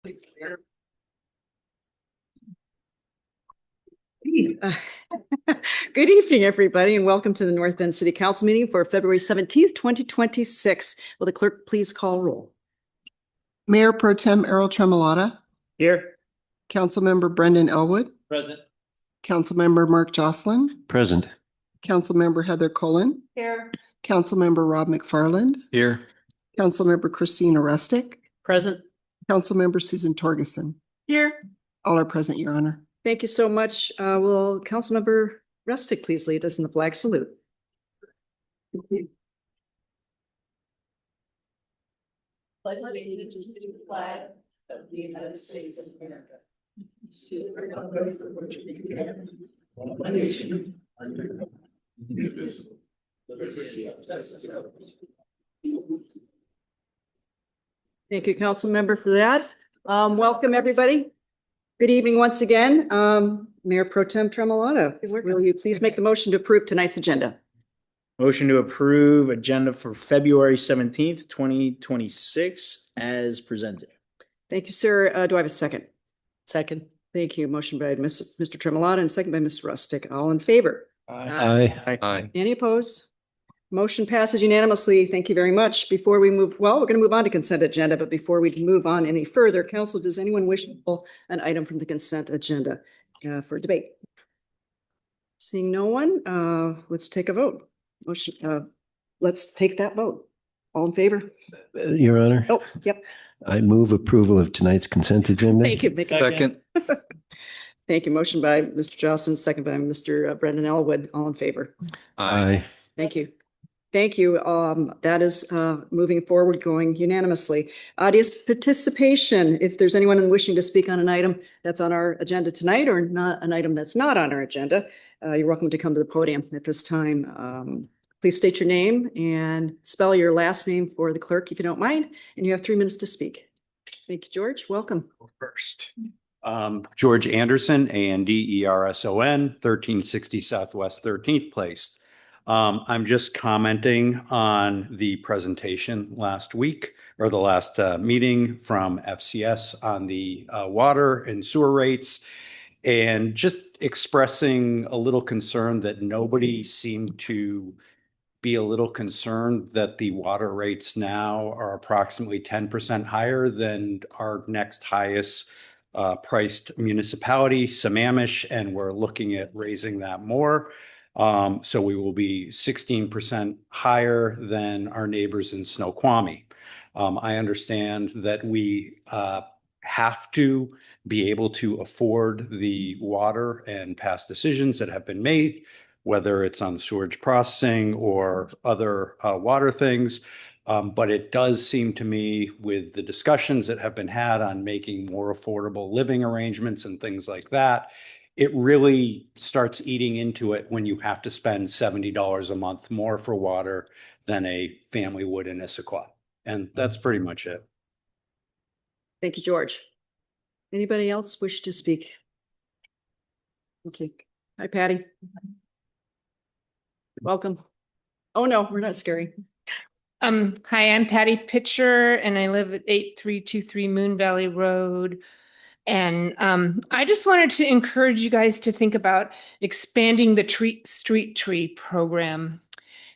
Good evening, everybody, and welcome to the North Bend City Council meeting for February 17th, 2026. Will the clerk please call roll? Mayor Pro Tem Errol Tremolata. Here. Councilmember Brendan Elwood. Present. Councilmember Mark Jocelyn. Present. Councilmember Heather Cullen. Here. Councilmember Rob McFarland. Here. Councilmember Christina Rustic. Present. Councilmember Susan Torgerson. Here. All are present, Your Honor. Thank you so much. Will Councilmember Rustic please lead us in the flag salute? Pledge allegiance to the flag of the United States of America, to the republic for which it stands, one nation, under God, indivisible, with liberty and justice for all. Thank you, Councilmember, for that. Welcome, everybody. Good evening once again. Mayor Pro Tem Tremolata, will you please make the motion to approve tonight's agenda? Motion to approve agenda for February 17th, 2026 as presented. Thank you, sir. Do I have a second? Second. Thank you. Motion by Mr. Tremolata and second by Ms. Rustic. All in favor? Aye. Any opposed? Motion passes unanimously. Thank you very much. Before we move, we're going to move on to consent agenda, but before we move on any further, council, does anyone wish to pull an item from the consent agenda for debate? Seeing no one, let's take a vote. Motion, let's take that vote. All in favor? Your Honor. Oh, yep. I move approval of tonight's consent agenda. Thank you. Second. Thank you. Motion by Mr. Johnson, second by Mr. Brendan Elwood. All in favor? Aye. Thank you. Thank you. That is moving forward, going unanimously. Audience participation. If there's anyone wishing to speak on an item that's on our agenda tonight or not an item that's not on our agenda, you're welcome to come to the podium at this time. Please state your name and spell your last name for the clerk if you don't mind. And you have 3 minutes to speak. Thank you, George. Welcome. First, George Anderson, Anderson, 1360 Southwest 13th Place. I'm just commenting on the presentation last week or the last meeting from FCS on the water and sewer rates, and just expressing a little concern that nobody seemed to be a little concerned that the water rates now are approximately 10% higher than our next highest priced municipality, Sammamish, and we're looking at raising that more. So we will be 16% higher than our neighbors in Snoqualmie. I understand that we have to be able to afford the water and past decisions that have been made, whether it's on sewage processing or other water things. But it does seem to me, with the discussions that have been had on making more affordable living arrangements and things like that, it really starts eating into it when you have to spend $70 a month more for water than a family would in Issaquah. And that's pretty much it. Thank you, George. Anybody else wish to speak? Okay. Hi, Patty. Welcome. Oh, no, we're not scary. Hi, I'm Patty Pitcher, and I live at 8323 Moon Valley Road. And I just wanted to encourage you guys to think about expanding the street tree program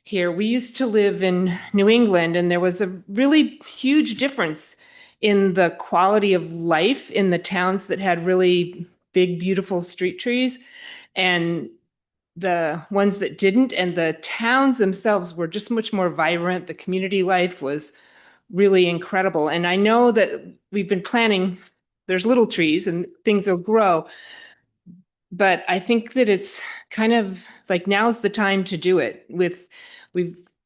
here. We used to live in New England, and there was a really huge difference in the quality of life in the towns that had really big, beautiful street trees and the ones that didn't. And the towns themselves were just much more vibrant. The community life was really incredible. And I know that we've been planning, there's little trees and things will grow. But I think that it's kind of like now's the time to do it.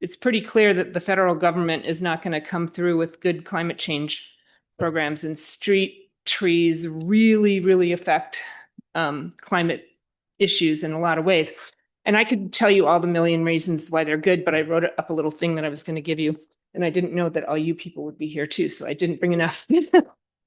It's pretty clear that the federal government is not going to come through with good climate change programs, and street trees really, really affect climate issues in a lot of ways. And I could tell you all the million reasons why they're good, but I wrote up a little thing that I was going to give you. And I didn't know that all you people would be here too. So I didn't bring enough.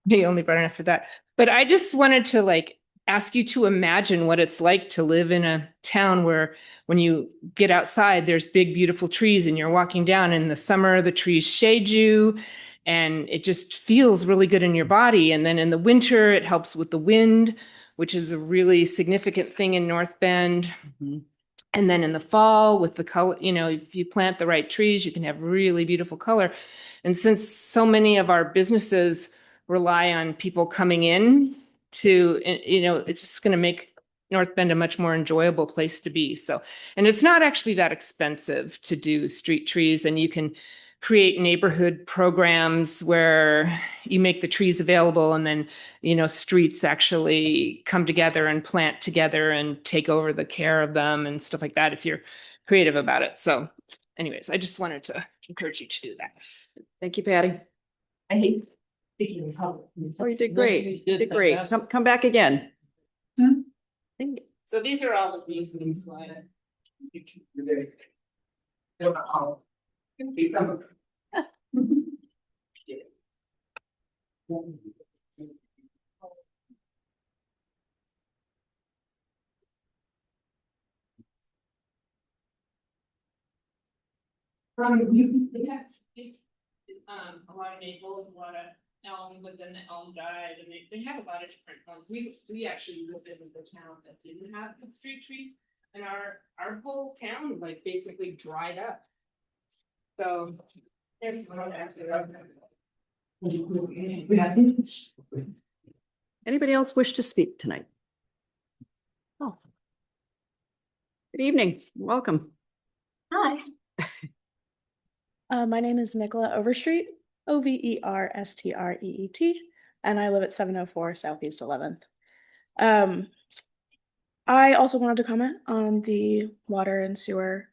I only brought enough for that. But I just wanted to ask you to imagine what it's like to live in a town where when you get outside, there's big, beautiful trees and you're walking down in the summer, the trees shade you and it just feels really good in your body. And then in the winter, it helps with the wind, which is a really significant thing in North Bend. Mhm. And then in the fall with the color, if you plant the right trees, you can have really beautiful color. And since so many of our businesses rely on people coming in to, it's just going to make North Bend a much more enjoyable place to be. So, and it's not actually that expensive to do street trees, and you can create neighborhood programs where you make the trees available, and then, streets actually come together and plant together and take over the care of them and stuff like that if you're creative about it. So anyways, I just wanted to encourage you to do that. Thank you, Patty. I hate speaking in public. Oh, you did great. You did great. Come back again. So these are all the reasons why. A lot of maple, a lot of elm, but then the elm died, and they have a lot of different ones. We actually lived in the town that didn't have good street trees, and our whole town like basically dried up. So. Anybody else wish to speak tonight? Oh. Good evening. Welcome. Hi. My name is Nicola Overstreet, Overstreet, and I live at 704 Southeast 11th. I also wanted to comment on the water and sewer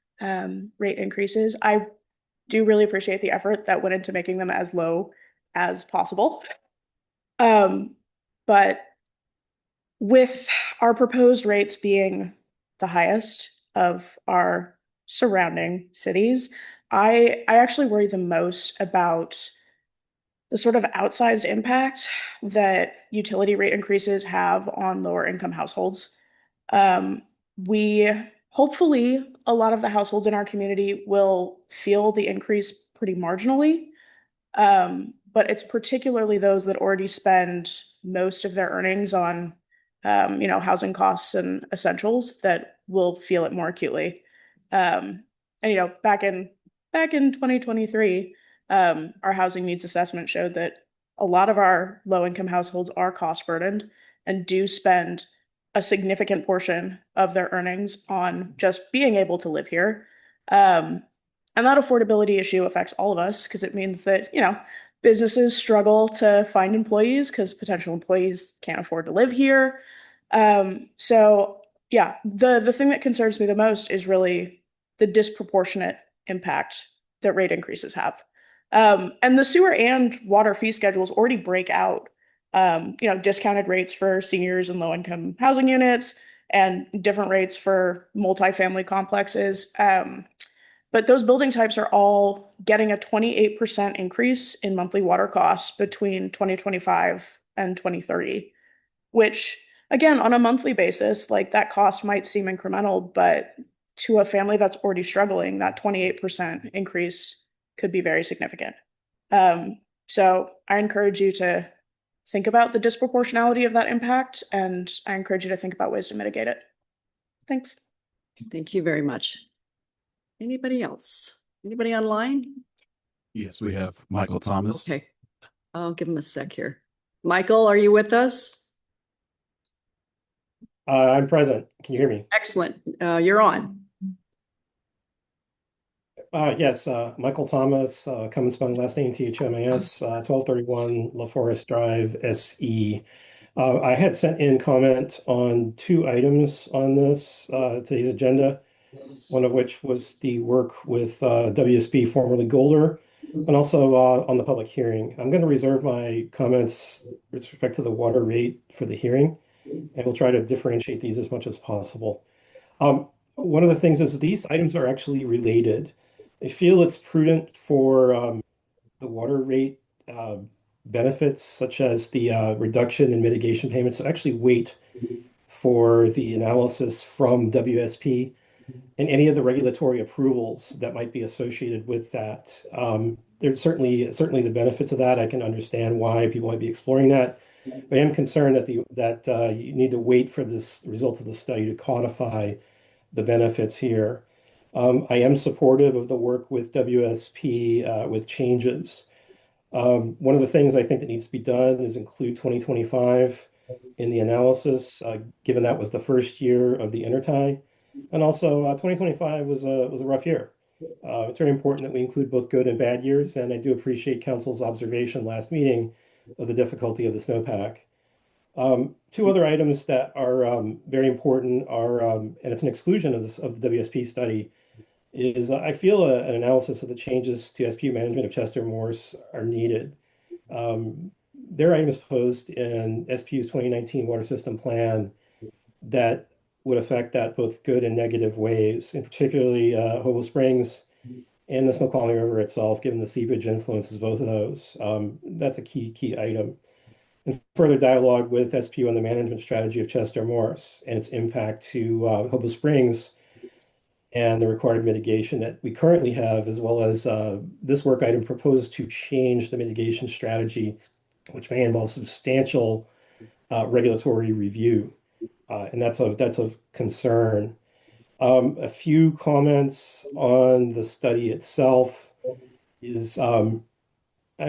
rate increases. I do really appreciate the effort that went into making them as low as possible. But with our proposed rates being the highest of our surrounding cities, I actually worry the most about the sort of outsized impact that utility rate increases have on lower income households. We hopefully, a lot of the households in our community will feel the increase pretty marginally, but it's particularly those that already spend most of their earnings on, housing costs and essentials that will feel it more acutely. And back in 2023, our housing needs assessment showed that a lot of our low-income households are cost burdened and do spend a significant portion of their earnings on just being able to live here. And that affordability issue affects all of us because it means that, businesses struggle to find employees because potential employees can't afford to live here. So yeah, the thing that concerns me the most is really the disproportionate impact that rate increases have. And the sewer and water fee schedules already break out, discounted rates for seniors and low-income housing units and different rates for multifamily complexes. But those building types are all getting a 28% increase in monthly water costs between 2025 and 2030, which, again, on a monthly basis, like that cost might seem incremental, but to a family that's already struggling, that 28% increase could be very significant. So I encourage you to think about the disproportionality of that impact, and I encourage you to think about ways to mitigate it. Thanks. Thank you very much. Anybody else? Anybody online? Yes, we have Michael Thomas. Okay. I'll give him a sec here. Michael, are you with us? I'm present. Can you hear me? Excellent. You're on. Yes, Michael Thomas, Cummins spelling last name THMAS, 1231 La Forest Drive, SE. I had sent in comment on 2 items on this today's agenda, one of which was the work with WSB, formerly Golder, and also on the public hearing. I'm going to reserve my comments with respect to the water rate for the hearing, and we'll try to differentiate these as much as possible. One of the things is these items are actually related. I feel it's prudent for the water rate benefits, such as the reduction in mitigation payments, to actually wait for the analysis from WSP and any of the regulatory approvals that might be associated with that. there's certainly the benefits of that. I can understand why people might be exploring that. But I am concerned that you need to wait for this result of the study to codify the benefits here. I am supportive of the work with WSP with changes. One of the things I think that needs to be done is include 2025 in the analysis, given that was the first year of the intertie. And also 2025 was a rough year. It's very important that we include both good and bad years, and I do appreciate council's observation last meeting of the difficulty of the snowpack. Two other items that are very important are, and it's an exclusion of the WSP study, is I feel an analysis of the changes to SPU management of Chester Morse are needed. There are items posed in SPU's 2019 water system plan that would affect that both good and negative ways, and particularly Hobo Springs and the Snoqualmie River itself, given the seepage influences both of those. That's a key item. And further dialogue with SPU on the management strategy of Chester Morse and its impact to Hobo Springs and the required mitigation that we currently have, as well as this work item proposes to change the mitigation strategy, which may involve substantial regulatory review. And that's of concern. A few comments on the study itself is I'm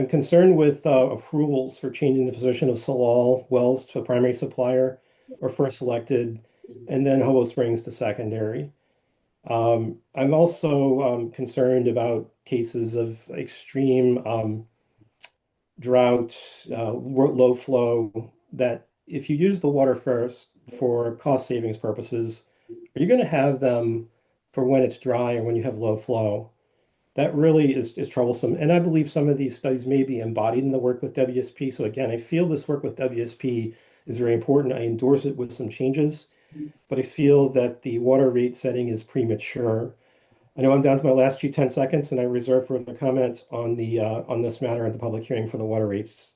concerned with approvals for changing the position of Salal Wells to a primary supplier or first selected, and then Hobo Springs to secondary. I'm also concerned about cases of extreme drought, low flow, that if you use the water first for cost savings purposes, are you going to have them for when it's dry and when you have low flow? That really is troublesome. And I believe some of these studies may be embodied in the work with WSP. So again, I feel this work with WSP is very important. I endorse it with some changes, but I feel that the water rate setting is premature. I know I'm down to my last 10 seconds, and I reserve further comments on this matter at the public hearing for the water rates.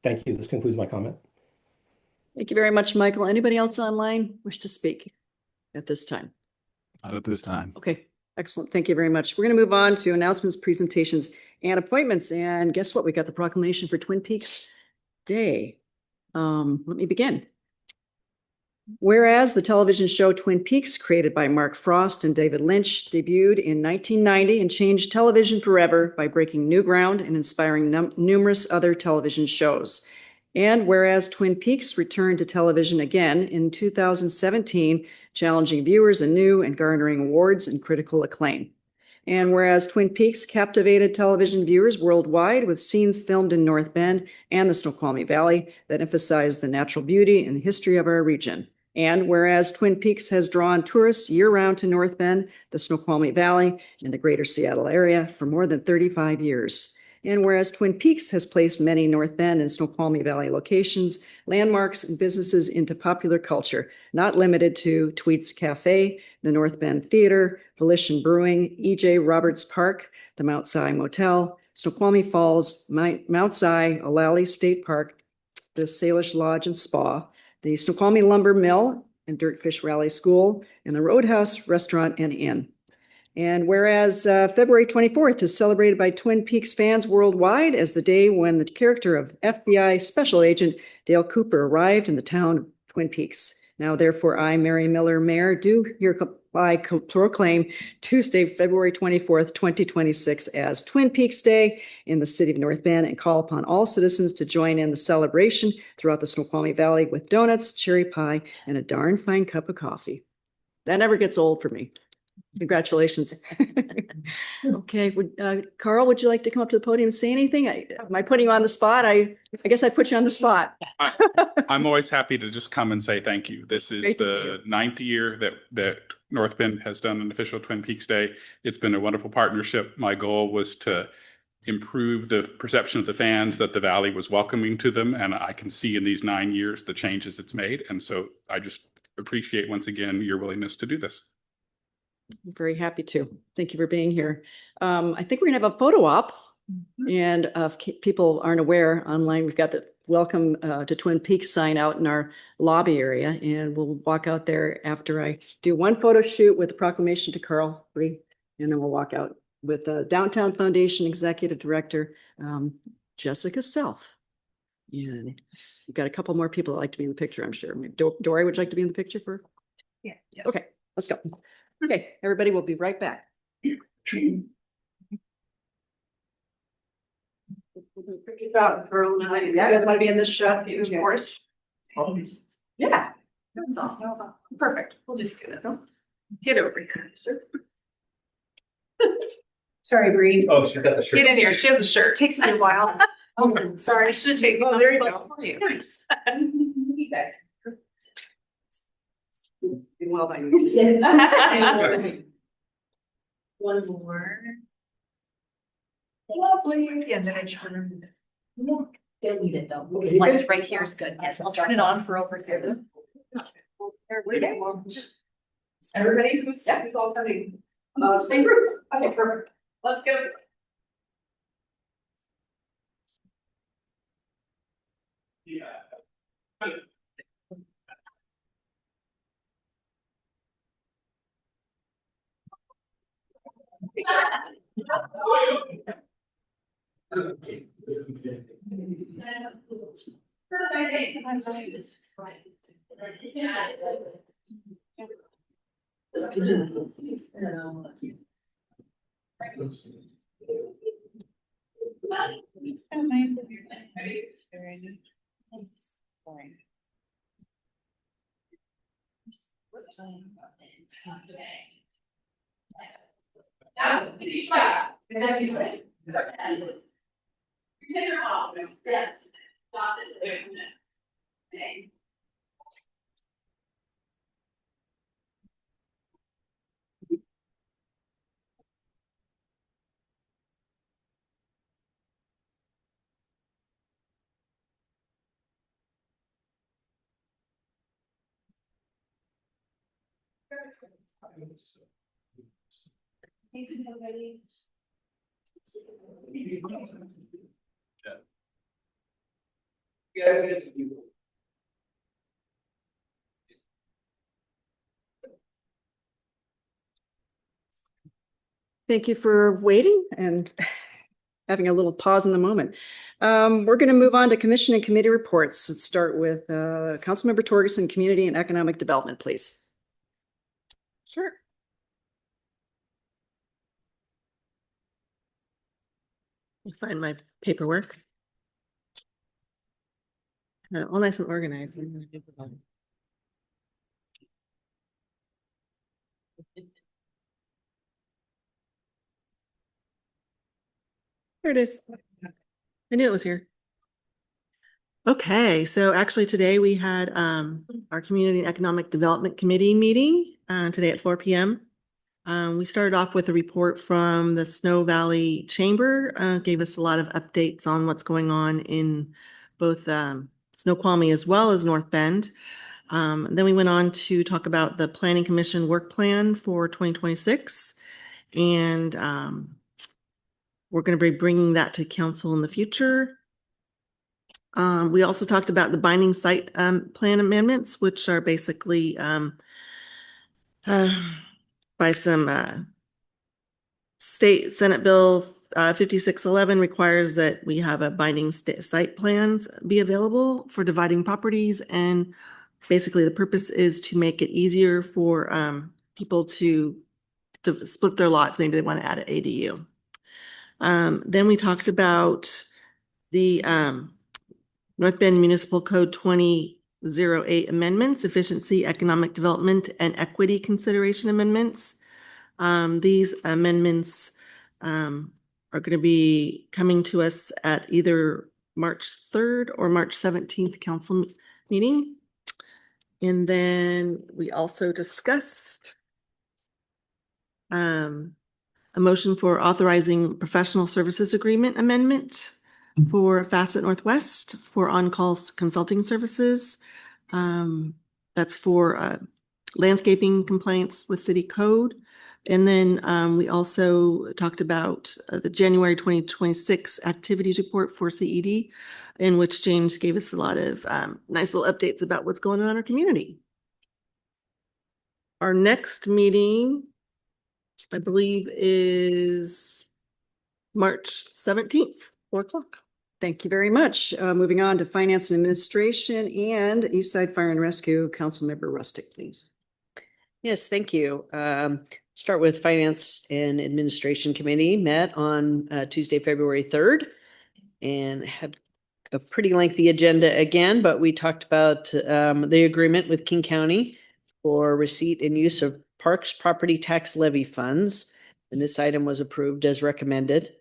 Thank you. This concludes my comment. Thank you very much, Michael. Anybody else online wish to speak at this time? Not at this time. Okay, excellent. Thank you very much. We're going to move on to announcements, presentations, and appointments. And guess what? We got the proclamation for Twin Peaks Day. Let me begin. Whereas the television show Twin Peaks, created by Mark Frost and David Lynch, debuted in 1990 and changed television forever by breaking new ground and inspiring numerous other television shows. And whereas Twin Peaks returned to television again in 2017, challenging viewers anew and garnering awards and critical acclaim. And whereas Twin Peaks captivated television viewers worldwide with scenes filmed in North Bend and the Snoqualmie Valley that emphasized the natural beauty and the history of our region. And whereas Twin Peaks has drawn tourists year-round to North Bend, the Snoqualmie Valley, and the greater Seattle area for more than 35 years. And whereas Twin Peaks has placed many North Bend and Snoqualmie Valley locations, landmarks, and businesses into popular culture, not limited to Tweets Cafe, the North Bend Theater, Volition Brewing, E.J. Roberts Park, the Mount Si Motel, Snoqualmie Falls, Mount Si, O'Lalley State Park, the Salish Lodge and Spa, the Snoqualmie Lumber Mill and Dirtfish Rally School, and the Roadhouse Restaurant and Inn. And whereas February 24th is celebrated by Twin Peaks fans worldwide as the day when the character of FBI Special Agent Dale Cooper arrived in the town of Twin Peaks. Now, therefore, I, Mary Miller, Mayor, do hereby proclaim Tuesday, February 24th, 2026 as Twin Peaks Day in the city of North Bend and call upon all citizens to join in the celebration throughout the Snoqualmie Valley with donuts, cherry pie, and a darn fine cup of coffee. That never gets old for me. Congratulations. Okay, Carl, would you like to come up to the podium and say anything? Am I putting you on the spot? I guess I put you on the spot. I'm always happy to just come and say thank you. This is the 9th year that North Bend has done an official Twin Peaks Day. It's been a wonderful partnership. My goal was to improve the perception of the fans that the Valley was welcoming to them, and I can see in these 9 years the changes it's made. And so I just appreciate once again your willingness to do this. I'm very happy to. Thank you for being here. I think we're gonna have a photo op. And if people aren't aware, online, we've got the welcome to Twin Peaks sign out in our lobby area. And we'll walk out there after I do one photo shoot with the proclamation to Carl Bree, and then we'll walk out. with the Downtown Foundation Executive Director, Jessica Self. And you've got a couple more people that like to be in the picture, I'm sure. Maybe Dory, would you like to be in the picture for? Yeah. Okay, let's go. Okay, everybody, we'll be right back. Good job, girl. You guys want to be in this shot too, of course? Yeah. That's awesome. Perfect. We'll just do this. Get over here, sir. Sorry, Bree. Oh, she got the shirt. Get in here. She has a shirt. Takes me a while. Oh, sorry. I should have taken. Oh, there you go. For you. Nice. You guys. Well, by you. One more. Lovely. Yeah, then I turn. Don't need it though. This light's right here is good. Yes, I'll turn it on for over here. Everybody who's all coming. Same group. Okay, perfect. Let's go. Yes. Thank you for waiting and having a little pause in the moment. We're going to move on to commission and committee reports. Let's start with Councilmember Torgerson, Community and Economic Development, please. Sure. Let me find my paperwork. All nice and organized. There it is. I knew it was here. Okay, so actually today we had our Community and Economic Development Committee meeting today at 4 p.m. We started off with a report from the Snow Valley Chamber, gave us a lot of updates on what's going on in both Snoqualmie as well as North Bend. Then we went on to talk about the Planning Commission work plan for 2026. And we're going to be bringing that to council in the future. We also talked about the binding site plan amendments, which are basically by some state Senate Bill 5611 requires that we have a binding site plans be available for dividing properties. And basically the purpose is to make it easier for people to split their lots. Maybe they want to add an ADU. Then we talked about the North Bend Municipal Code 2008 amendments, efficiency, economic development, and equity consideration amendments. These amendments are going to be coming to us at either March 3rd or March 17th council meeting. And then we also discussed a motion for authorizing professional services agreement amendment for Facet Northwest for on-call consulting services. That's for landscaping complaints with city code. And then we also talked about the January 2026 activities report for CED, in which James gave us a lot of nice little updates about what's going on in our community. Our next meeting I believe is March 17th, 4 o'clock. Thank you very much. Moving on to Finance and Administration and East Side Fire and Rescue, Councilmember Rustic, please. Yes, thank you. Start with Finance and Administration Committee met on Tuesday, February 3rd, and had a pretty lengthy agenda again, but we talked about the agreement with King County for receipt and use of Parks Property Tax Levy funds, and this item was approved as recommended.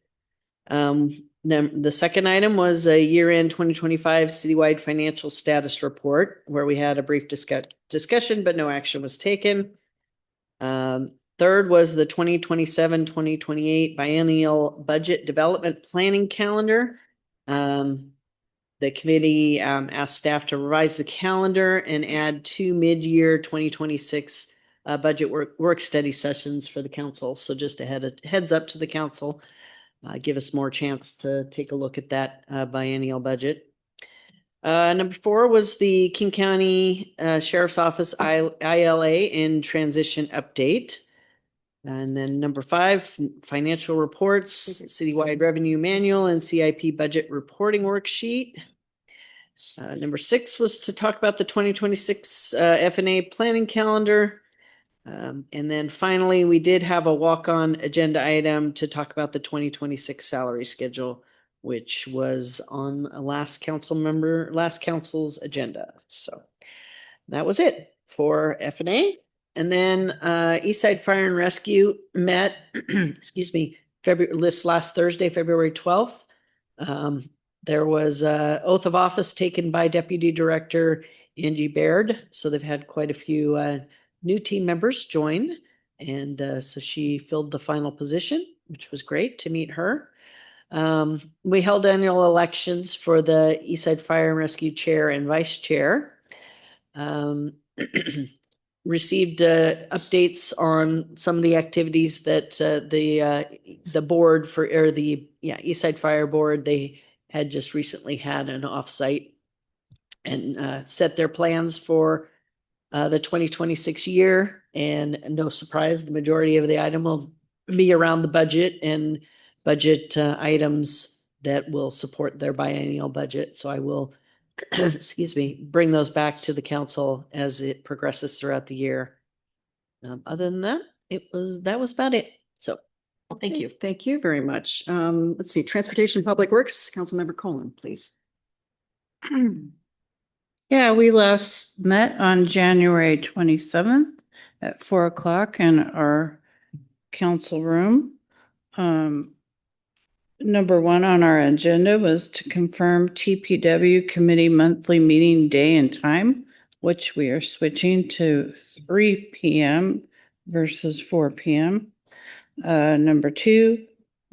The second item was a year-end 2025 citywide financial status report, where we had a brief discussion, but no action was taken. Third was the 2027-2028 biennial budget development planning calendar. The committee asked staff to revise the calendar and add 2 mid-year 2026 budget work study sessions for the council. So just a heads up to the council. Give us more chance to take a look at that biennial budget. Number 4 was the King County Sheriff's Office ILA in transition update. And then number 5, financial reports, citywide revenue manual, and CIP budget reporting worksheet. Number 6 was to talk about the 2026 F&A planning calendar. And then finally, we did have a walk-on agenda item to talk about the 2026 salary schedule, which was on last council's agenda. So that was it for F&A. And then Eastside Fire and Rescue met, excuse me, last Thursday, February 12th. There was a oath of office taken by Deputy Director Angie Baird. So they've had quite a few new team members join. And so she filled the final position, which was great to meet her. We held annual elections for the Eastside Fire and Rescue Chair and Vice Chair. Received updates on some of the activities that the board Eastside Fire Board, they had just recently had an offsite and set their plans for the 2026 year. And no surprise, the majority of the item will be around the budget and budget items that will support their biennial budget. So I will excuse me, bring those back to the council as it progresses throughout the year. Other than that, that was about it. So thank you. Thank you very much. Let's see, Transportation and Public Works, Councilmember Colon, please. Yeah, we last met on January 27th at 4 o'clock in our council room. Number 1 on our agenda was to confirm TPW committee monthly meeting day and time, which we are switching to 3 p.m. versus 4 p.m. Number 2,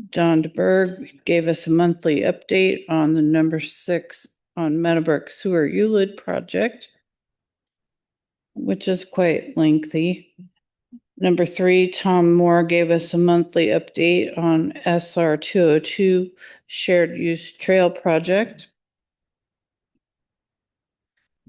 Don DeBerg gave us a monthly update on the number 6 on Meadowbrook Sewer ULID project, which is quite lengthy. Number 3, Tom Moore gave us a monthly update on SR 202 Shared Use Trail Project.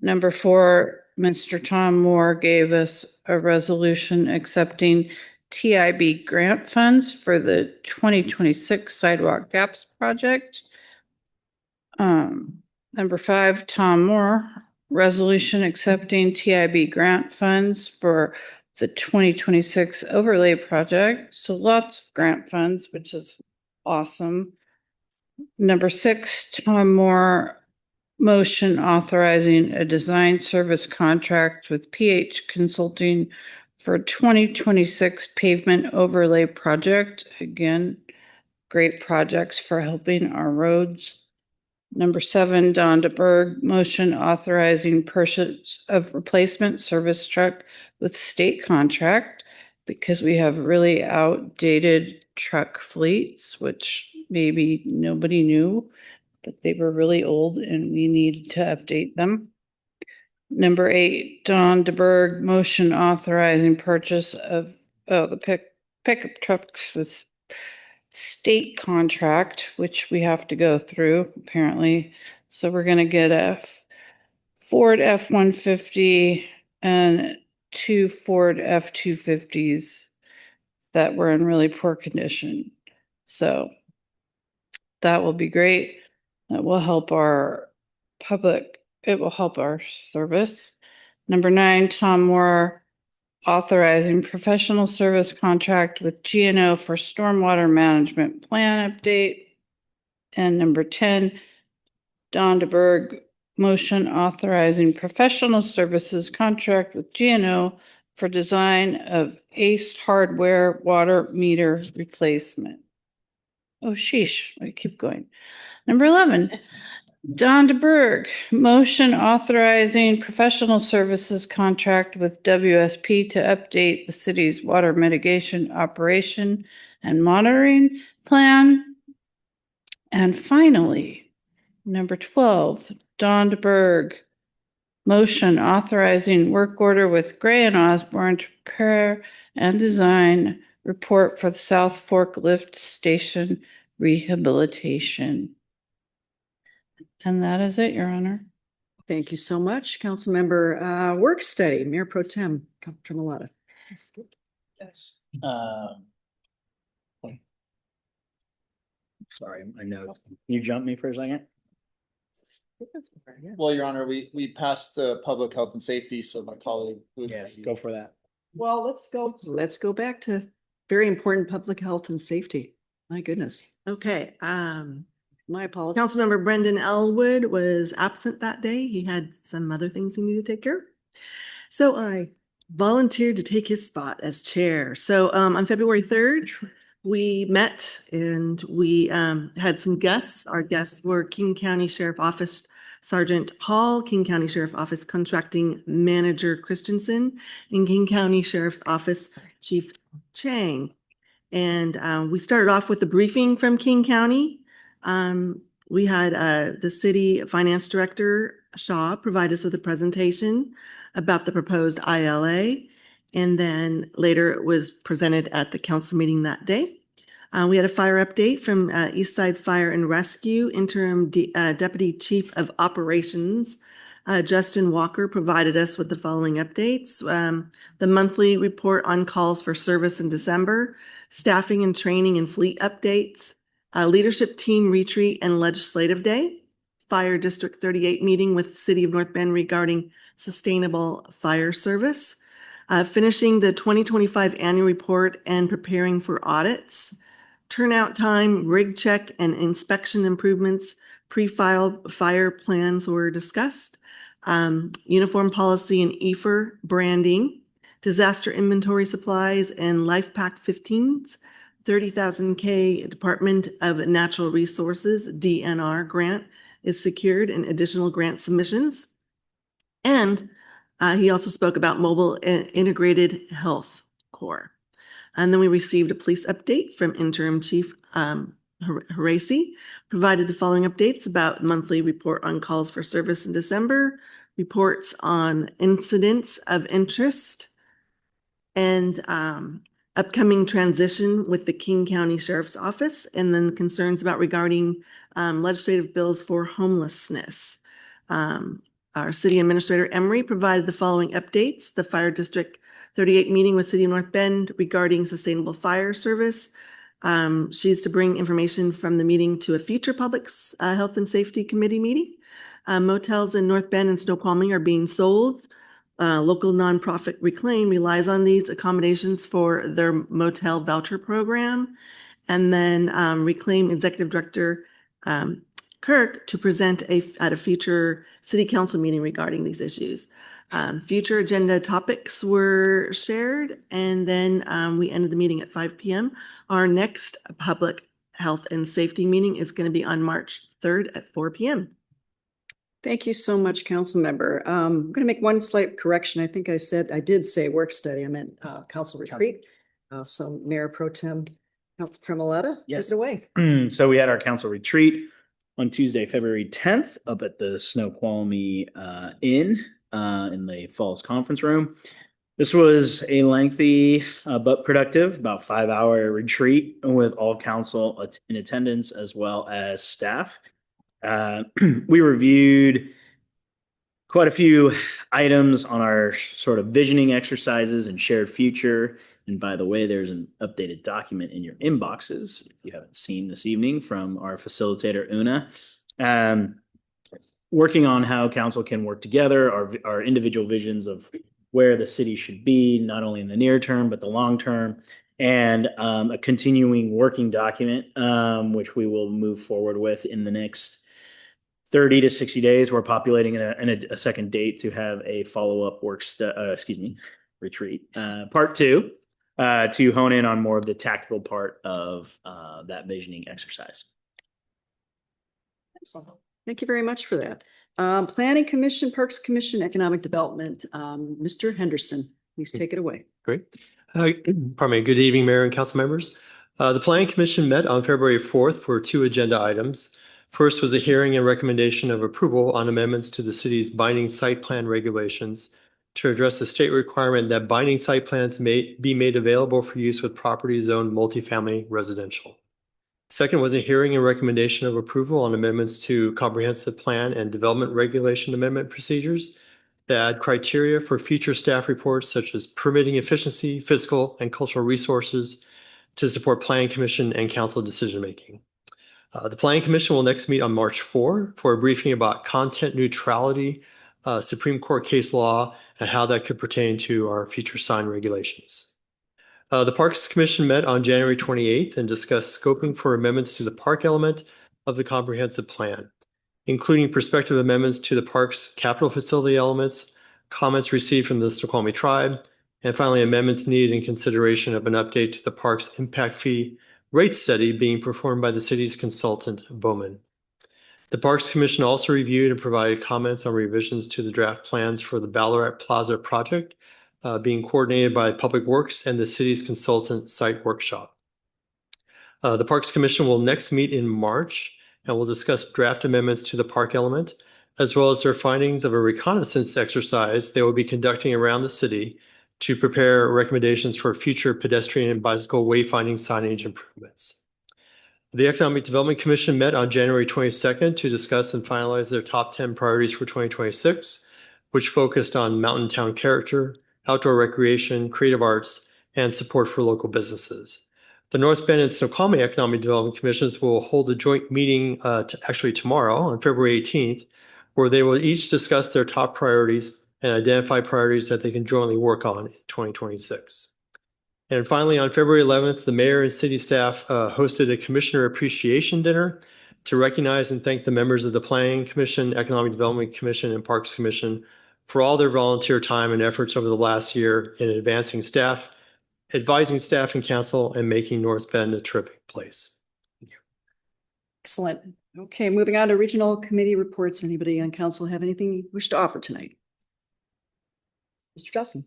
Number 4, Mr. Tom Moore gave us a resolution accepting TIB grant funds for the 2026 Sidewalk Gaps Project. Number 5, Tom Moore, resolution accepting TIB grant funds for the 2026 overlay project. So lots of grant funds, which is awesome. Number 6, Tom Moore, motion authorizing a design service contract with PH Consulting for 2026 pavement overlay project. Again, great projects for helping our roads. Number 7, Don DeBerg, motion authorizing purchase of replacement service truck with state contract, because we have really outdated truck fleets, which maybe nobody knew, but they were really old and we needed to update them. Number 8, Don DeBerg, motion authorizing purchase of the pickup trucks with state contract, which we have to go through apparently. So we're going to get a Ford F-150 and 2 Ford F-250s that were in really poor condition. So that will be great. That will help our public. It will help our service. Number 9, Tom Moore authorizing professional service contract with GNO for stormwater management plan update. And number 10, Don DeBerg motion authorizing professional services contract with GNO for design of ACE hardware water meter replacement. Oh, sheesh, I keep going. Number 11, Don DeBerg, motion authorizing professional services contract with WSP to update the city's water mitigation operation and monitoring plan. And finally, number 12, Don DeBerg, motion authorizing work order with Gray and Osborne to prepare and design report for the South Fork Lift Station rehabilitation. And that is it, Your Honor. Thank you so much, Councilmember Work Study, Mayor Pro Tem Tremolata. Yes. Sorry, I know. Can you jump me for a second? Well, Your Honor, we passed the public health and safety, so my colleague. Yes, go for that. Well, let's go back to very important public health and safety. My goodness. Okay, My apologies. Councilmember Brendan Elwood was absent that day. He had some other things he needed to take care of. So I volunteered to take his spot as chair. So on February 3rd, we met and we had some guests. Our guests were King County Sheriff Office Sergeant Hall, King County Sheriff Office Contracting Manager Christensen, and King County Sheriff's Office Chief Chang. And we started off with a briefing from King County. We had the city finance director, Shaw, provide us with a presentation about the proposed ILA. And then later it was presented at the council meeting that day. We had a fire update from Eastside Fire and Rescue. Interim Deputy Chief of Operations, Justin Walker, provided us with the following updates. The monthly report on calls for service in December, staffing and training and fleet updates, leadership team retreat and legislative day, Fire District 38 meeting with City of North Bend regarding sustainable fire service, finishing the 2025 annual report and preparing for audits, turnout time, rig check and inspection improvements, pre-filed fire plans were discussed, uniform policy and EFR branding, disaster inventory supplies and Life Pack 15s, 30,000 K Department of Natural Resources DNR grant is secured and additional grant submissions. And he also spoke about mobile integrated health core. And then we received a police update from Interim Chief Haracy, provided the following updates about monthly report on calls for service in December, reports on incidents of interest, and upcoming transition with the King County Sheriff's Office, and then concerns about regarding legislative bills for homelessness. Our city administrator, Emery, provided the following updates: the Fire District 38 meeting with City of North Bend regarding sustainable fire service. She's to bring information from the meeting to a future public health and safety committee meeting. Motels in North Bend and Snoqualmie are being sold. Local nonprofit Reclaim relies on these accommodations for their motel voucher program. And then Reclaim Executive Director Kirk to present at a future city council meeting regarding these issues. Future agenda topics were shared, and then we ended the meeting at 5 p.m. Our next public health and safety meeting is going to be on March 3rd at 4 p.m. Thank you so much, council member. I'm going to make one slight correction. I think I did say work study. I meant council retreat. So Mayor Pro Tem Tremolata, Yes. take it away. So we had our council retreat on Tuesday, February 10th, up at the Snoqualmie Inn in the Falls Conference Room. This was a lengthy but productive, about 5-hour retreat with all council in attendance as well as staff. We reviewed quite a few items on our sort of visioning exercises and shared future And by the way, there's an updated document in your inboxes, if you haven't seen this evening, from our facilitator, Una. Working on how council can work together, our individual visions of where the city should be, not only in the near term, but the long term, and a continuing working document, which we will move forward with in the next 30 to 60 days. We're populating a second date to have a follow-up retreat, part 2, to hone in on more of the tactical part of that visioning exercise. Excellent. Thank you very much for that. Planning Commission, Parks Commission, Economic Development. Mr. Henderson, please take it away. Great. Pardon me. Good evening, Mayor and council members. The Planning Commission met on February 4th for 2 agenda items. First was a hearing and recommendation of approval on amendments to the city's binding site plan regulations to address the state requirement that binding site plans may be made available for use with property zoned multifamily residential. Second was a hearing and recommendation of approval on amendments to comprehensive plan and development regulation amendment procedures that add criteria for future staff reports such as permitting efficiency, fiscal, and cultural resources to support Planning Commission and council decision-making. The Planning Commission will next meet on March 4 for a briefing about content neutrality, Supreme Court case law, and how that could pertain to our future sign regulations. The Parks Commission met on January 28th and discussed scoping for amendments to the park element of the comprehensive plan, including prospective amendments to the park's capital facility elements, comments received from the Snoqualmie tribe, and finally amendments needed in consideration of an update to the park's impact fee rate study being performed by the city's consultant, Bowman. The Parks Commission also reviewed and provided comments on revisions to the draft plans for the Ballarat Plaza project, being coordinated by Public Works and the city's consultant site workshop. The Parks Commission will next meet in March and will discuss draft amendments to the park element, as well as their findings of a reconnaissance exercise they will be conducting around the city to prepare recommendations for future pedestrian and bicycle wayfinding signage improvements. The Economic Development Commission met on January 22nd to discuss and finalize their top 10 priorities for 2026, which focused on mountain town character, outdoor recreation, creative arts, and support for local businesses. The North Bend and Snoqualmie Economic Development Commissions will hold a joint meeting actually tomorrow on February 18th, where they will each discuss their top priorities and identify priorities that they can jointly work on in 2026. And finally, on February 11th, the mayor and city staff hosted a commissioner appreciation dinner to recognize and thank the members of the Planning Commission, Economic Development Commission, and Parks Commission for all their volunteer time and efforts over the last year in advancing staff, advising staff and council, and making North Bend a terrific place. Excellent. Okay, moving on to regional committee reports. Anybody on council have anything you wish to offer tonight? Mr. Johnson.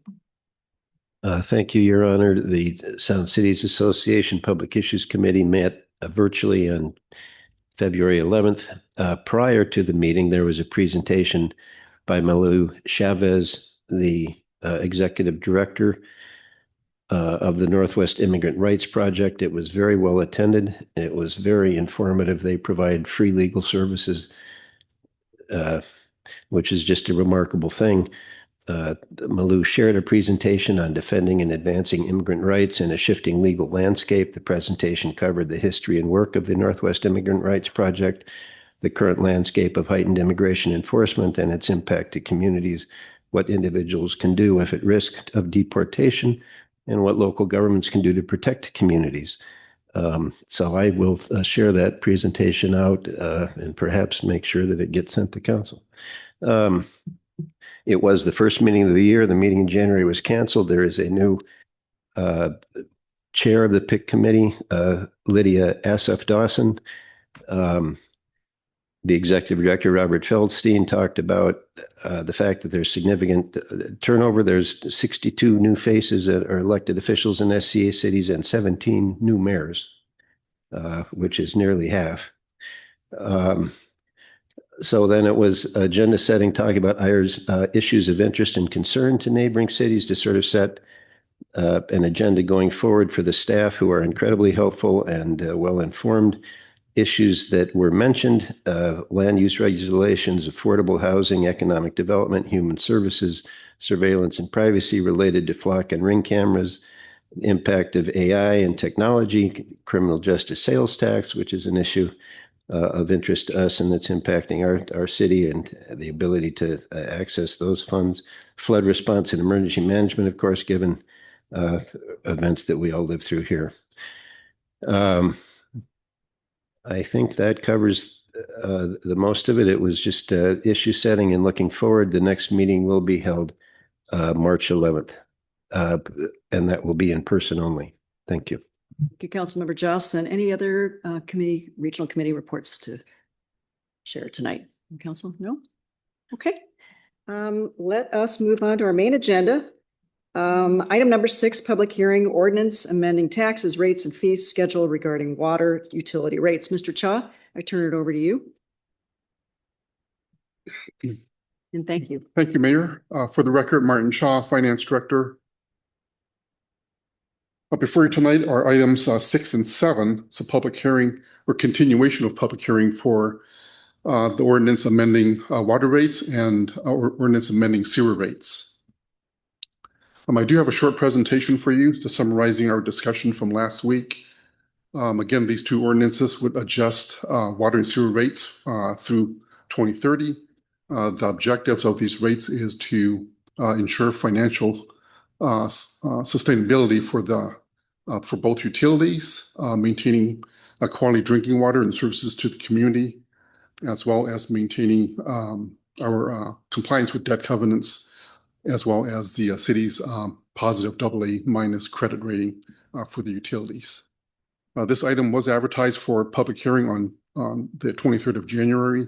Thank you, Your Honor. The Sound Cities Association Public Issues Committee met virtually on February 11th. Prior to the meeting, there was a presentation by Malu Chavez, the executive director of the Northwest Immigrant Rights Project. It was very well attended. It was very informative. They provide free legal services, which is just a remarkable thing. Malu shared a presentation on defending and advancing immigrant rights in a shifting legal landscape. The presentation covered the history and work of the Northwest Immigrant Rights Project, the current landscape of heightened immigration enforcement and its impact to communities, what individuals can do if at risk of deportation, and what local governments can do to protect communities. So I will share that presentation out and perhaps make sure that it gets sent to council. It was the first meeting of the year. The meeting in January was canceled. There is a new chair of the PIC committee, Lydia Asaf Dawson. The executive director, Robert Feldstein, talked about the fact that there's significant turnover. There's 62 new faces that are elected officials in SCA cities and 17 new mayors, which is nearly half. So then it was agenda setting, talking about IR's issues of interest and concern to neighboring cities to sort of set an agenda going forward for the staff, who are incredibly helpful and well-informed. Issues that were mentioned: land use regulations, affordable housing, economic development, human services, surveillance and privacy related to flock and ring cameras, impact of AI and technology, criminal justice sales tax, which is an issue of interest to us and that's impacting our city and the ability to access those funds. Flood response and emergency management, of course, given events that we all live through here. I think that covers the most of it. It was just issue setting and looking forward. The next meeting will be held March 11th, and that will be in person only. Thank you. Thank you, Councilmember Jocelyn. Any other regional committee reports to share tonight? Council? No? Okay. Let us move on to our main agenda. Item number 6, public hearing, ordinance amending taxes, rates, and fees schedule regarding water utility rates. Mr. Cha, I turn it over to you. And thank you. Thank you, Mayor. For the record, Martin Cha, Finance Director. Before you tonight are items 6 and 7. It's a public hearing or continuation of public hearing for the ordinance amending water rates and ordinance amending sewer rates. I do have a short presentation for you just summarizing our discussion from last week. Again, these two ordinances would adjust water and sewer rates through 2030. The objectives of these rates is to ensure financial sustainability for both utilities, maintaining quality drinking water and services to the community, as well as maintaining our compliance with debt covenants, as well as the city's positive AA- credit rating for the utilities. This item was advertised for public hearing on the 23rd of January,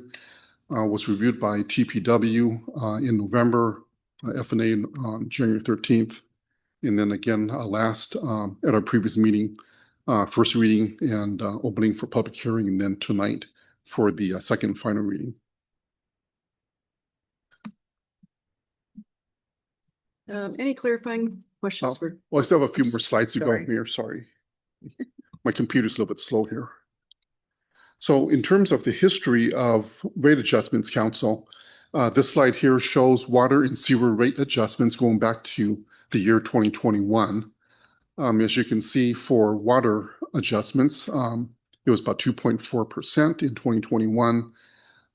was reviewed by TPW in November, FNA on January 13th, and then again last at our previous meeting, first reading and opening for public hearing, and then tonight for the second and final reading. Any clarifying questions? Well, I still have a few more slides to go Sorry. here. Sorry. My computer's a little bit slow here. So in terms of the history of rate adjustments, Council, this slide here shows water and sewer rate adjustments going back to the year 2021. As you can see, for water adjustments, it was about 2.4% in 2021,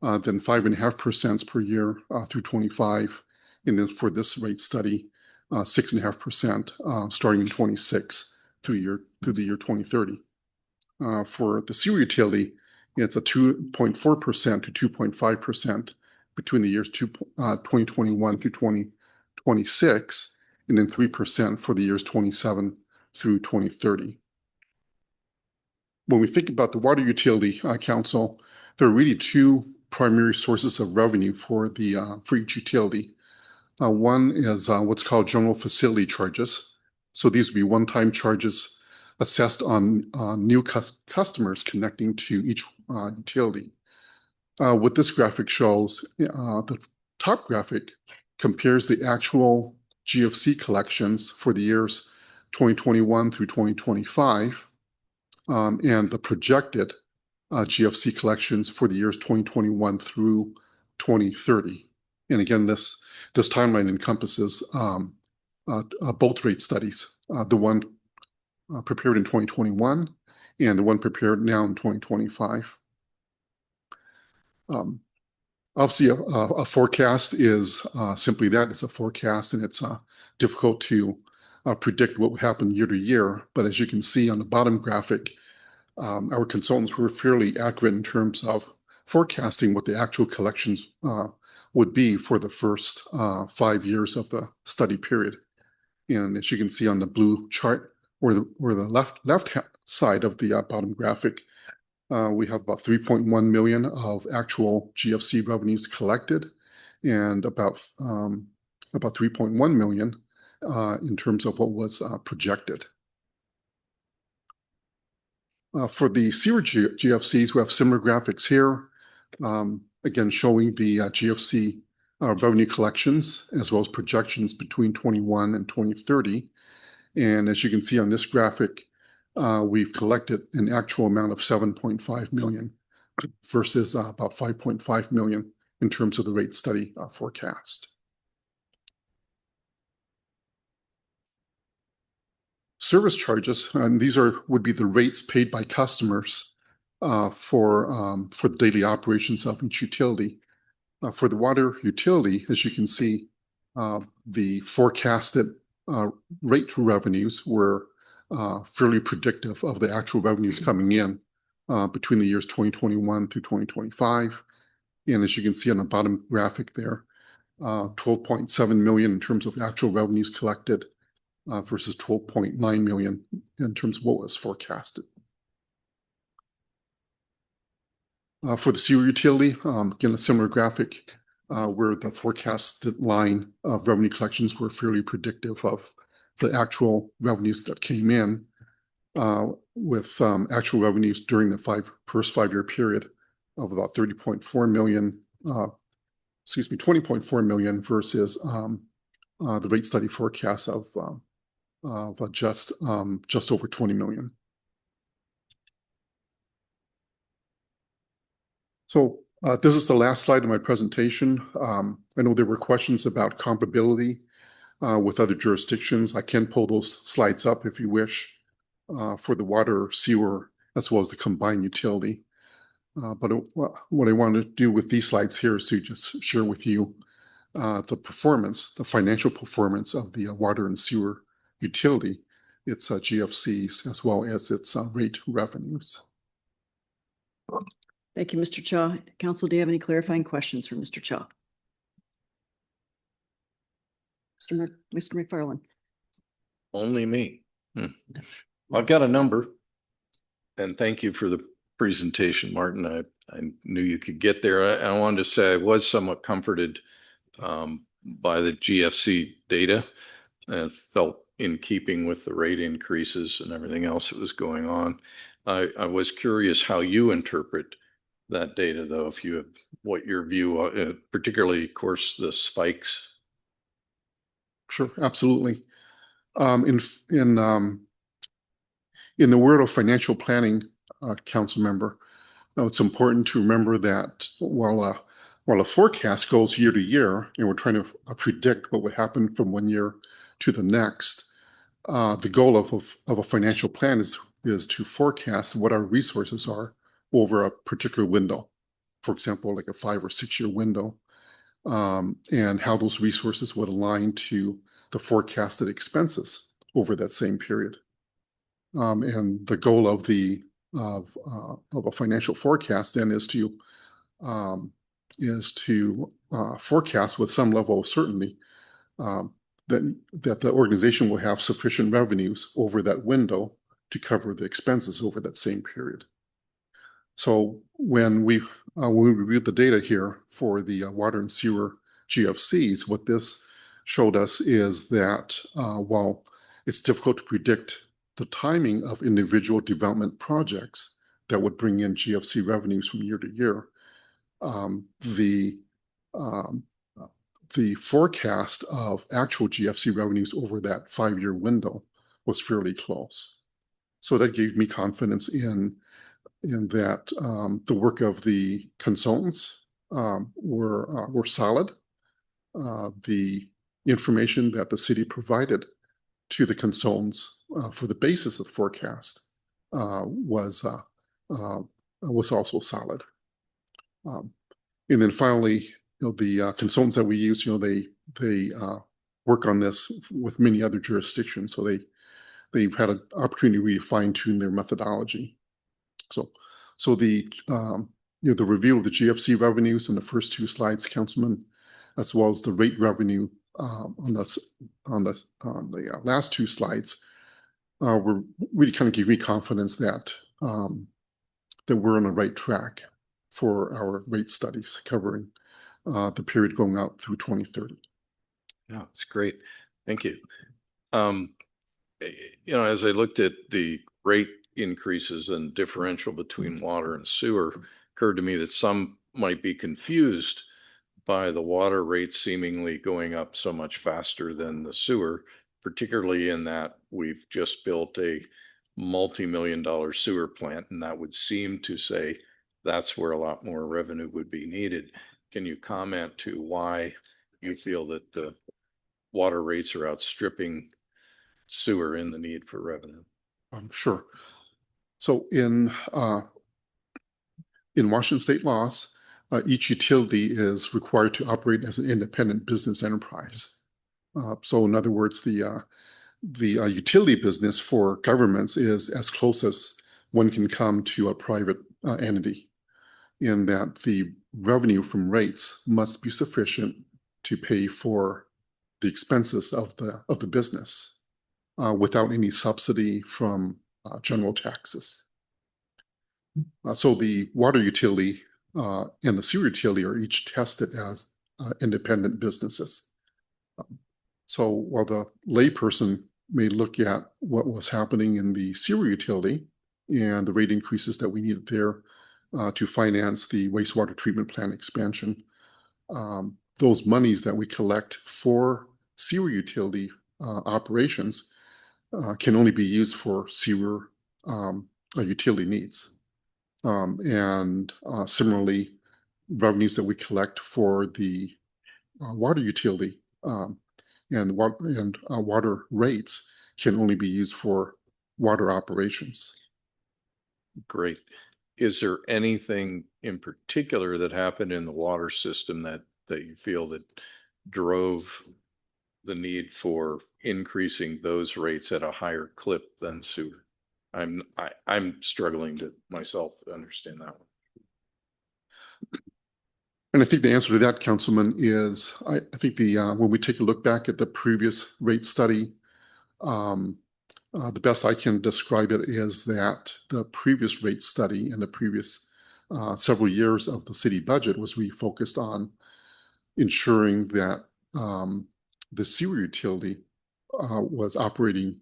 then 5.5% per year through 25. And then for this rate study, 6.5% starting in 26 through the year 2030. For the sewer utility, it's a 2.4% to 2.5% between the years 2021 through 2026, and then 3% for the years 27 through 2030. When we think about the Water Utility Council, there are really two primary sources of revenue for each utility. One is what's called general facility charges. So these would be one-time charges assessed on new customers connecting to each utility. What this graphic shows, the top graphic compares the actual GFC collections for the years 2021 through 2025 and the projected GFC collections for the years 2021 through 2030. And again, this timeline encompasses both rate studies, the one prepared in 2021 and the one prepared now in 2025. Obviously, a forecast is simply that. It's a forecast, and it's difficult to predict what will happen year to year. But as you can see on the bottom graphic, our consultants were fairly accurate in terms of forecasting what the actual collections would be for the first 5 years of the study period. And as you can see on the blue chart, or the left side of the bottom graphic, we have about 3.1 million of actual GFC revenues collected, and about 3.1 million in terms of what was projected. For the sewer GFCs, we have similar graphics here, again showing the GFC revenue collections as well as projections between 21 and 2030. And as you can see on this graphic, we've collected an actual amount of 7.5 million versus about 5.5 million in terms of the rate study forecast. service charges, and these would be the rates paid by customers for the daily operations of each utility. For the water utility, as you can see, the forecasted rate revenues were fairly predictive of the actual revenues coming in between the years 2021 through 2025. And as you can see on the bottom graphic there, 12.7 million in terms of actual revenues collected versus 12.9 million in terms of what was forecasted. For the sewer utility, again, a similar graphic where the forecasted line of revenue collections were fairly predictive of the actual revenues that came in, with actual revenues during the first 5-year period of about 30.4 million, 20.4 million versus the rate study forecast of just over 20 million. So this is the last slide of my presentation. I know there were questions about comparability with other jurisdictions. I can pull those slides up if you wish for the water, sewer, as well as the combined utility. But what I want to do with these slides here is to just share with you the financial performance of the water and sewer utility, its GFCs, as well as its rate revenues. Thank you, Mr. Cha. Council, do you have any clarifying questions for Mr. Cha? Mr. McFarland. Only me. I've got a number. And thank you for the presentation, Martin. I knew you could get there. I wanted to say I was somewhat comforted by the GFC data and felt in keeping with the rate increases and everything else that was going on. I was curious how you interpret that data, though, if you have what your view, particularly, of course, the spikes. Sure, absolutely. In the world of financial planning, council member, it's important to remember that while a forecast goes year to year, and we're trying to predict what would happen from one year to the next, the goal of a financial plan is to forecast what our resources are over a particular window, for example, like a 5 or 6 year window, and how those resources would align to the forecasted expenses over that same period. And the goal of a financial forecast then is to forecast with some level of certainty that the organization will have sufficient revenues over that window to cover the expenses over that same period. So when we reviewed the data here for the water and sewer GFCs, what this showed us is that while it's difficult to predict the timing of individual development projects that would bring in GFC revenues from year to year, the forecast of actual GFC revenues over that 5-year window was fairly close. So that gave me confidence in that the work of the consultants were solid. The information that the city provided to the consultants for the basis of the forecast was also solid. And then finally, the consultants that we use, they work on this with many other jurisdictions, so they've had an opportunity to really fine tune their methodology. So the review of the GFC revenues in the first 2 slides, Councilman, as well as the rate revenue on the last 2 slides, were really kind of give me confidence that we're on the right track for our rate studies covering the period going out through 2030. Yeah, that's great. Thank you. As I looked at the rate increases and differential between water and sewer, occurred to me that some might be confused by the water rates seemingly going up so much faster than the sewer, particularly in that we've just built a multi-million-dollar sewer plant, and that would seem to say that's where a lot more revenue would be needed. Can you comment to why you feel that the water rates are outstripping sewer in the need for revenue? Sure. So in Washington state laws, each utility is required to operate as an independent business enterprise. So in other words, the utility business for governments is as close as one can come to a private entity, in that the revenue from rates must be sufficient to pay for the expenses of the business without any subsidy from general taxes. So the water utility and the sewer utility are each tested as independent businesses. So while the layperson may look at what was happening in the sewer utility and the rate increases that we needed there to finance the wastewater treatment plant expansion, those monies that we collect for sewer utility operations can only be used for sewer utility needs. And similarly, revenues that we collect for the water utility and water rates can only be used for water operations. Great. Is there anything in particular that happened in the water system that you feel that drove the need for increasing those rates at a higher clip than sewer? I'm struggling to myself understand that one. And I think the answer to that, Councilman, is I think when we take a look back at the previous rate study, the best I can describe it is that the previous rate study in the previous several years of the city budget was really focused on ensuring that the sewer utility was operating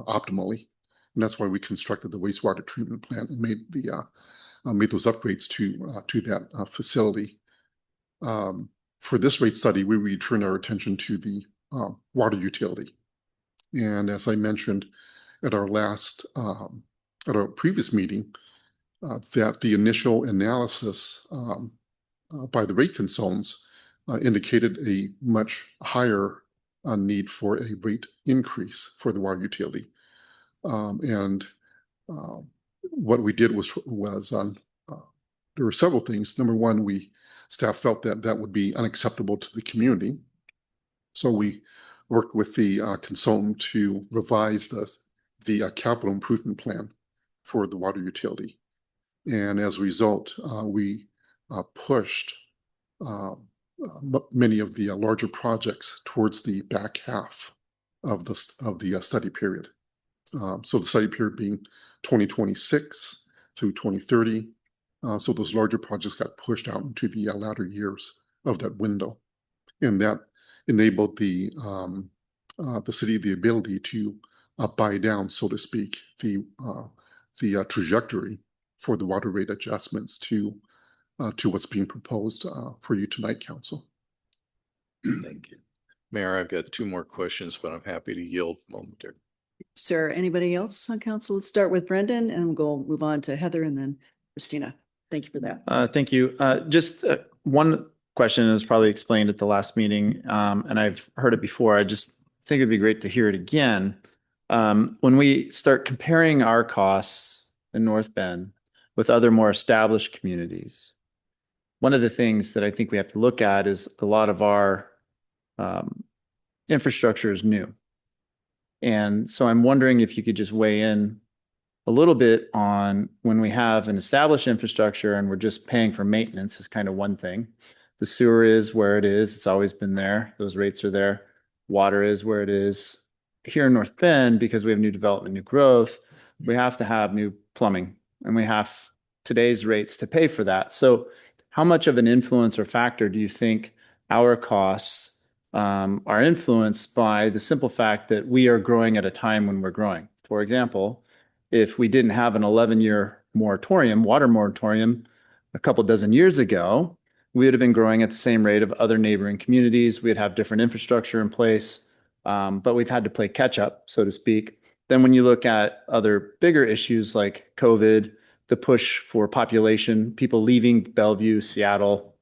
optimally, and that's why we constructed the wastewater treatment plant and made those upgrades to that facility. For this rate study, we returned our attention to the water utility, and as I mentioned at our previous meeting, that the initial analysis by the rate consultants indicated a much higher need for a rate increase for the water utility. What we did was there were several things. Number one, staff felt that would be unacceptable to the community. So we worked with the consultant to revise the capital improvement plan for the water utility. And as a result, we pushed many of the larger projects towards the back half of the study period. So the study period being 2026 through 2030. So those larger projects got pushed out into the latter years of that window, and that enabled the city the ability to buy down, so to speak, the trajectory for the water rate adjustments to what's being proposed for you tonight, Council. Thank you. Mayor, I've got two more questions, but I'm happy to yield momentarily. Sir, anybody else on council? Let's start with Brendan and we'll move on to Heather and then Christina. Thank you for that. Thank you. Just one question is probably explained at the last meeting, and I've heard it before. I just think it'd be great to hear it again. When we start comparing our costs in North Bend with other more established communities, one of the things that I think we have to look at is a lot of our infrastructure is new. And so I'm wondering if you could just weigh in a little bit on when we have an established infrastructure and we're just paying for maintenance is kind of one thing. The sewer is where it is. It's always been there. Those rates are there. Water is where it is. Here in North Bend, because we have new development, new growth, we have to have new plumbing and we have today's rates to pay for that. So how much of an influence or factor do you think our costs are influenced by the simple fact that we are growing at a time when we're growing? For example, if we didn't have an 11-year moratorium, water moratorium, a couple dozen years ago, we would have been growing at the same rate of other neighboring communities. We'd have different infrastructure in place, but we've had to play catch up, so to speak. Then when you look at other bigger issues like COVID, the push for population, people leaving Bellevue, Seattle,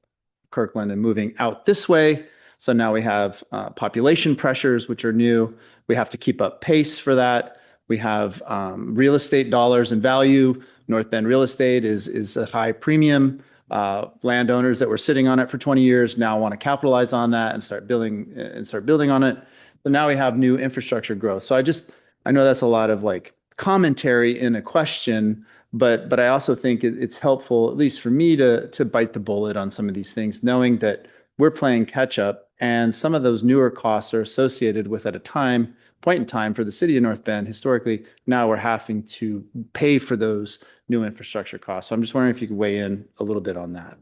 Kirkland, and moving out this way. So now we have population pressures, which are new. We have to keep up pace for that. We have real estate dollars and value. North Bend real estate is a high premium. Landowners that were sitting on it for 20 years now want to capitalize on that and start building on it. But now we have new infrastructure growth. So I know that's a lot of like commentary in a question, but I also think it's helpful, at least for me, to bite the bullet on some of these things, knowing that we're playing catch up and some of those newer costs are associated with at a point in time for the city of North Bend. Historically, now we're having to pay for those new infrastructure costs. So I'm just wondering if you could weigh in a little bit on that.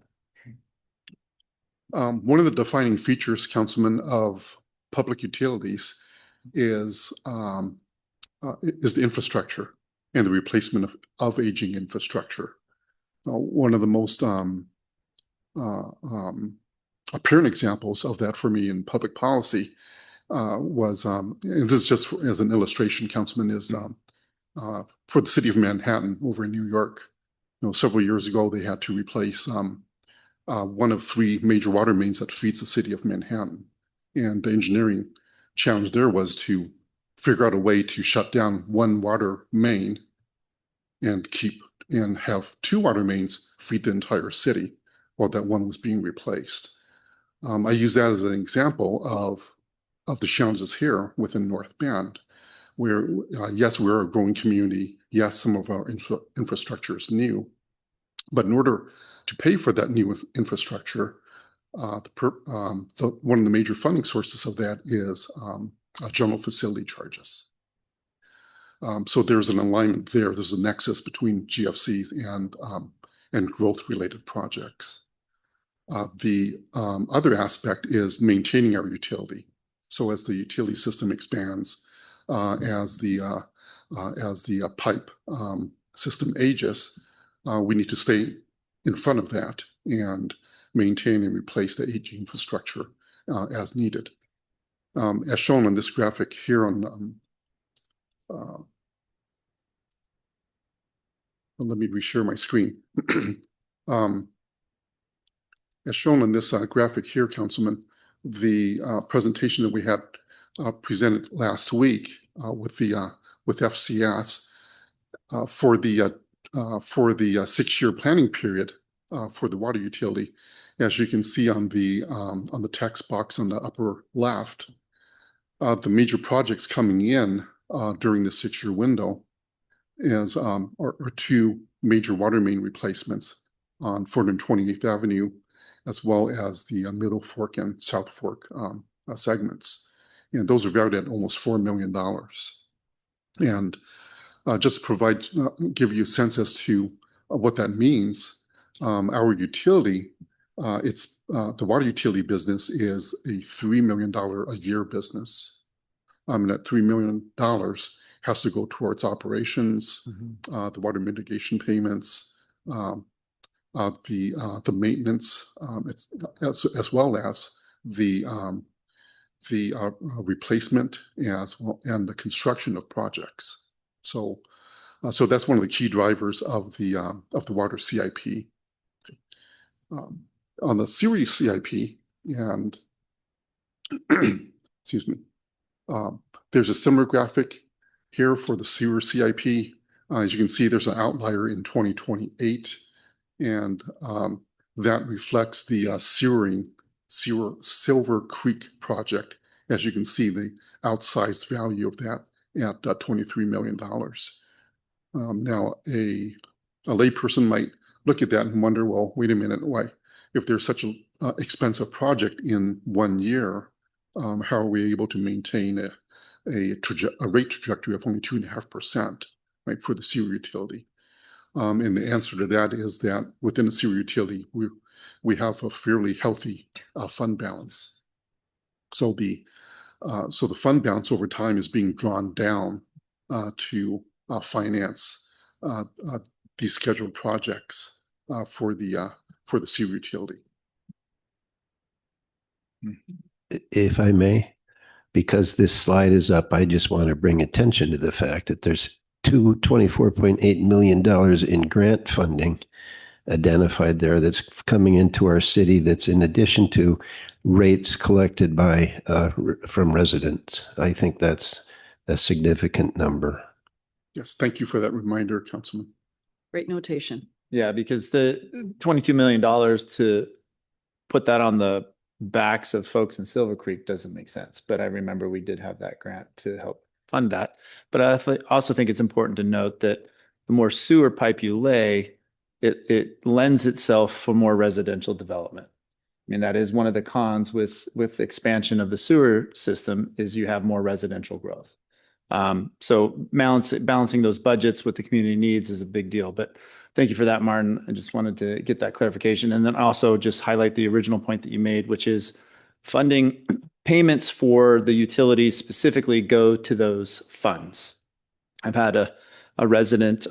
One of the defining features, Councilman, of public utilities is the infrastructure and the replacement of aging infrastructure. One of the most apparent examples of that for me in public policy was, and this is just as an illustration, Councilman, is for the city of Manhattan over in New York. Several years ago, they had to replace one of 3 major water mains that feeds the city of Manhattan. And the engineering challenge there was to figure out a way to shut down one water main and have 2 water mains feed the entire city while that one was being replaced. I use that as an example of the challenges here within North Bend, where yes, we're a growing community. Yes, some of our infrastructure is new, but in order to pay for that new infrastructure, one of the major funding sources of that is general facility charges. So there's an alignment there. There's a nexus between GFCs and growth-related projects. The other aspect is maintaining our utility. So as the utility system expands, as the pipe system ages, we need to stay in front of that and maintain and replace the aging infrastructure as needed. As shown on this graphic here on, let me reshare my screen. As shown on this graphic here, Councilman, the presentation that we had presented last week with FCS for the 6-year planning period for the water utility, as you can see on the text box on the upper left, the major projects coming in during the 6-year window are 2 major water main replacements on 428th Avenue, as well as the Middle Fork and South Fork segments. And those are valued at almost $4 million. And just to give you a sense as to what that means, our utility, the water utility business is a $3 million a year business. And that $3 million has to go towards operations, the water mitigation payments, the maintenance, as well as the replacement as well, and the construction of projects. So that's one of the key drivers of the water CIP. On the sewer CIP, and excuse me, there's a similar graphic here for the sewer CIP. As you can see, there's an outlier in 2028. And that reflects the Silver Creek project. As you can see, the outsized value of that at $23 million. Now, a layperson might look at that and wonder, well, wait a minute, why? If there's such an expensive project in 1 year, how are we able to maintain a rate trajectory of only 2.5%, right, for the sewer utility? And the answer to that is that within the sewer utility, we have a fairly healthy fund balance. So the fund balance over time is being drawn down to finance these scheduled projects for the sewer utility. If I may, because this slide is up, I just want to bring attention to the fact that there's $24.8 million in grant funding identified there that's coming into our city, that's in addition to rates collected by from residents. I think that's a significant number. Yes, thank you for that reminder, Councilman. Great notation. Yeah, because the $22 million to put that on the backs of folks in Silver Creek doesn't make sense. But I remember we did have that grant to help fund that. But I also think it's important to note that the more sewer pipe you lay, it lends itself for more residential development. I mean, that is one of the cons with expansion of the sewer system is you have more residential growth. So balancing those budgets with the community needs is a big deal. But thank you for that, Martin. I just wanted to get that clarification. And then also just highlight the original point that you made, which is funding payments for the utilities specifically go to those funds. I've had a resident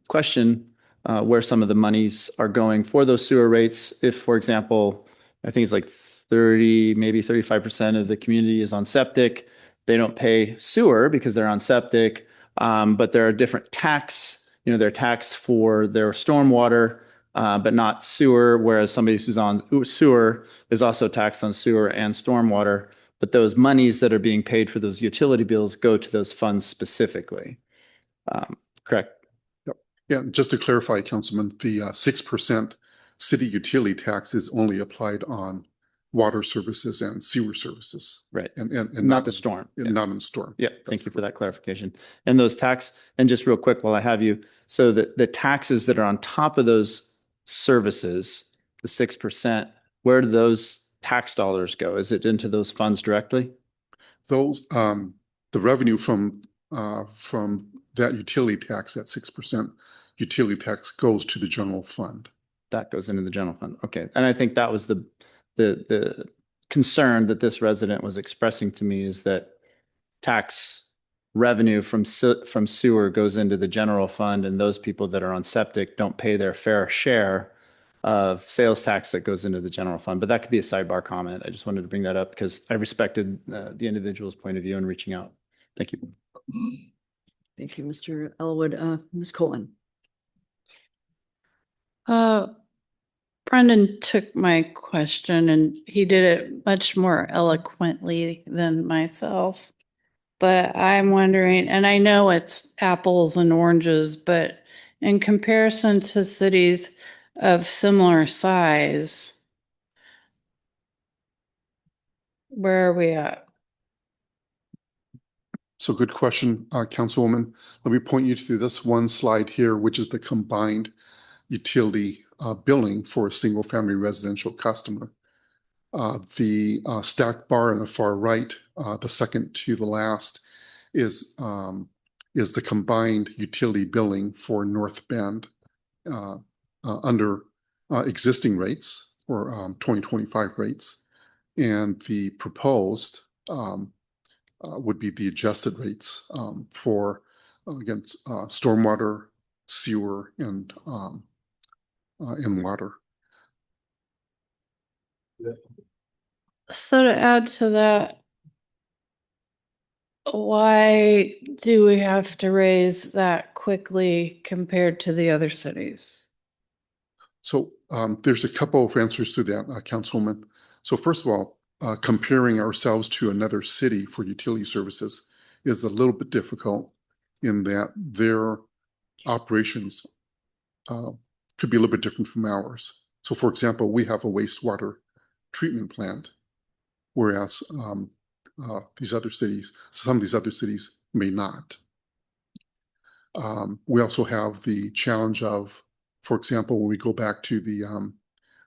question where some of the monies are going for those sewer rates. If, for example, I think it's like 30, maybe 35% of the community is on septic. They don't pay sewer because they're on septic, but there are different tax, they're taxed for their stormwater, but not sewer, whereas somebody who's on sewer is also taxed on sewer and stormwater. But those monies that are being paid for those utility bills go to those funds specifically. Correct? Yep. Yeah, just to clarify, Councilman, the 6% city utility tax is only applied on water services and sewer services. Right. And not the storm. Not in the storm. Yeah. Thank you for that clarification. And those and just real quick while I have you, so the taxes that are on top of those services, the 6%, where do those tax dollars go? Is it into those funds directly? Those, the revenue from that utility tax, that 6% utility tax goes to the general fund. That goes into the general fund. Okay. And I think that was the concern that this resident was expressing to me is that tax revenue from sewer goes into the general fund, and those people that are on septic don't pay their fair share of sales tax that goes into the general fund. But that could be a sidebar comment. I just wanted to bring that up because I respected the individual's point of view in reaching out. Thank you. Thank you, Mr. Elwood. Ms. Cohen. Brendan took my question and he did it much more eloquently than myself. But I'm wondering, and I know it's apples and oranges, but in comparison to cities of similar size, where are we at? So good question, Councilwoman. Let me point you to this one slide here, which is the combined utility billing for a single family residential customer. The stacked bar on the far right, the second to the last, is the combined utility billing for North Bend under existing rates or 2025 rates, and the proposed would be the adjusted rates for again stormwater, sewer, and water. So to add to that, why do we have to raise that quickly compared to the other cities? So there's a couple of answers to that, Councilwoman. So first of all, comparing ourselves to another city for utility services is a little bit difficult in that their operations could be a little bit different from ours. So for example, we have a wastewater treatment plant, whereas some of these other cities may not. We also have the challenge of, for example, when we go back to the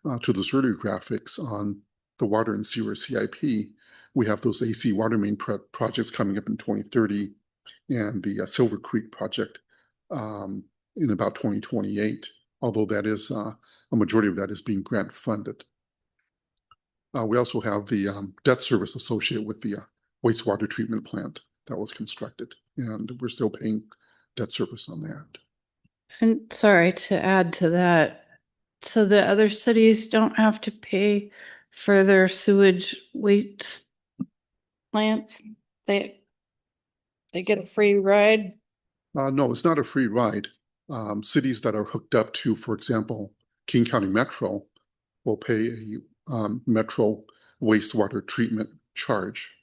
Zerto graphics on the water and sewer CIP, we have those AC water main projects coming up in 2030 and the Silver Creek project in about 2028, although that is a majority of that is being grant funded. We also have the debt service associated with the wastewater treatment plant that was constructed, and we're still paying debt service on that. And sorry to add to that, so the other cities don't have to pay for their sewage waste plants? They get a free ride? No, it's not a free ride. Cities that are hooked up to, for example, King County Metro will pay a Metro wastewater treatment charge.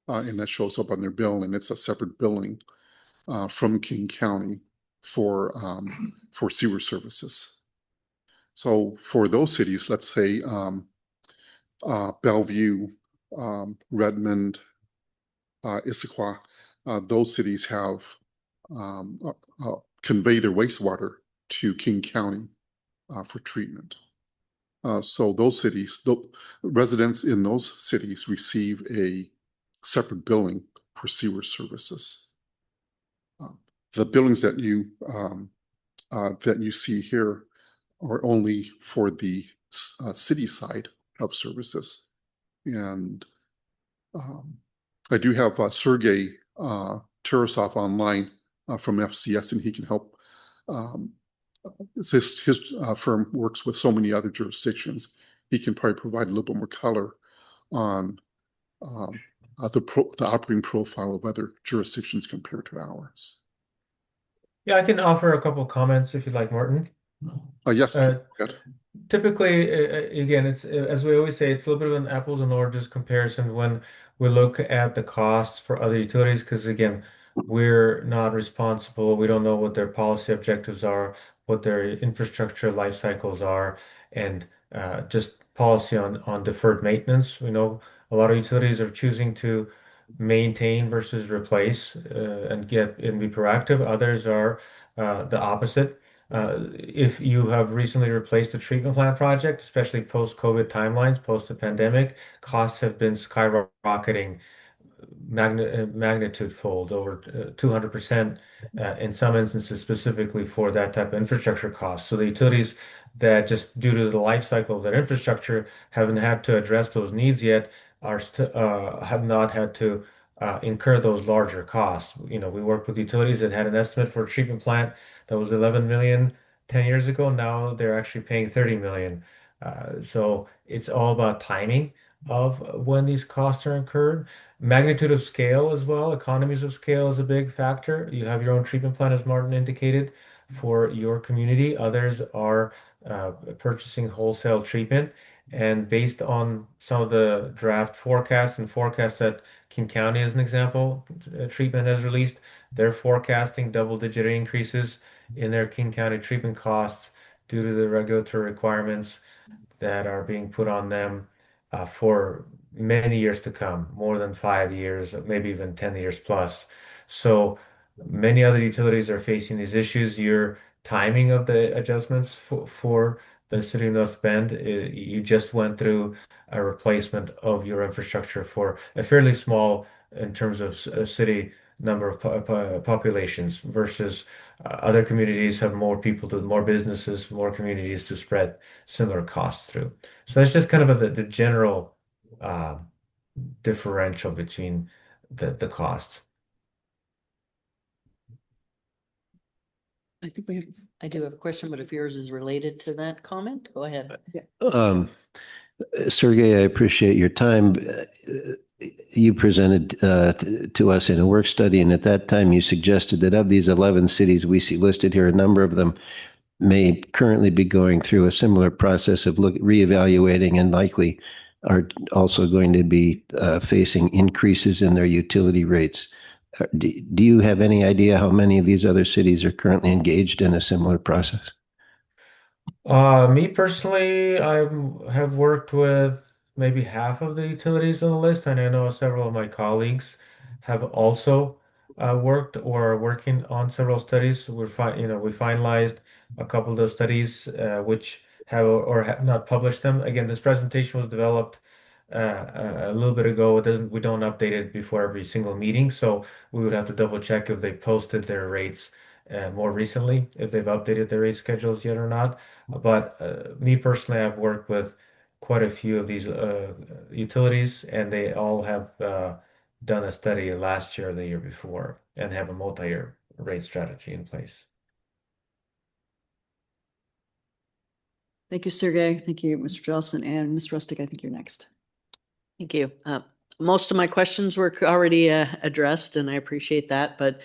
And that shows up on their bill, and it's a separate billing from King County for sewer services. So for those cities, let's say Bellevue, Redmond, Issaquah, those cities have convey their wastewater to King County for treatment. So those cities, residents in those cities receive a separate billing for sewer services. The billings that you see here are only for the city side of services, and I do have Sergey Tarasov online from FCS, and he can help. His firm works with so many other jurisdictions. He can probably provide a little bit more color on the operating profile of other jurisdictions compared to ours. Yeah, I can offer a couple of comments if you'd like, Martin. Yes. Typically, again, it's as we always say, it's a little bit of an apples and oranges comparison when we look at the costs for other utilities, because again, we're not responsible. We don't know what their policy objectives are, what their infrastructure life cycles are, and just policy on deferred maintenance. We know a lot of utilities are choosing to maintain versus replace and be proactive. Others are the opposite. If you have recently replaced a treatment plant project, especially post-COVID timelines, post the pandemic, costs have been skyrocketing magnitude fold, over 200% in some instances, specifically for that type of infrastructure costs. So the utilities that, just due to the life cycle of their infrastructure, haven't had to address those needs yet have not had to incur those larger costs. We worked with utilities that had an estimate for a treatment plant that was 11 million 10 years ago. Now they're actually paying 30 million. So it's all about timing of when these costs are incurred. Magnitude of scale as well. Economies of scale is a big factor. You have your own treatment plant, as Martin indicated, for your community. Others are purchasing wholesale treatment. And based on some of the draft forecasts and forecasts that King County, as an example, treatment has released, they're forecasting double-digit increases in their King County treatment costs due to the regulatory requirements that are being put on them for many years to come, more than 5 years, maybe even 10 years plus. So many other utilities are facing these issues. Your timing of the adjustments for the city of North Bend, you just went through a replacement of your infrastructure for a fairly small, in terms of city number of populations, versus other communities have more people, to more businesses, more communities to spread similar costs through. So that's just kind of the general differential between the costs. I think I do have a question, but if yours is related to that comment, go ahead. Sergey, I appreciate your time. You presented to us in a work study, and at that time you suggested that of these 11 cities we see listed here, a number of them may currently be going through a similar process of reevaluating, and likely are also going to be facing increases in their utility rates. Do you have any idea how many of these other cities are currently engaged in a similar process? Me personally, I have worked with maybe half of the utilities on the list, and I know several of my colleagues have also worked or are working on several studies. We finalized a couple of those studies which have or have not published them. Again, this presentation was developed a little bit ago. We don't update it before every single meeting, so we would have to double check if they posted their rates more recently, if they've updated their rate schedules yet or not. But me personally, I've worked with quite a few of these utilities, and they all have done a study last year or the year before and have a multi-year rate strategy in place. Thank you, Sergey. Thank you, Mr. Johnson, and Ms. Rustic. I think you're next. Thank you. Most of my questions were already addressed, and I appreciate that. But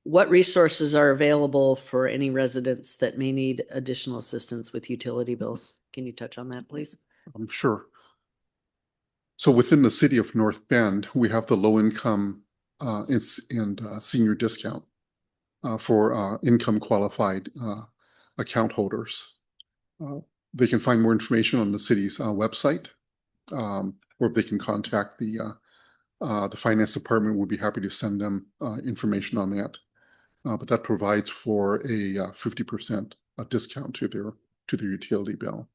what resources are available for any residents that may need additional assistance with utility bills? Can you touch on that, please? Sure. So within the city of North Bend, we have the low income and senior discount for income qualified account holders. They can find more information on the city's website, or if they can contact the finance department. We'll be happy to send them information on that. But that provides for a 50% discount to their utility bill.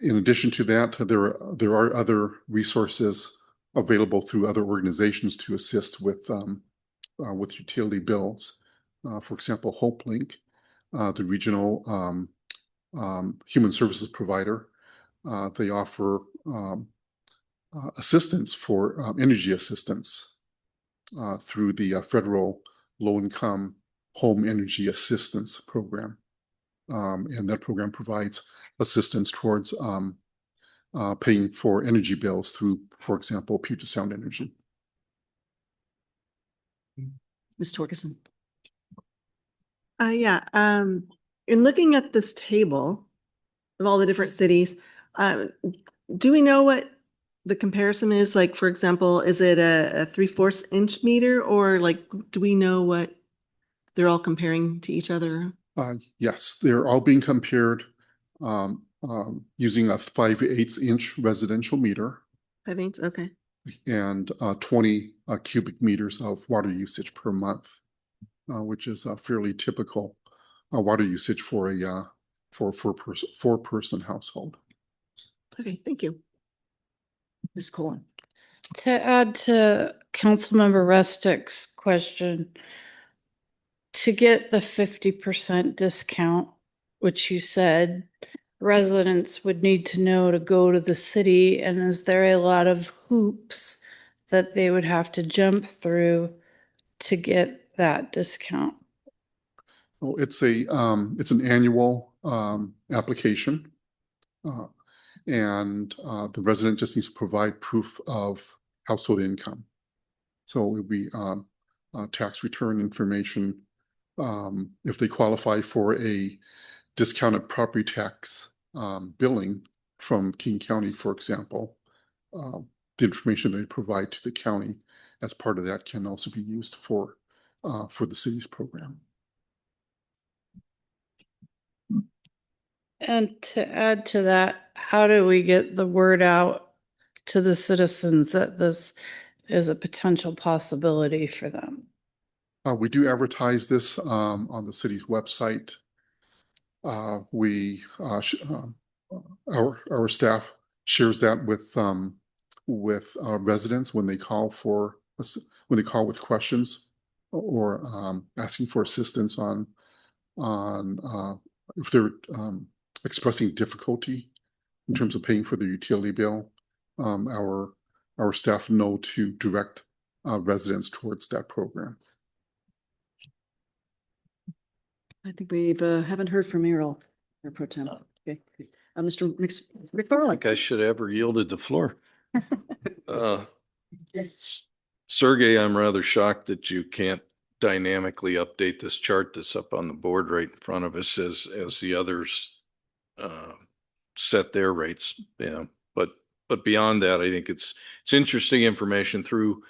In addition to that, there are other resources available through other organizations to assist with utility bills. For example, HopeLink, the regional human services provider, they offer assistance for energy assistance through the federal low-income home energy assistance program. And that program provides assistance towards paying for energy bills through, for example, Puget Sound Energy. Ms. Torgerson. Yeah, in looking at this table of all the different cities, do we know what the comparison is? Like, for example, is it a 3/4 inch meter, or like, do we know what they're all comparing to each other? Yes, they're all being compared using a 5/8 inch residential meter 5/8, okay. and 20 cubic meters of water usage per month, which is a fairly typical water usage for a four-person household. Okay, thank you. Ms. Colon. To add to Councilmember Restick's question, to get the 50% discount, which you said, residents would need to know to go to the city, and is there a lot of hoops that they would have to jump through to get that discount? Oh, it's an annual application, and the resident just needs to provide proof of household income. So it would be tax return information. If they qualify for a discounted property tax billing from King County, for example, the information they provide to the county as part of that can also be used for the city's program. And to add to that, how do we get the word out to the citizens that this is a potential possibility for them? We do advertise this on the city's website. Our staff shares that with residents when they call with questions or asking for assistance on if they're expressing difficulty in terms of paying for their utility bill. Our staff know to direct residents towards that program. I think we haven't heard from Mayor Pro Tem. Okay. Mr. McFarland. I think I should have ever yielded the floor. Sergey, I'm rather shocked that you can't dynamically update this chart that's up on the board right in front of us as the others set their rates. Yeah, but beyond that, I think it's interesting information through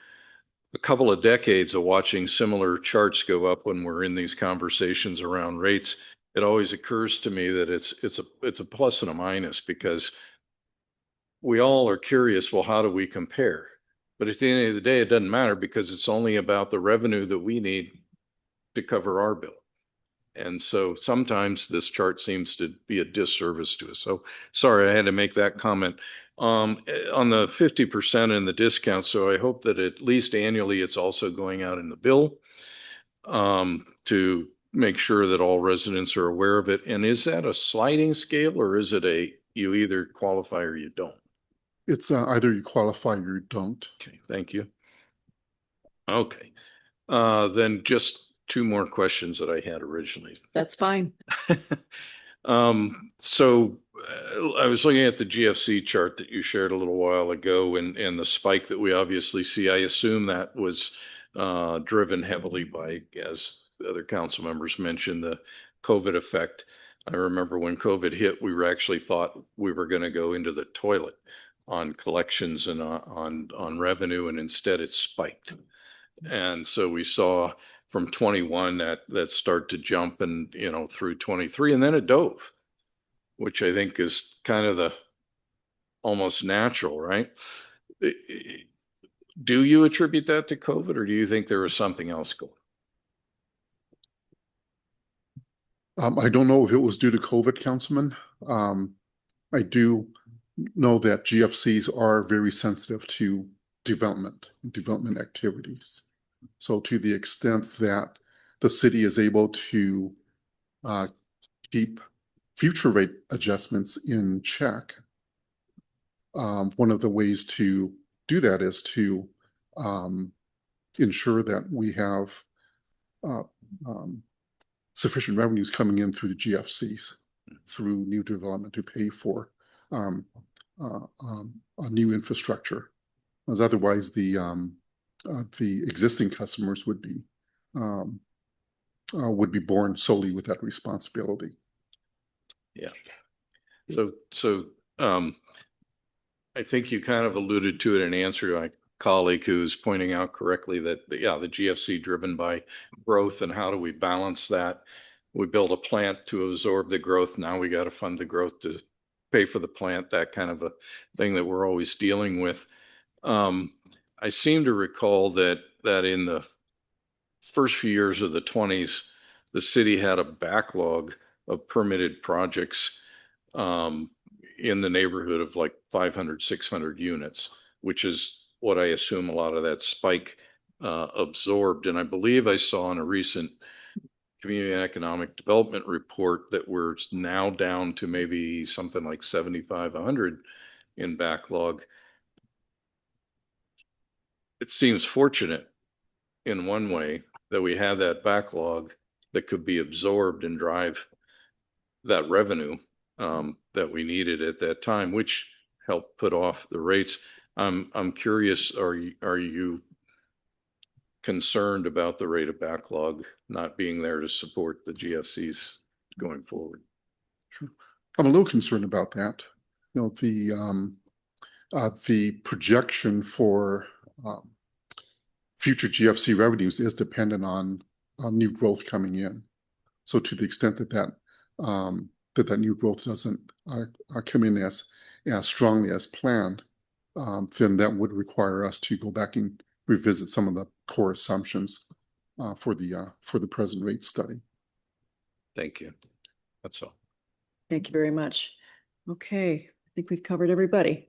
a couple of decades of watching similar charts go up when we're in these conversations around rates. It always occurs to me that it's a plus and a minus, because we all are curious, well, how do we compare? But at the end of the day, it doesn't matter, because it's only about the revenue that we need to cover our bill. And so sometimes this chart seems to be a disservice to us. So sorry, I had to make that comment. On the 50% and the discount, so I hope that at least annually it's also going out in the bill to make sure that all residents are aware of it. And is that a sliding scale, or is it you either qualify or you don't? It's either you qualify or you don't. Okay, thank you. Okay, then just two more questions that I had originally. That's fine. So I was looking at the GFC chart that you shared a little while ago, and the spike that we obviously see. I assume that was driven heavily by, as other council members mentioned, the COVID effect. I remember when COVID hit, we were actually thought we were going to go into the toilet on collections and on revenue, and instead it spiked. And so we saw from 21 that start to jump and, through 23, and then it dove, which I think is kind of the almost natural, right? Do you attribute that to COVID, or do you think there was something else going? I don't know if it was due to COVID, Councilman. I do know that GFCs are very sensitive to development activities. So to the extent that the city is able to keep future rate adjustments in check, one of the ways to do that is to ensure that we have sufficient revenues coming in through the GFCs, through new development to pay for a new infrastructure, as otherwise the existing customers would be borne solely with that responsibility. Yeah. So I think you kind of alluded to it in answer to my colleague who's pointing out correctly that the GFC driven by growth, and how do we balance that? We build a plant to absorb the growth. Now we got to fund the growth to pay for the plant, that kind of a thing that we're always dealing with. I seem to recall that in the first few years of the 20s, the city had a backlog of permitted projects in the neighborhood of like 500, 600 units, which is what I assume a lot of that spike absorbed. And I believe I saw in a recent Community and Economic Development report that we're now down to maybe something like 75, 100 in backlog. It seems fortunate in one way that we have that backlog that could be absorbed and drive that revenue that we needed at that time, which helped put off the rates. I'm curious, are you concerned about the rate of backlog not being there to support the GFCs going forward? Sure. I'm a little concerned about that. The projection for future GFC revenues is dependent on new growth coming in. So to the extent that new growth doesn't come in as strongly as planned, then that would require us to go back and revisit some of the core assumptions for the present rate study. Thank you. That's all. Thank you very much. Okay, I think we've covered everybody.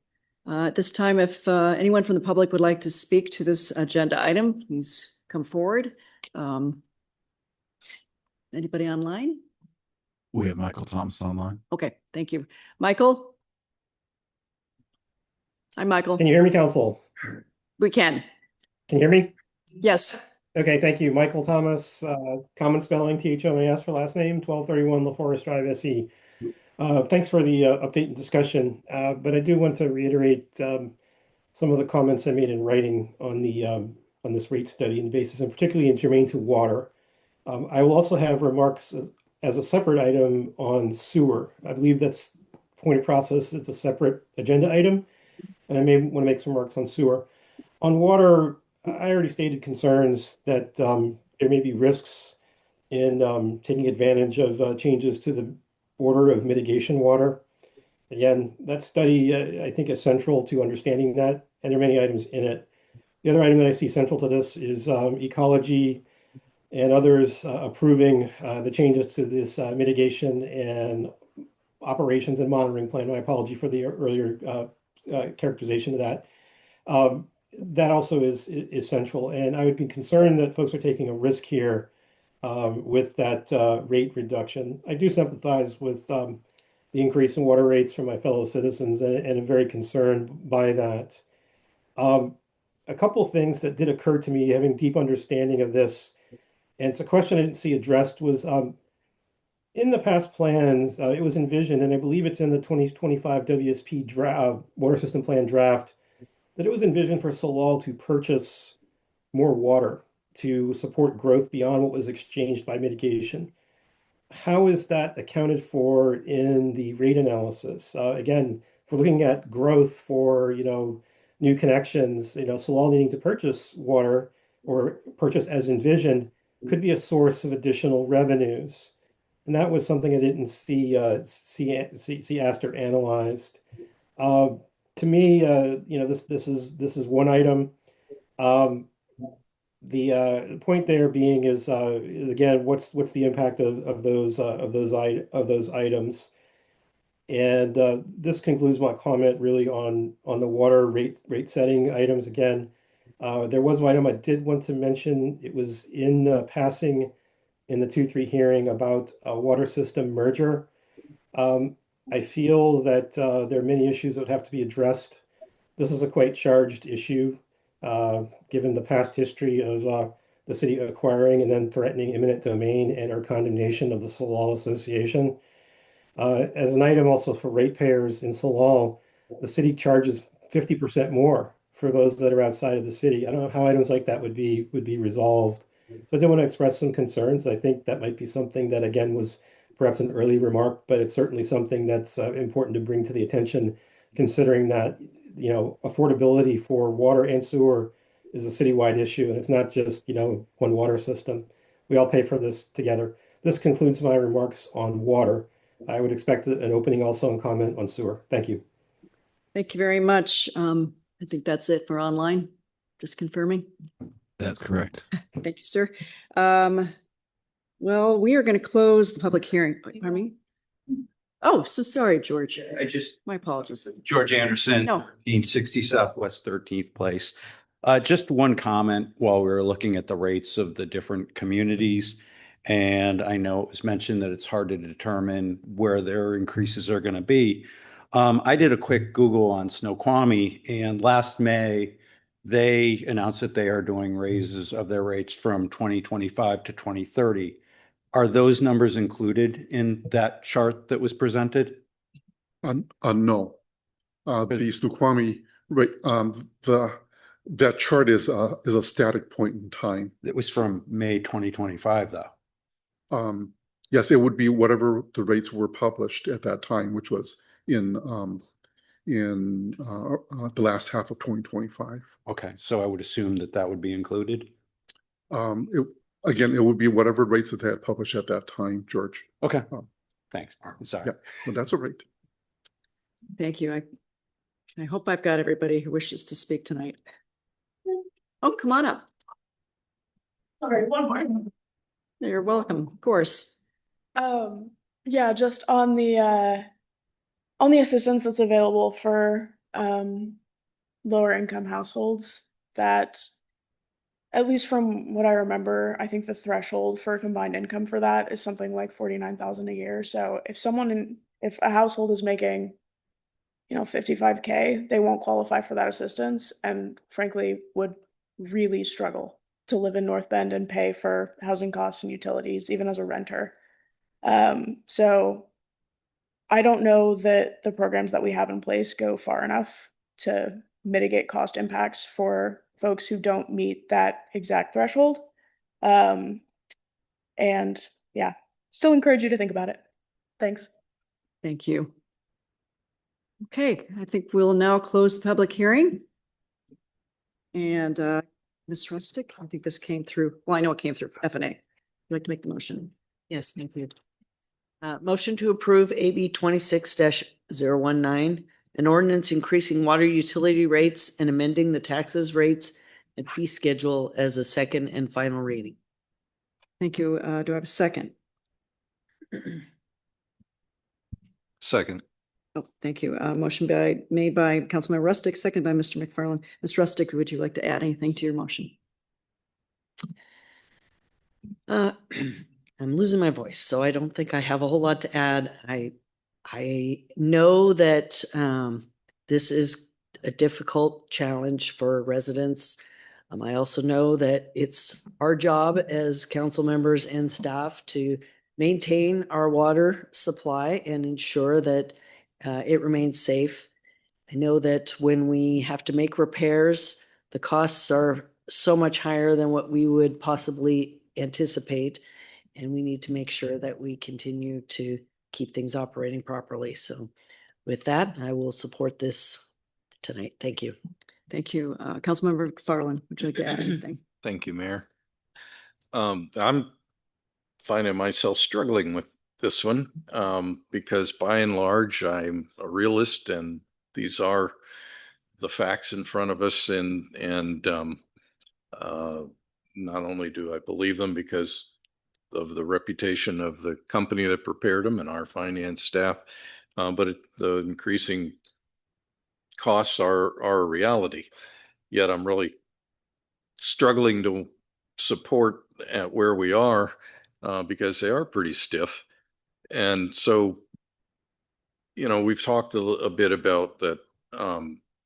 At this time, if anyone from the public would like to speak to this agenda item, please come forward. Anybody online? We have Michael Thomas online. Okay, thank you. Michael? Hi, Michael. Can you hear me, Council? We can. Can you hear me? Yes. Okay, thank you. Michael Thomas, common spelling, THOMAS for last name, 1231 LaForest Drive, SE. Thanks for the update and discussion, but I do want to reiterate some of the comments I made in writing on this rate study and basis, and particularly in germane to water. I will also have remarks as a separate item on sewer. I believe that's point of process. It's a separate agenda item, and I may want to make some remarks on sewer. On water, I already stated concerns that there may be risks in taking advantage of changes to the order of mitigation water. Again, that study, I think, is central to understanding that, and there are many items in it. The other item that I see central to this is ecology and others approving the changes to this mitigation and operations and monitoring plan. My apology for the earlier characterization of that. That also is central, and I would be concerned that folks are taking a risk here with that rate reduction. I do sympathize with the increase in water rates from my fellow citizens, and I'm very concerned by that. A couple of things that did occur to me, having deep understanding of this, and it's a question I didn't see addressed, was in the past plans, it was envisioned, and I believe it's in the 2025 WSP water system plan draft, that it was envisioned for Salal to purchase more water to support growth beyond what was exchanged by mitigation. how is that accounted for in the rate analysis? Again, if we're looking at growth for, new connections, Salal needing to purchase water or purchase as envisioned could be a source of additional revenues. And that was something I didn't see asked or analyzed. To me, this is one item. The point there being is again, what's the impact of those items? And this concludes my comment really on the water rate setting items. Again, there was one item I did want to mention. It was in passing in the 2-3 hearing about a water system merger. I feel that there are many issues that have to be addressed. This is a quite charged issue, given the past history of the city acquiring and then threatening eminent domain and or condemnation of the Salal Association. As an item also for ratepayers in Salal, the city charges 50% more for those that are outside of the city. I don't know how items like that would be resolved. So I did want to express some concerns. I think that might be something that, again, was perhaps an early remark, but it's certainly something that's important to bring to the attention, considering that, affordability for water and sewer is a citywide issue, and it's not just, one water system. We all pay for this together. This concludes my remarks on water. I would expect an opening also and comment on sewer. Thank you. Thank you very much. I think that's it for online. Just confirming. That's correct. Thank you, sir. Well, we are going to close the public hearing. Pardon me? Oh, so sorry, George. My apologies. George Anderson, No. 1360 Southwest 13th Place. Just one comment while we were looking at the rates of the different communities. And I know it was mentioned that it's hard to determine where their increases are going to be. I did a quick Google on Snoqualmie, and last May, they announced that they are doing raises of their rates from 2025 to 2030. Are those numbers included in that chart that was presented? No. The Snoqualmie, right, that chart is a static point in time. It was from May 2025, though. Yes, it would be whatever the rates were published at that time, which was in the last half of 2025. Okay, so I would assume that would be included. Again, it would be whatever rates that they had published at that time, George. Okay. Thanks, Martin. Sorry. Yeah, well, that's all right. Thank you. I hope I've got everybody who wishes to speak tonight. Oh, come on up. Sorry, one more. You're welcome, of course. Yeah, just on the assistance that's available for lower income households, that at least from what I remember, I think the threshold for combined income for that is something like $49,000 a year. So if a household is making, $55K, they won't qualify for that assistance, and frankly would really struggle to live in North Bend and pay for housing costs and utilities, even as a renter. So I don't know that the programs that we have in place go far enough to mitigate cost impacts for folks who don't meet that exact threshold. And yeah, still encourage you to think about it. Thanks. Thank you. Okay, I think we'll now close the public hearing. And Ms. Rustic, I think this came through, well, I know it came through FNA. Would you like to make the motion? Yes, thank you. Motion to approve AB 26-019, an ordinance increasing water utility rates and amending the taxes, rates, and fee schedule as a second and final reading. Thank you. Do I have a second? Second. Oh, thank you. Motion made by Councilmember Rustic, seconded by Mr. McFarland. Ms. Rustic, would you like to add anything to your motion? I'm losing my voice, so I don't think I have a whole lot to add. I know that this is a difficult challenge for residents. I also know that it's our job as council members and staff to maintain our water supply and ensure that it remains safe. I know that when we have to make repairs, the costs are so much higher than what we would possibly anticipate. and we need to make sure that we continue to keep things operating properly. So with that, I will support this tonight. Thank you. Thank you. Councilmember McFarland, would you like to add anything? Thank you, Mayor. I'm finding myself struggling with this one because by and large, I'm a realist and these are the facts in front of us. And not only do I believe them because of the reputation of the company that prepared them and our finance staff, but the increasing costs are a reality. Yet I'm really struggling to support at where we are because they are pretty stiff. And so, we've talked a bit about that.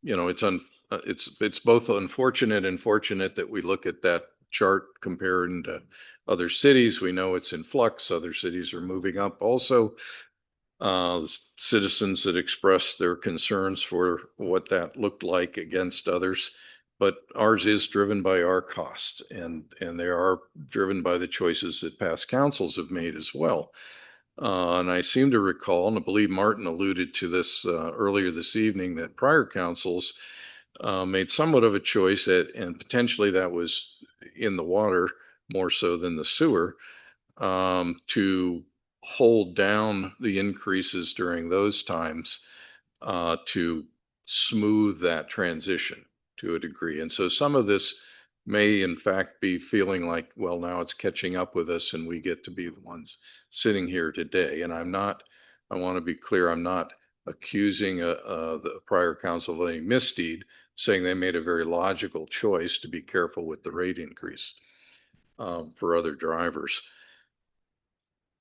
It's both unfortunate and fortunate that we look at that chart comparing to other cities. We know it's in flux. Other cities are moving up also. Citizens that expressed their concerns for what that looked like against others. But ours is driven by our cost, and they are driven by the choices that past councils have made as well. And I seem to recall, and I believe Martin alluded to this earlier this evening, that prior councils made somewhat of a choice and potentially that was in the water more so than the sewer, to hold down the increases during those times to smooth that transition to a degree. And so some of this may in fact be feeling like, well, now it's catching up with us and we get to be the ones sitting here today. And I want to be clear, I'm not accusing the prior council of any misdeed, saying they made a very logical choice to be careful with the rate increase for other drivers.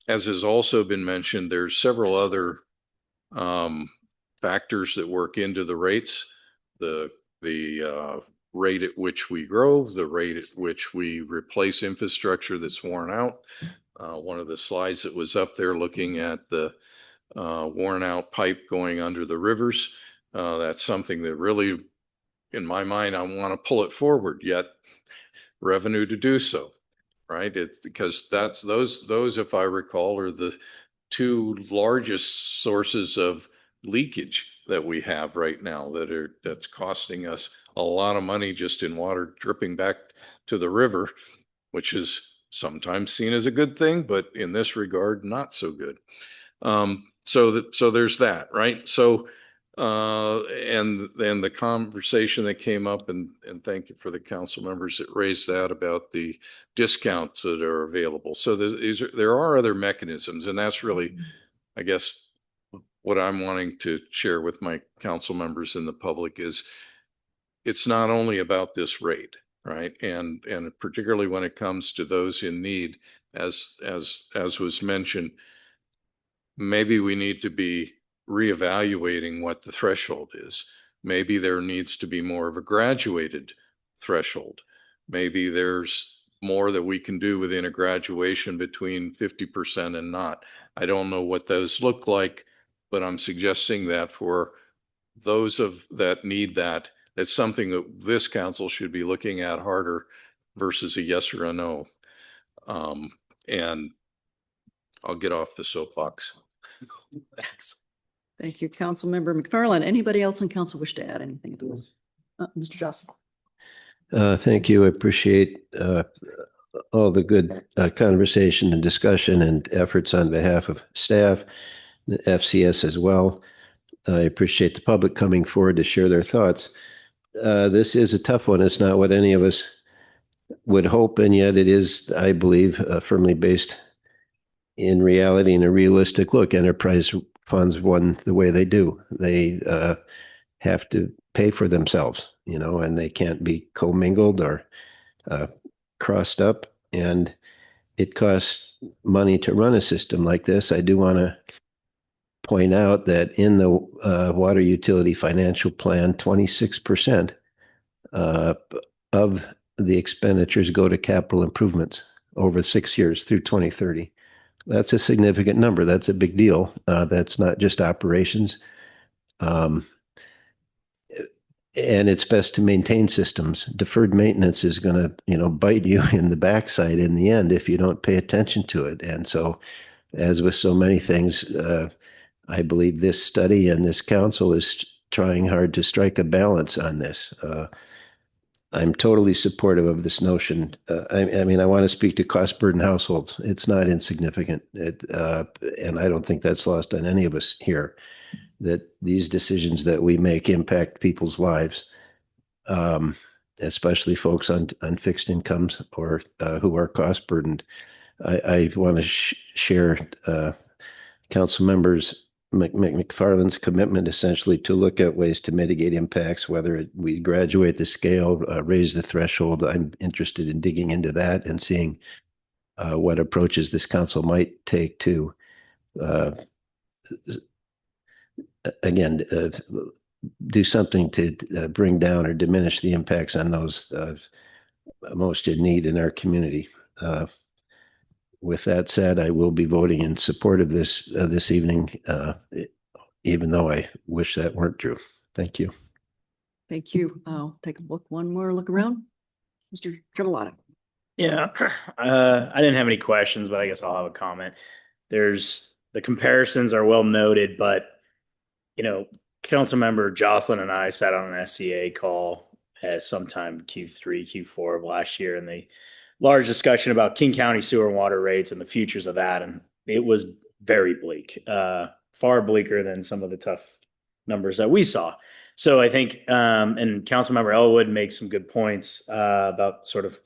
As has also been mentioned, there's several other factors that work into the rates. The rate at which we grow, the rate at which we replace infrastructure that's worn out. One of the slides that was up there looking at the worn out pipe going under the rivers. That's something that really, in my mind, I want to pull it forward, yet revenue to do so, right? It's because that's those, if I recall, are the two largest sources of leakage that we have right now that's costing us a lot of money just in water dripping back to the river, which is sometimes seen as a good thing, but in this regard, not so good. So there's that, right? So, and then the conversation that came up, and thank you for the council members that raised that about the discounts that are available. So there are other mechanisms, and that's really, I guess, what I'm wanting to share with my council members and the public is it's not only about this rate, right? And particularly when it comes to those in need, as was mentioned, maybe we need to be reevaluating what the threshold is. Maybe there needs to be more of a graduated threshold. Maybe there's more that we can do within a graduation between 50% and not. I don't know what those look like, but I'm suggesting that for those that need that, it's something that this council should be looking at harder versus a yes or a no. And I'll get off the soapbox. Thanks. Thank you, Councilmember McFarland. Anybody else in council wish to add anything to this? Mr. Johnson. Thank you. I appreciate all the good conversation and discussion and efforts on behalf of staff, the FCS as well. I appreciate the public coming forward to share their thoughts. This is a tough one. It's not what any of us would hope, and yet it is, I believe, firmly based in reality and a realistic look. Enterprise funds run the way they do. They have to pay for themselves, and they can't be commingled or crossed up. And it costs money to run a system like this. I do want to point out that in the water utility financial plan, 26% of the expenditures go to capital improvements over 6 years through 2030. That's a significant number. That's a big deal. That's not just operations. and it's best to maintain systems. Deferred maintenance is going to, bite you in the backside in the end if you don't pay attention to it. And so, as with so many things, I believe this study and this council is trying hard to strike a balance on this. I'm totally supportive of this notion. I want to speak to cost burden households. It's not insignificant. And I don't think that's lost on any of us here, that these decisions that we make impact people's lives, especially folks on fixed incomes or who are cost burdened. I want to share Council members McFarland's commitment essentially to look at ways to mitigate impacts, whether we graduate the scale, raise the threshold. I'm interested in digging into that and seeing what approaches this council might take to, again, do something to bring down or diminish the impacts on those most in need in our community. With that said, I will be voting in support of this this evening, even though I wish that weren't true. Thank you. Thank you. I'll take a one more look around. Mr. Tremolata. Yeah, I didn't have any questions, but I guess I'll have a comment. The comparisons are well noted, but Councilmember Jocelyn and I sat on an SCA call at sometime Q3, Q4 of last year, and the large discussion about King County sewer and water rates and the futures of that, and it was very bleak, far bleaker than some of the tough numbers that we saw. So I think, and Councilmember Elwood makes some good points about sort of,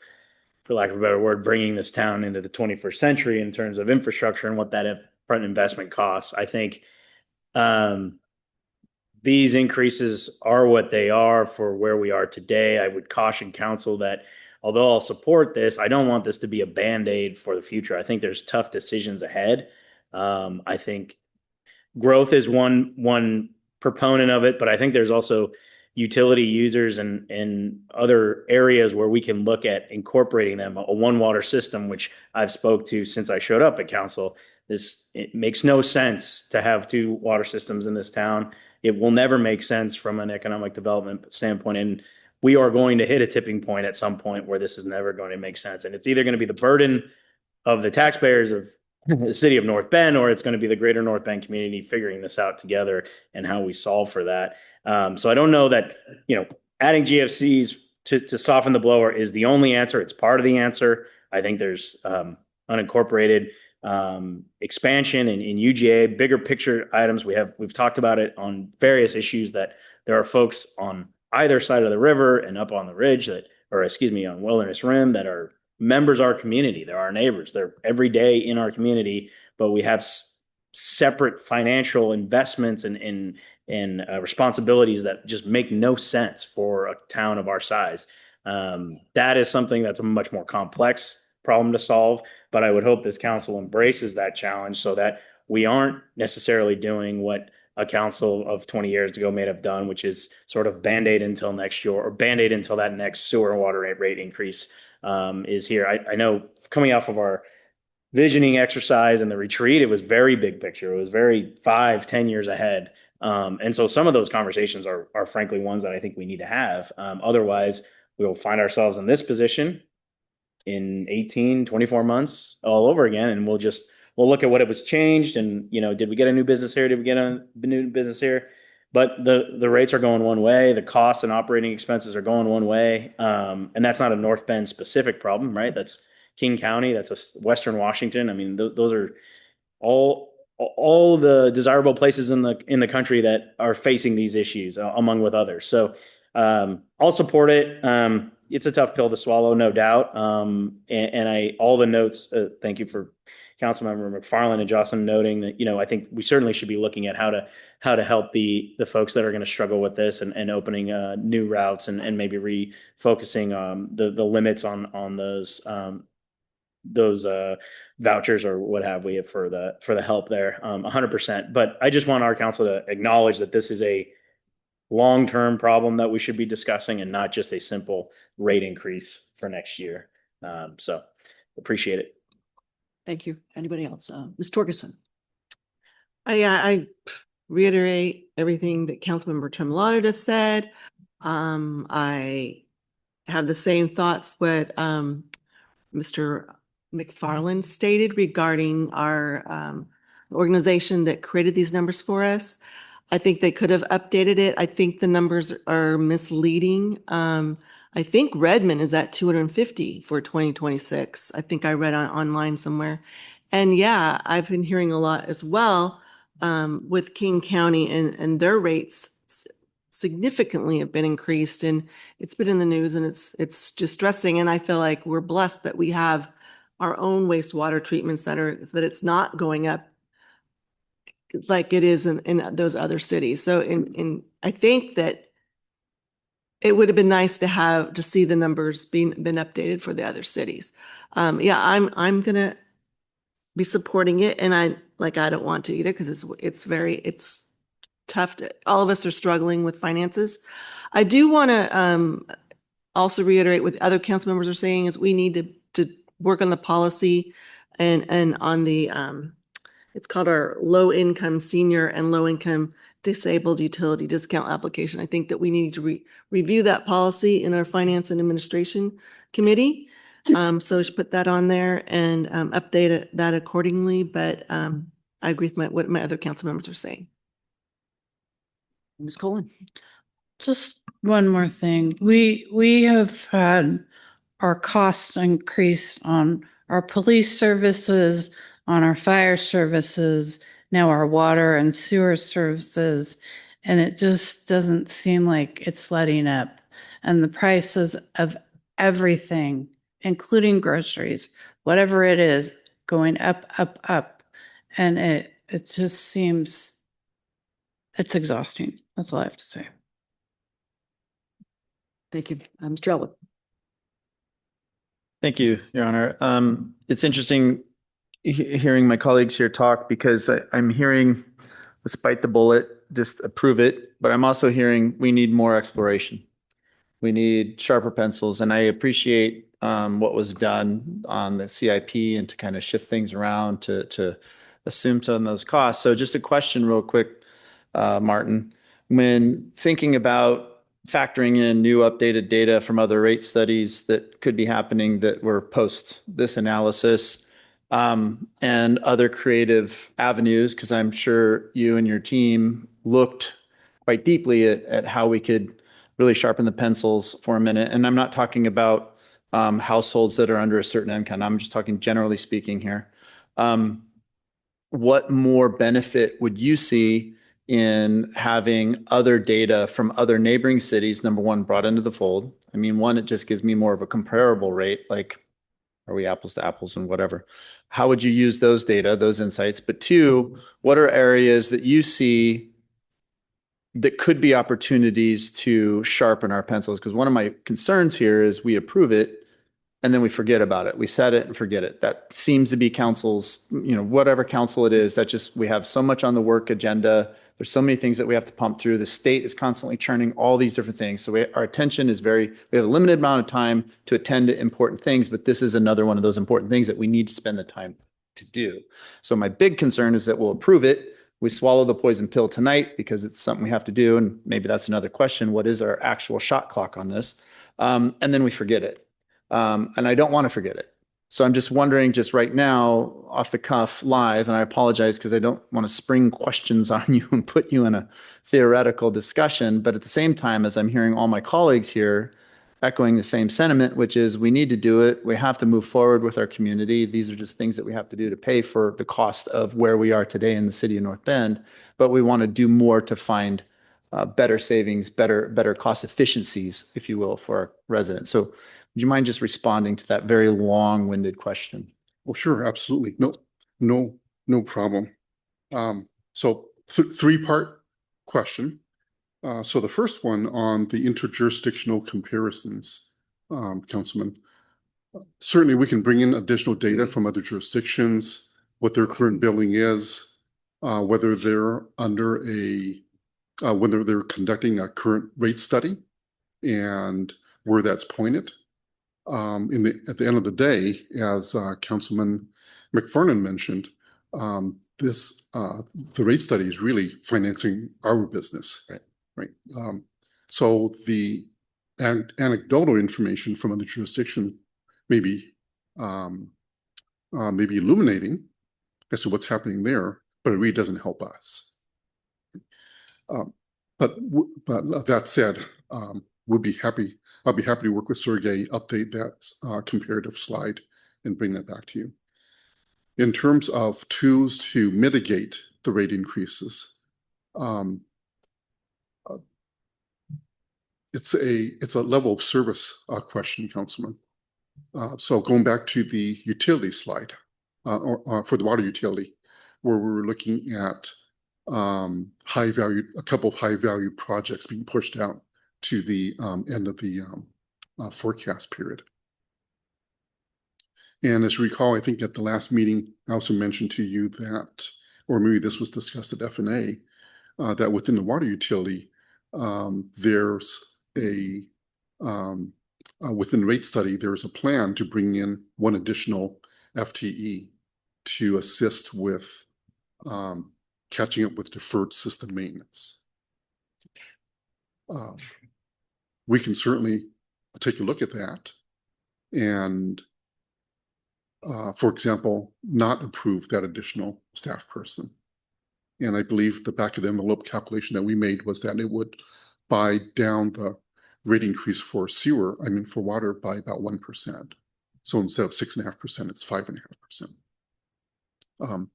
for lack of a better word, bringing this town into the 21st century in terms of infrastructure and what that front investment costs. I think these increases are what they are for where we are today. I would caution council that although I'll support this, I don't want this to be a Band-Aid for the future. I think there's tough decisions ahead. I think growth is one proponent of it, but I think there's also utility users and other areas where we can look at incorporating them. A one water system, which I've spoke to since I showed up at council, it makes no sense to have two water systems in this town. It will never make sense from an economic development standpoint. And we are going to hit a tipping point at some point where this is never going to make sense. And it's either going to be the burden of the taxpayers of the city of North Bend, or it's going to be the greater North Bend community figuring this out together and how we solve for that. So I don't know that, adding GFCs to soften the blower is the only answer. It's part of the answer. I think there's unincorporated expansion in UGA, bigger picture items. We've talked about it on various issues that there are folks on either side of the river and up on the ridge on Wilderness Rim that are members of our community. They're our neighbors. They're every day in our community, but we have separate financial investments and responsibilities that just make no sense for a town of our size. That is something that's a much more complex problem to solve, but I would hope this council embraces that challenge so that we aren't necessarily doing what a council of 20 years ago may have done, which is sort of Band-Aid until next year or Band-Aid until that next sewer and water rate increase is here. I know coming off of our visioning exercise and the retreat, it was very big picture. It was very 5-10 years ahead. And so some of those conversations are frankly ones that I think we need to have. Otherwise, we will find ourselves in this position in 18-24 months all over again. And we'll look at what it was changed. And, did we get a new business here? Did we get a new business here? But the rates are going one way. The costs and operating expenses are going one way. And that's not a North Bend specific problem, right? That's King County. That's a Western Washington. I mean, those are all the desirable places in the country that are facing these issues, among with others. So I'll support it. It's a tough pill to swallow, no doubt. And all the notes. Thank you for Councilmember McFarland and Jocelyn noting that, I think we certainly should be looking at how to help the folks that are going to struggle with this and opening new routes and maybe refocusing the limits on those vouchers or what have we for the help there 100%. But I just want our council to acknowledge that this is a long-term problem that we should be discussing and not just a simple rate increase for next year. So appreciate it. Thank you. Anybody else? Ms. Torgerson. I reiterate everything that Councilmember Tremolata just said. I have the same thoughts what Mr. McFarland stated regarding our organization that created these numbers for us. I think they could have updated it. I think the numbers are misleading. I think Redmond is at 250 for 2026. I think I read online somewhere. And yeah, I've been hearing a lot as well with King County and their rates significantly have been increased, and it's been in the news, and it's distressing. And I feel like we're blessed that we have our own wastewater treatments that it's not going up like it is in those other cities. So I think that it would have been nice to see the numbers been updated for the other cities. Yeah, I'm gonna be supporting it, and I don't want to either because it's tough all of us are struggling with finances. I do want to also reiterate what other council members are saying is we need to work on the policy and on the it's called our low income senior and low income disabled utility discount application. I think that we need to review that policy in our finance and administration committee. So we should put that on there and update that accordingly. But I agree with what my other council members are saying. Ms. Colon. Just one more thing. We have had our costs increase on our police services, on our fire services, now our water and sewer services, and it just doesn't seem like it's letting up. And the prices of everything, including groceries, whatever it is, going up, up, up. And it just seems, it's exhausting. That's all I have to say. Thank you. Mr. Elwood. Thank you, Your Honor. It's interesting hearing my colleagues here talk because I'm hearing, let's bite the bullet, just approve it. But I'm also hearing we need more exploration. We need sharper pencils. And I appreciate what was done on the CIP and to kind of shift things around to assume some of those costs. So just a question real quick, Martin. When thinking about factoring in new updated data from other rate studies that could be happening that were post this analysis and other creative avenues, because I'm sure you and your team looked quite deeply at how we could really sharpen the pencils for a minute. And I'm not talking about households that are under a certain income. I'm just talking generally speaking here. What more benefit would you see in having other data from other neighboring cities, number one, brought into the fold? I mean, one, it just gives me more of a comparable rate, like, are we apples to apples and whatever? How would you use those data, those insights? But two, what are areas that you see that could be opportunities to sharpen our pencils? Because one of my concerns here is we approve it and then we forget about it. We set it and forget it. That seems to be council's, whatever council it is, that just, we have so much on the work agenda. There's so many things that we have to pump through. The state is constantly churning all these different things. So our attention is we have a limited amount of time to attend to important things, but this is another one of those important things that we need to spend the time to do. So my big concern is that we'll approve it. We swallow the poison pill tonight because it's something we have to do. And maybe that's another question. What is our actual shot clock on this? And then we forget it. And I don't want to forget it. So I'm just wondering, just right now, off the cuff, live, and I apologize because I don't want to spring questions on you and put you in a theoretical discussion. But at the same time, as I'm hearing all my colleagues here echoing the same sentiment, which is we need to do it. We have to move forward with our community. These are just things that we have to do to pay for the cost of where we are today in the city of North Bend. But we want to do more to find better savings, better cost efficiencies, if you will, for our residents. So would you mind just responding to that very long-winded question? Well, sure, absolutely. No problem. So three-part question. So the first one on the interjurisdictional comparisons, Councilman. Certainly, we can bring in additional data from other jurisdictions, what their current billing is, whether they're whether they're conducting a current rate study, and where that's pointed. At the end of the day, as Councilman McFarland mentioned, the rate study is really financing our business, right? So the anecdotal information from other jurisdiction may be illuminating as to what's happening there, but it really doesn't help us. But that said, I'll be happy to work with Sergey, update that comparative slide and bring that back to you. In terms of tools to mitigate the rate increases, it's a level of service question, Councilman. So going back to the utility slide, for the water utility, where we were looking at a couple of high value projects being pushed out to the end of the forecast period. And as you recall, I think at the last meeting, I also mentioned to you that, or maybe this was discussed at F&A, that within the water utility, there's within the rate study, there's a plan to bring in one additional FTE to assist with catching up with deferred system maintenance. We can certainly take a look at that and, for example, not approve that additional staff person. And I believe the back of the envelope calculation that we made was that it would buy down the rate increase for for water by about 1%. So instead of 6.5%, it's 5.5%.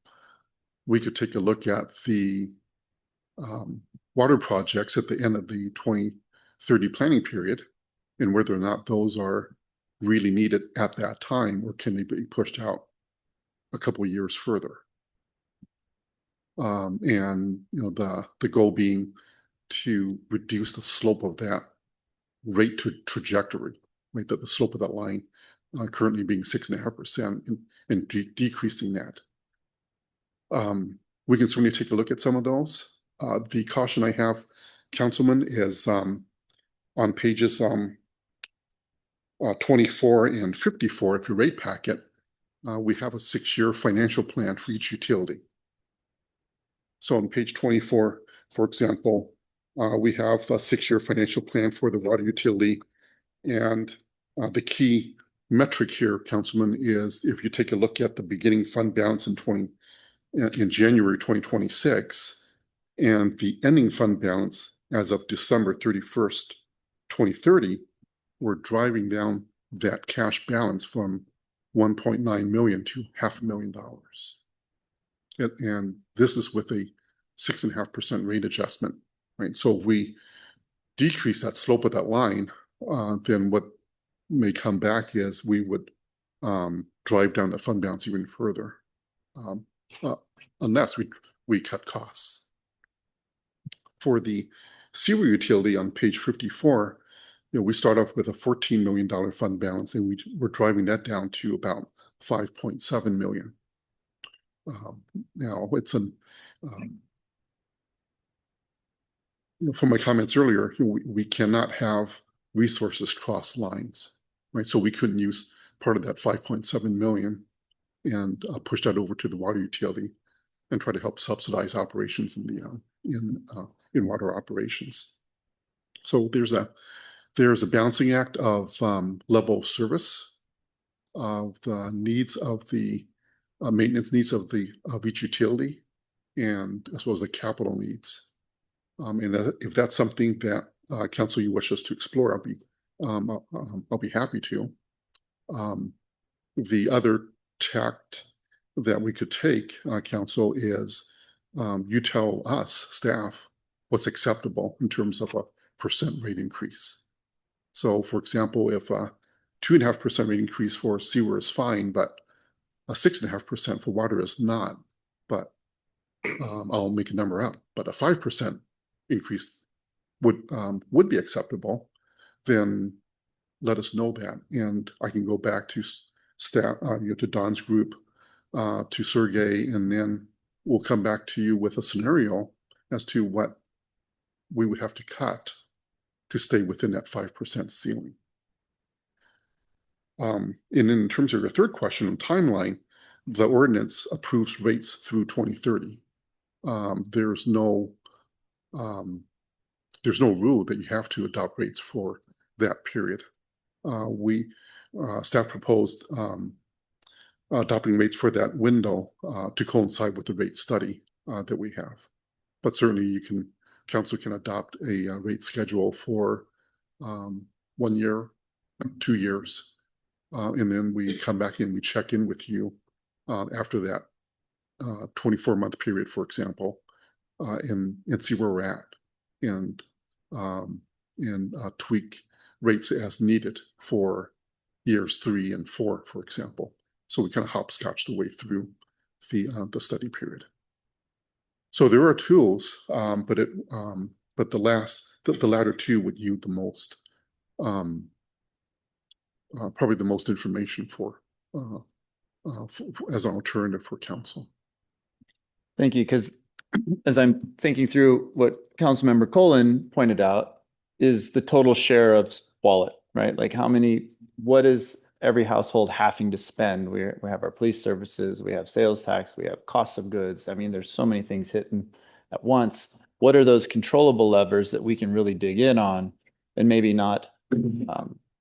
We could take a look at the water projects at the end of the 2030 planning period and whether or not those are really needed at that time, or can they be pushed out a couple of years further. And the goal being to reduce the slope of that rate to trajectory, right? The slope of that line currently being 6.5% and decreasing that. We can certainly take a look at some of those. The caution I have, Councilman, is on pages 24 and 54 of your rate packet, we have a 6-year financial plan for each utility. So on page 24, for example, we have a 6-year financial plan for the water utility. And the key metric here, Councilman, is if you take a look at the beginning fund balance in January 2026 and the ending fund balance as of December 31st, 2030, we're driving down that cash balance from 1.9 million to $500,000. And this is with a 6.5% rate adjustment, right? So if we decrease that slope of that line, then what may come back is we would drive down the fund balance even further, unless we cut costs. For the sewer utility on page 54, we start off with a $14 million fund balance, and we're driving that down to about 5.7 million. Now it's from my comments earlier, we cannot have resources cross lines, right? So we couldn't use part of that 5.7 million and push that over to the water utility and try to help subsidize operations in the in water operations. So there's a balancing act of level of service, of the needs of the maintenance needs of each utility, and as well as the capital needs. And if that's something that council you wish us to explore, I'll be happy to. The other tact that we could take, council, is you tell us, staff, what's acceptable in terms of a % rate increase. So, for example, if a 2.5% rate increase for sewer is fine, but a 6.5% for water is not, but I'll make a number up, but a 5% increase would be acceptable, then let us know that, and I can go back to staff, to Don's group, to Sergey, and then we'll come back to you with a scenario as to what we would have to cut to stay within that 5% ceiling. And in terms of your third question on timeline, the ordinance approves rates through 2030. There's no there's no rule that you have to adopt rates for that period. Staff proposed adopting rates for that window to coincide with the rate study that we have. But certainly council can adopt a rate schedule for 1 year, 2 years. And then we come back in, we check in with you after that 24-month period, for example, and see where we're at and tweak rates as needed for years 3 and 4, for example. So we kind of hopscotch the way through the study period. So there are tools, but the latter two would yield the most, probably the most information for as an alternative for council. Thank you, because as I'm thinking through what Councilmember Colin pointed out is the total share of wallet, right? Like what is every household having to spend? We have our police services, we have sales tax, we have costs of goods. I mean, there's so many things hitting at once. What are those controllable levers that we can really dig in on and maybe not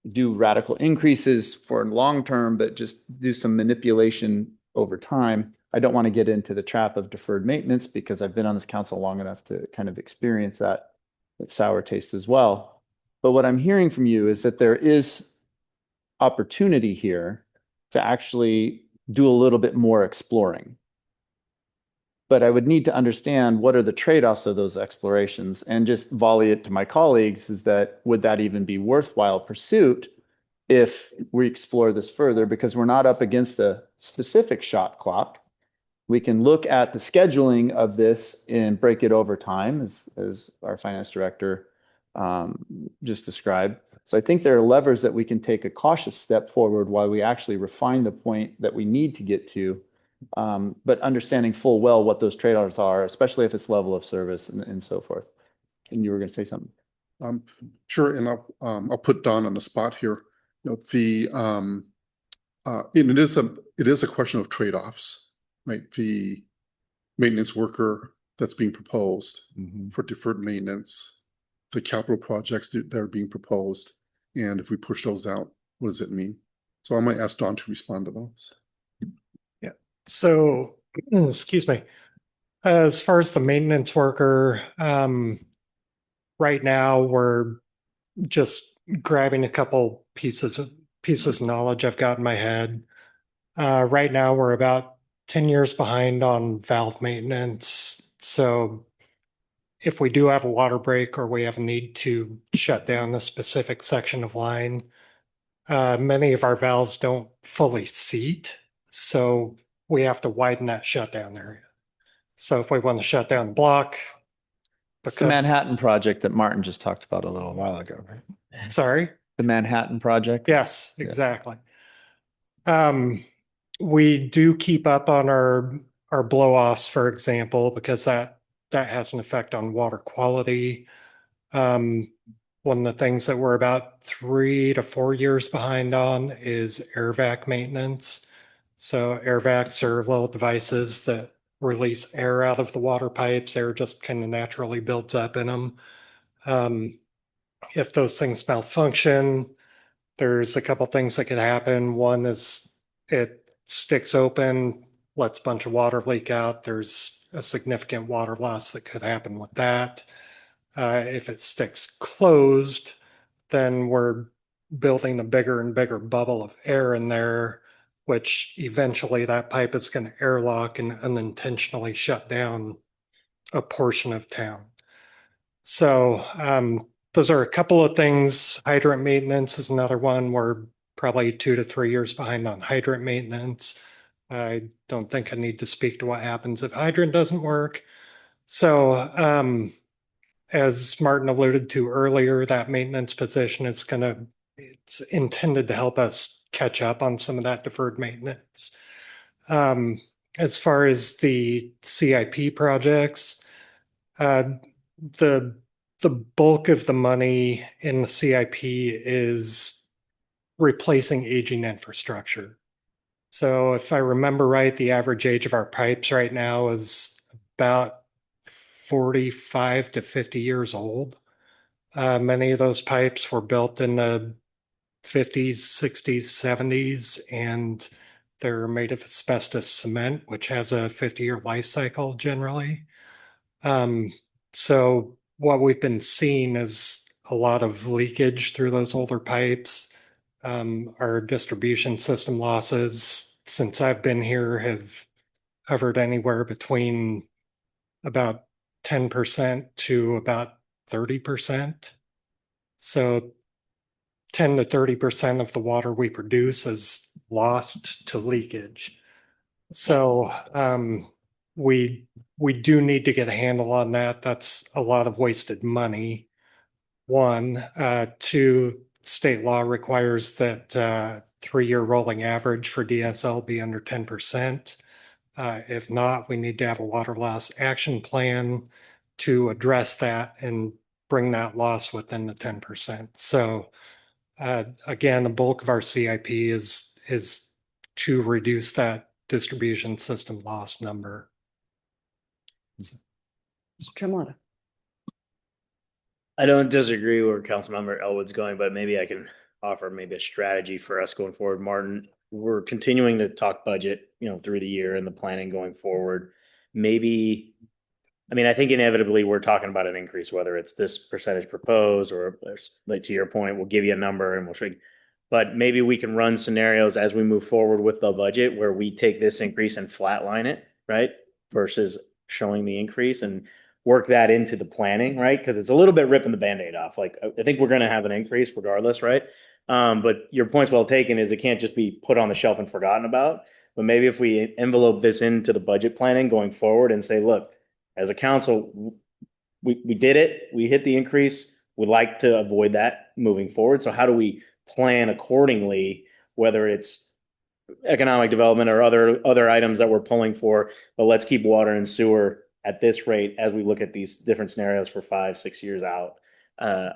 do radical increases for long term, but just do some manipulation over time? I don't want to get into the trap of deferred maintenance because I've been on this council long enough to kind of experience that sour taste as well. But what I'm hearing from you is that there is opportunity here to actually do a little bit more exploring. But I would need to understand what are the trade-offs of those explorations, and just volley it to my colleagues is that would that even be worthwhile pursuit if we explore this further, because we're not up against a specific shot clock. We can look at the scheduling of this and break it over time, as our finance director just described. So I think there are levers that we can take a cautious step forward while we actually refine the point that we need to get to, but understanding full well what those trade-offs are, especially if it's level of service and so forth. And you were going to say something. Sure, and I'll put Don on the spot here. It is a question of trade-offs, right? The maintenance worker that's being proposed for deferred maintenance, the capital projects that are being proposed, and if we push those out, what does it mean? So I might ask Don to respond to those. Yeah. So, excuse me. As far as the maintenance worker, right now we're just grabbing a couple pieces of knowledge I've got in my head. Right now we're about 10 years behind on valve maintenance. So if we do have a water break or we have a need to shut down a specific section of line, many of our valves don't fully seat. So we have to widen that shutdown area. So if we want to shut down the block. It's the Manhattan Project that Martin just talked about a little while ago, right? Sorry? The Manhattan Project? Yes, exactly. We do keep up on our blow-offs, for example, because that has an effect on water quality. One of the things that we're about 3 to 4 years behind on is air vac maintenance. So air vacs are little devices that release air out of the water pipes. Air just kind of naturally builds up in them. If those things malfunction, there's a couple things that could happen. One is it sticks open, lets a bunch of water leak out. There's a significant water loss that could happen with that. If it sticks closed, then we're building a bigger and bigger bubble of air in there, which eventually that pipe is going to airlock and unintentionally shut down a portion of town. So those are a couple of things. Hydrant maintenance is another one. We're probably 2 to 3 years behind on hydrant maintenance. I don't think I need to speak to what happens if hydrant doesn't work. So as Martin alluded to earlier, that maintenance position is it's intended to help us catch up on some of that deferred maintenance. As far as the CIP projects, the bulk of the money in the CIP is replacing aging infrastructure. So if I remember right, the average age of our pipes right now is about 45 to 50 years old. Many of those pipes were built in the 50s, 60s, 70s, and they're made of asbestos cement, which has a 50-year life cycle generally. So what we've been seeing is a lot of leakage through those older pipes. Our distribution system losses since I've been here have hovered anywhere between about 10% to about 30%. So 10 to 30% of the water we produce is lost to leakage. So we do need to get a handle on that. That's a lot of wasted money. One, two, state law requires that 3-year rolling average for DSL be under 10%. If not, we need to have a water loss action plan to address that and bring that loss within the 10%. So again, the bulk of our CIP is to reduce that distribution system loss number. Mr. Tremolata. I don't disagree where Councilmember Elwood's going, but maybe I can offer maybe a strategy for us going forward. Martin, we're continuing to talk budget, through the year and the planning going forward. Maybe, I think inevitably we're talking about an increase, whether it's this percentage proposed or like to your point, we'll give you a number and but maybe we can run scenarios as we move forward with the budget where we take this increase and flatline it, right? Versus showing the increase and work that into the planning, right? Because it's a little bit ripping the Band-Aid off. Like, I think we're going to have an increase regardless, right? But your point's well taken is it can't just be put on the shelf and forgotten about. But maybe if we envelope this into the budget planning going forward and say, look, as a council, we did it. We hit the increase. We'd like to avoid that moving forward. So how do we plan accordingly, whether it's economic development or other items that we're pulling for, but let's keep water and sewer at this rate as we look at these different scenarios for 5-6 years out. I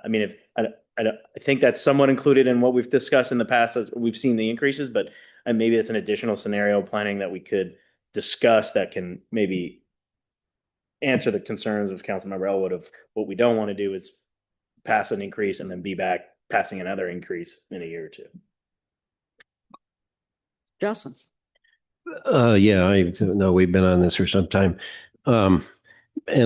think that's somewhat included in what we've discussed in the past as we've seen the increases, but maybe it's an additional scenario planning that we could discuss that can maybe answer the concerns of Councilmember Elwood of what we don't want to do is pass an increase and then be back passing another increase in a year or two. Jocelyn. Yeah, I know we've been on this for some time. And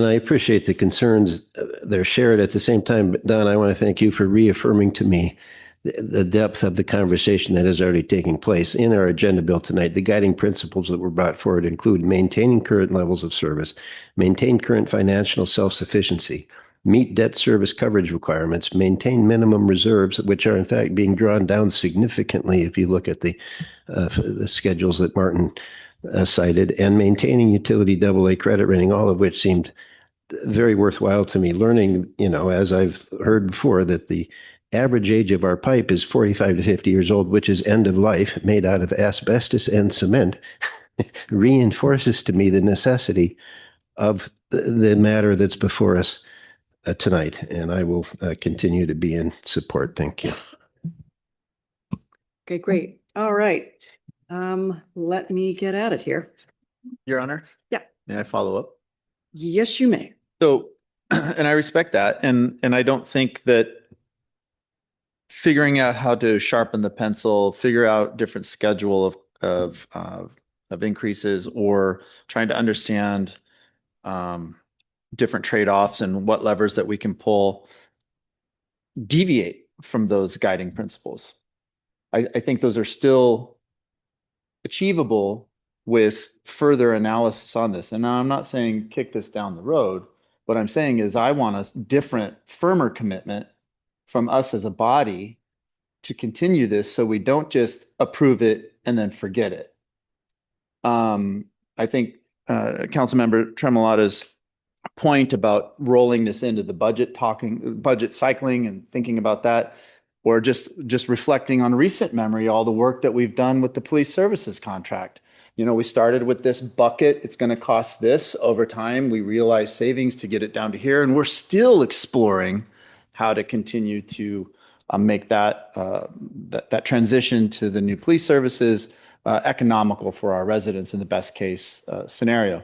I appreciate the concerns they're shared. At the same time, Don, I want to thank you for reaffirming to me the depth of the conversation that is already taking place in our agenda bill tonight. The guiding principles that were brought forward include maintaining current levels of service, maintain current financial self-sufficiency, meet debt service coverage requirements, maintain minimum reserves, which are in fact being drawn down significantly if you look at the schedules that Martin cited, and maintaining utility AA credit rating, all of which seemed very worthwhile to me. Learning, as I've heard before, that the average age of our pipe is 45 to 50 years old, which is end of life, made out of asbestos and cement, reinforces to me the necessity of the matter that's before us tonight. And I will continue to be in support. Thank you. Okay, great. All right. Let me get at it here. Your Honor? Yeah. May I follow up? Yes, you may. So, and I respect that. And I don't think that figuring out how to sharpen the pencil, figure out different schedule of increases, or trying to understand different trade-offs and what levers that we can pull deviate from those guiding principles. I think those are still achievable with further analysis on this. And now I'm not saying kick this down the road. What I'm saying is I want a different, firmer commitment from us as a body to continue this so we don't just approve it and then forget it. I think Councilmember Tremolata's point about rolling this into the budget cycling and thinking about that, or just reflecting on recent memory, all the work that we've done with the police services contract. We started with this bucket. It's going to cost this. Over time, we realized savings to get it down to here. And we're still exploring how to continue to make that transition to the new police services economical for our residents in the best case scenario.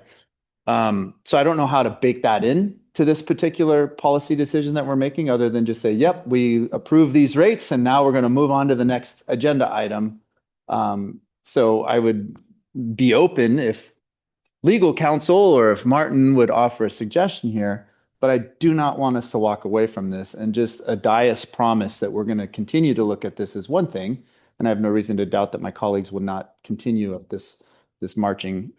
So I don't know how to bake that in to this particular policy decision that we're making, other than just say, yep, we approve these rates and now we're going to move on to the next agenda item. So I would be open if legal counsel or if Martin would offer a suggestion here, but I do not want us to walk away from this and just a dais promise that we're going to continue to look at this as one thing. And I have no reason to doubt that my colleagues will not continue up this marching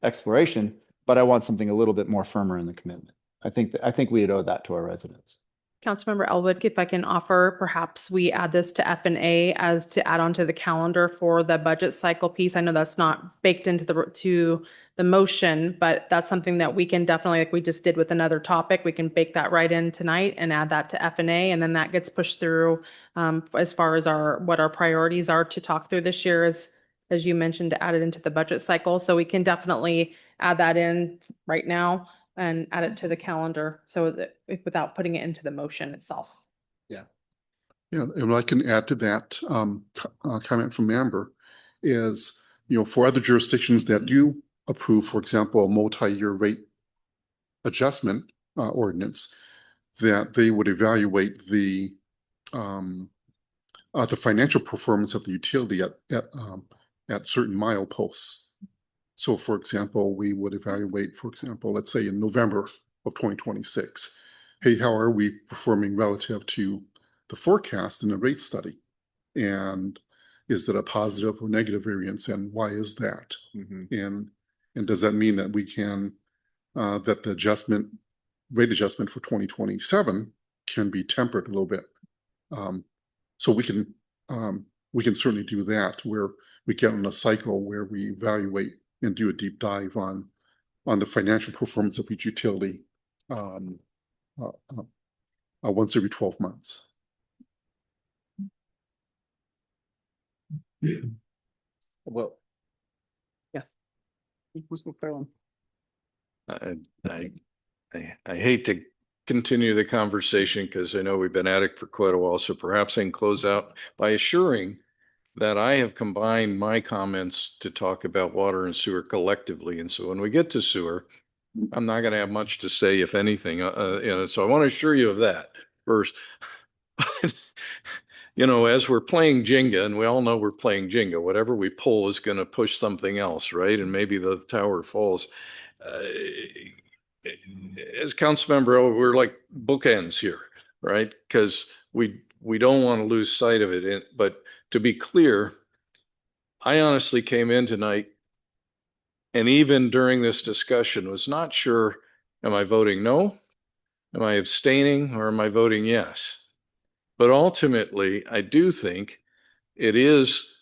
exploration, but I want something a little bit more firmer in the commitment. I think we would owe that to our residents. Councilmember Elwood, if I can offer, perhaps we add this to F&A as to add onto the calendar for the budget cycle piece. I know that's not baked into the motion, but that's something that we can definitely, like we just did with another topic, we can bake that right in tonight and add that to F&A, and then that gets pushed through as far as what our priorities are to talk through this year, as you mentioned, to add it into the budget cycle. So we can definitely add that in right now and add it to the calendar, so that without putting it into the motion itself. Yeah, and what I can add to that comment from Amber is, for other jurisdictions that do approve, for example, a multi-year rate adjustment ordinance, that they would evaluate the financial performance of the utility at certain mileposts. So, for example, we would evaluate, let's say in November of 2026, hey, how are we performing relative to the forecast in the rate study? And is it a positive or negative variance? And why is that? And does that mean that we can, that the rate adjustment for 2027 can be tempered a little bit? So we can certainly do that, where we get on a cycle where we evaluate and do a deep dive on the financial performance of each utility once every 12 months. Well, yeah. Ms. McFarland. I hate to continue the conversation because I know we've been at it for quite a while. So perhaps I can close out by assuring that I have combined my comments to talk about water and sewer collectively. And so when we get to sewer, I'm not going to have much to say, if anything. So I want to assure you of that first. As we're playing Jenga, and we all know we're playing Jenga, whatever we pull is going to push something else, right? And maybe the tower falls. As council member, we're like bookends here, right? Because we don't want to lose sight of it. But to be clear, I honestly came in tonight, and even during this discussion, was not sure, am I voting no? Am I abstaining, or am I voting yes? But ultimately, I do think it is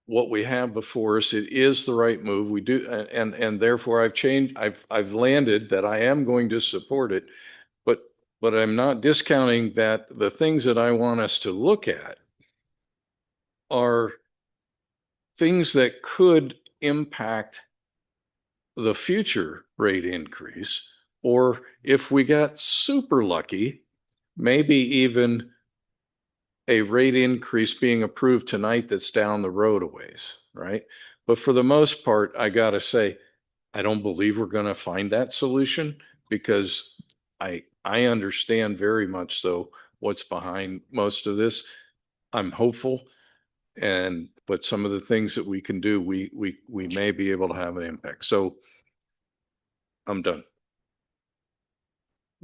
what we have before us. It is the right move. We do, and therefore I've landed that I am going to support it, but I'm not discounting that the things that I want us to look at are things that could impact the future rate increase, or if we got super lucky, maybe even a rate increase being approved tonight that's down the road a ways, right? But for the most part, I gotta say, I don't believe we're gonna find that solution, because I understand very much so what's behind most of this. I'm hopeful, but some of the things that we can do, we may be able to have an impact. So I'm done.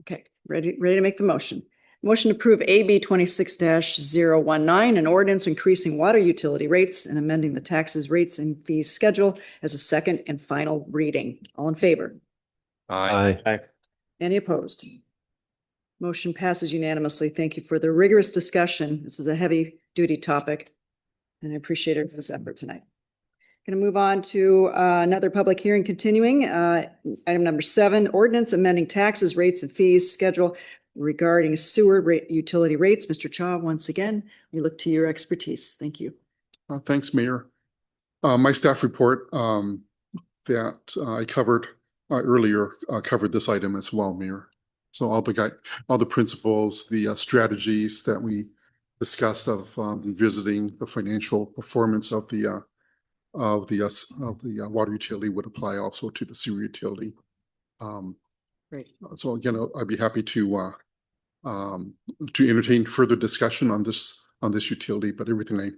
Okay, ready to make the motion. Motion to approve AB 26-019, an ordinance increasing water utility rates and amending the taxes, rates, and fees schedule as a second and final reading. All in favor? Aye. Any opposed? Motion passes unanimously. Thank you for the rigorous discussion. This is a heavy-duty topic, and I appreciate everyone's effort tonight. Going to move on to another public hearing continuing. Item number 7, ordinance amending taxes, rates, and fees schedule regarding sewer utility rates. Mr. Cha, once again, we look to your expertise. Thank you. Thanks, Mayor. My staff report that I covered earlier covered this item as well, Mayor. So all the principles, the strategies that we discussed of revisiting the financial performance of the of the water utility would apply also to the sewer utility. Great. So again, I'd be happy to entertain further discussion on this utility, but everything I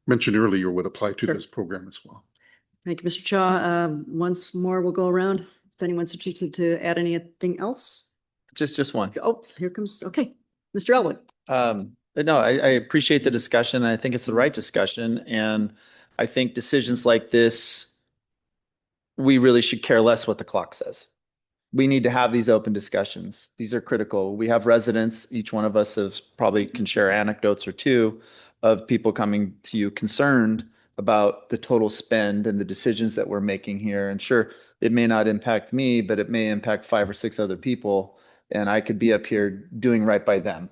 mentioned earlier would apply to this program as well. Thank you, Mr. Chaw. Once more, we'll go around. If anyone's interested to add anything else. Just one. Oh, here comes, okay. Mr. Elwood. No, I appreciate the discussion. And I think it's the right discussion. And I think decisions like this, we really should care less what the clock says. We need to have these open discussions. These are critical. We have residents, each one of us probably can share anecdotes or two of people coming to you concerned about the total spend and the decisions that we're making here. And sure, it may not impact me, but it may impact 5 or 6 other people. And I could be up here doing right by them.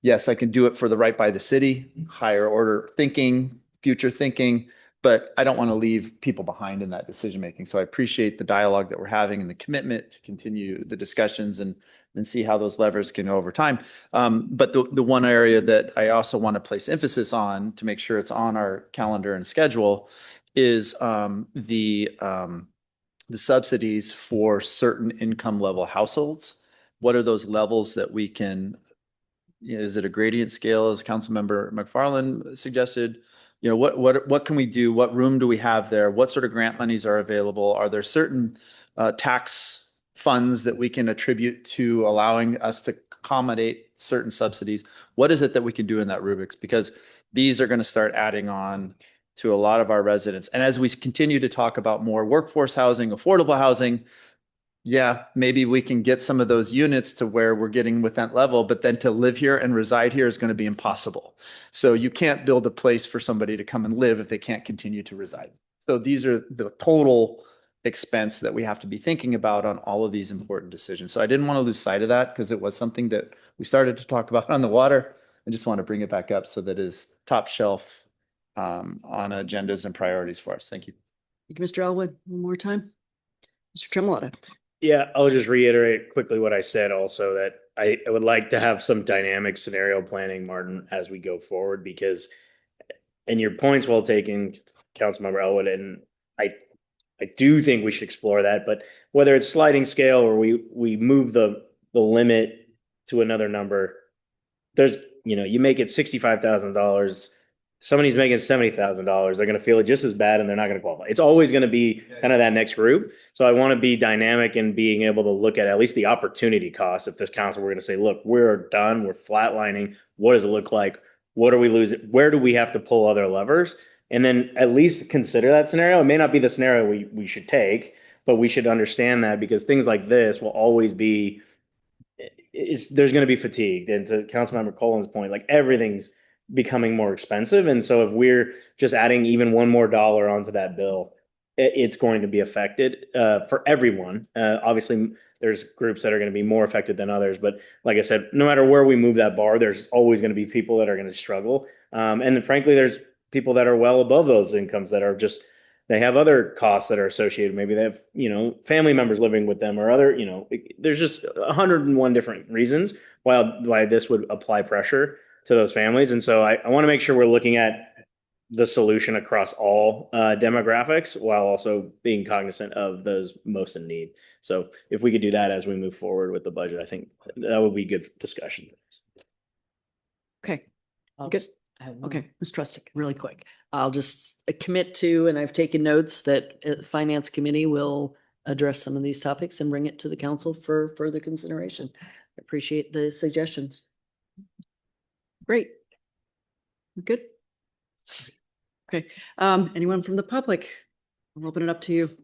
Yes, I can do it for the right by the city, higher order thinking, future thinking, but I don't want to leave people behind in that decision making. So I appreciate the dialogue that we're having and the commitment to continue the discussions and see how those levers can go over time. But the one area that I also want to place emphasis on to make sure it's on our calendar and schedule is the subsidies for certain income level households. What are those levels that we can? Is it a gradient scale, as Councilmember McFarland suggested? What can we do? What room do we have there? What sort of grant monies are available? Are there certain tax funds that we can attribute to allowing us to accommodate certain subsidies? What is it that we can do in that rubrics? Because these are going to start adding on to a lot of our residents. And as we continue to talk about more workforce housing, affordable housing, yeah, maybe we can get some of those units to where we're getting with that level, but then to live here and reside here is going to be impossible. So you can't build a place for somebody to come and live if they can't continue to reside. So these are the total expense that we have to be thinking about on all of these important decisions. So I didn't want to lose sight of that because it was something that we started to talk about on the water. I just want to bring it back up so that it is top shelf on agendas and priorities for us. Thank you. Thank you, Mr. Elwood. One more time. Mr. Tremolata. Yeah, I'll just reiterate quickly what I said also, that I would like to have some dynamic scenario planning, Martin, as we go forward, because, and your point's well taken, Councilmember Elwood, and I do think we should explore that, but whether it's sliding scale or we move the limit to another number, there's, you make it $65,000. Somebody's making $70,000, they're going to feel it just as bad and they're not going to qualify. It's always going to be kind of that next group. So I want to be dynamic in being able to look at least the opportunity cost. If this council, we're going to say, look, we're done, we're flatlining. What does it look like? What are we losing? Where do we have to pull other levers? And then at least consider that scenario. It may not be the scenario we should take, but we should understand that, because things like this will always be, there's going to be fatigued. And to Councilmember Colin's point, like everything's becoming more expensive. And so if we're just adding even one more dollar onto that bill, it's going to be affected for everyone. Obviously, there's groups that are going to be more affected than others. But like I said, no matter where we move that bar, there's always going to be people that are going to struggle. And then frankly, there's people that are well above those incomes that are just, they have other costs that are associated. Maybe they have, family members living with them or other, there's just 101 different reasons why this would apply pressure to those families. And so I want to make sure we're looking at the solution across all demographics while also being cognizant of those most in need. So if we could do that as we move forward with the budget, I think that would be good discussion. Okay. Okay, Ms. Trustic, really quick. I'll just commit to, and I've taken notes, that Finance Committee will address some of these topics and bring it to the council for further consideration. I appreciate the suggestions. Great. Good. Okay. Anyone from the public? I'll open it up to you. If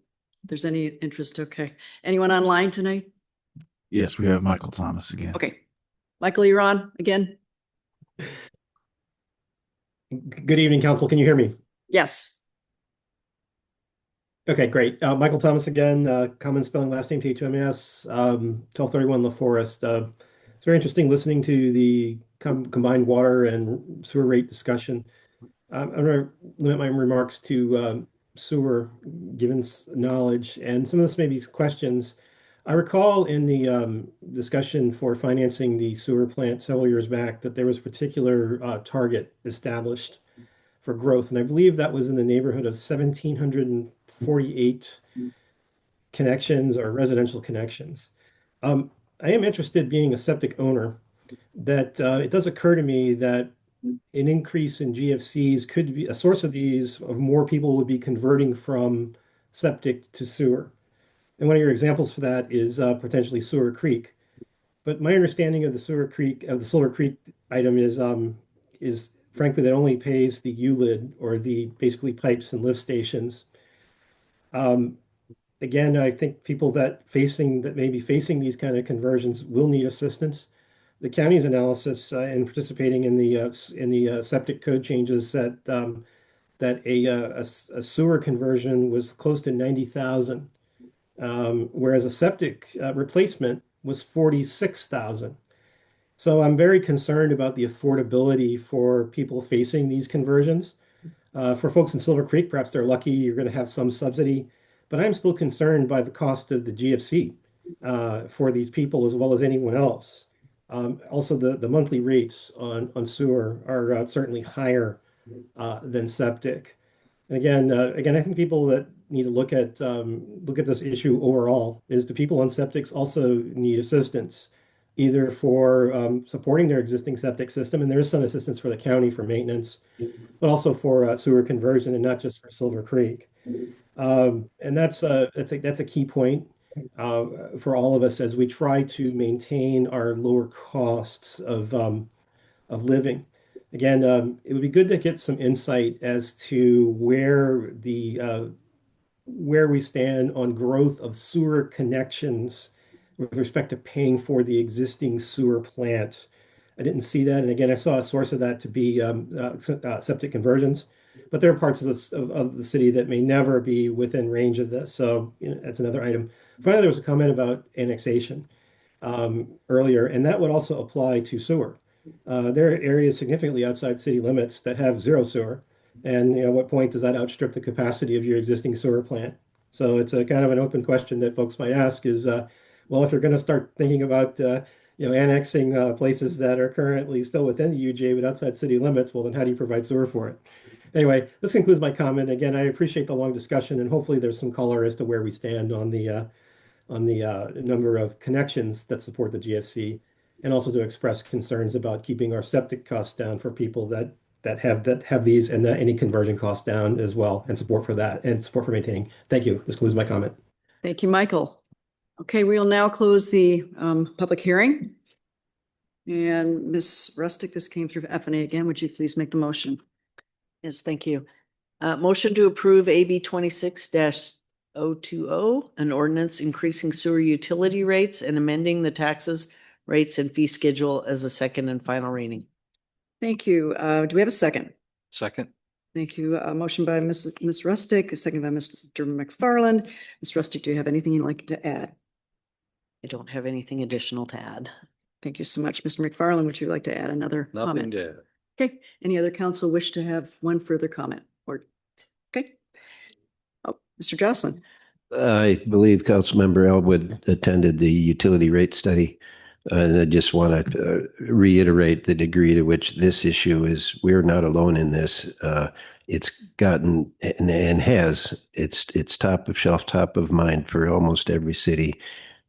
there's any interest. Okay. Anyone online tonight? Yes, we have Michael Thomas again. Okay. Michael, you're on again. Good evening, Council. Can you hear me? Yes. Okay, great. Michael Thomas again, common spelling, last name THMS, 1231 La Forest. It's very interesting listening to the combined water and sewer rate discussion. I'm going to limit my remarks to sewer, given knowledge, and some of this may be questions. I recall in the discussion for financing the sewer plant several years back that there was a particular target established for growth. And I believe that was in the neighborhood of 1,748 connections or residential connections. I am interested, being a septic owner, that it does occur to me that an increase in GFCs could be a source of these, of more people would be converting from septic to sewer. And one of your examples for that is potentially Sewer Creek. But my understanding of the Sewer Creek, of the Silver Creek item is frankly that only pays the ULID, or the basically pipes and lift stations. Again, I think people that may be facing these kind of conversions will need assistance. The county's analysis in participating in the septic code changes that a sewer conversion was close to 90,000, whereas a septic replacement was 46,000. So I'm very concerned about the affordability for people facing these conversions. For folks in Silver Creek, perhaps they're lucky, you're going to have some subsidy, but I'm still concerned by the cost of the GFC for these people as well as anyone else. Also, the monthly rates on sewer are certainly higher than septic. And again, I think people that need to look at this issue overall is, do people on septics also need assistance, either for supporting their existing septic system, and there is some assistance for the county for maintenance, but also for sewer conversion, and not just for Silver Creek. And that's a key point for all of us as we try to maintain our lower costs of living. Again, it would be good to get some insight as to where we stand on growth of sewer connections with respect to paying for the existing sewer plant. I didn't see that, and again, I saw a source of that to be septic conversions, but there are parts of the city that may never be within range of this. So that's another item. Finally, there was a comment about annexation earlier, and that would also apply to sewer. There are areas significantly outside city limits that have zero sewer, and at what point does that outstrip the capacity of your existing sewer plant? So it's a kind of an open question that folks might ask is, well, if you're going to start thinking about annexing places that are currently still within the UJ but outside city limits, well, then how do you provide sewer for it? Anyway, this concludes my comment. Again, I appreciate the long discussion, and hopefully there's some color as to where we stand on the number of connections that support the GFC, and also to express concerns about keeping our septic costs down for people that have these, and any conversion costs down as well, and support for that, and support for maintaining. Thank you. This concludes my comment. Thank you, Michael. Okay, we will now close the public hearing. And Ms. Rustick, this came through FNA again. Would you please make the motion? Yes, thank you. Motion to approve AB 26-020, an ordinance increasing sewer utility rates and amending the taxes, rates, and fee schedule as a second and final reading. Thank you. Do we have a second? Second. Thank you. A motion by Ms. Rustick, a second by Mr. McFarland. Ms. Rustick, do you have anything you'd like to add? I don't have anything additional to add. Thank you so much. Mr. McFarland, would you like to add another Nothing comment? to add. Okay. Any other council wish to have one further comment? Or okay. Oh, Mr. Jocelyn. I believe Councilmember Elwood attended the utility rate study. And I just want to reiterate the degree to which this issue is, we're not alone in this. It's gotten and has, it's top of shelf, top of mind for almost every city.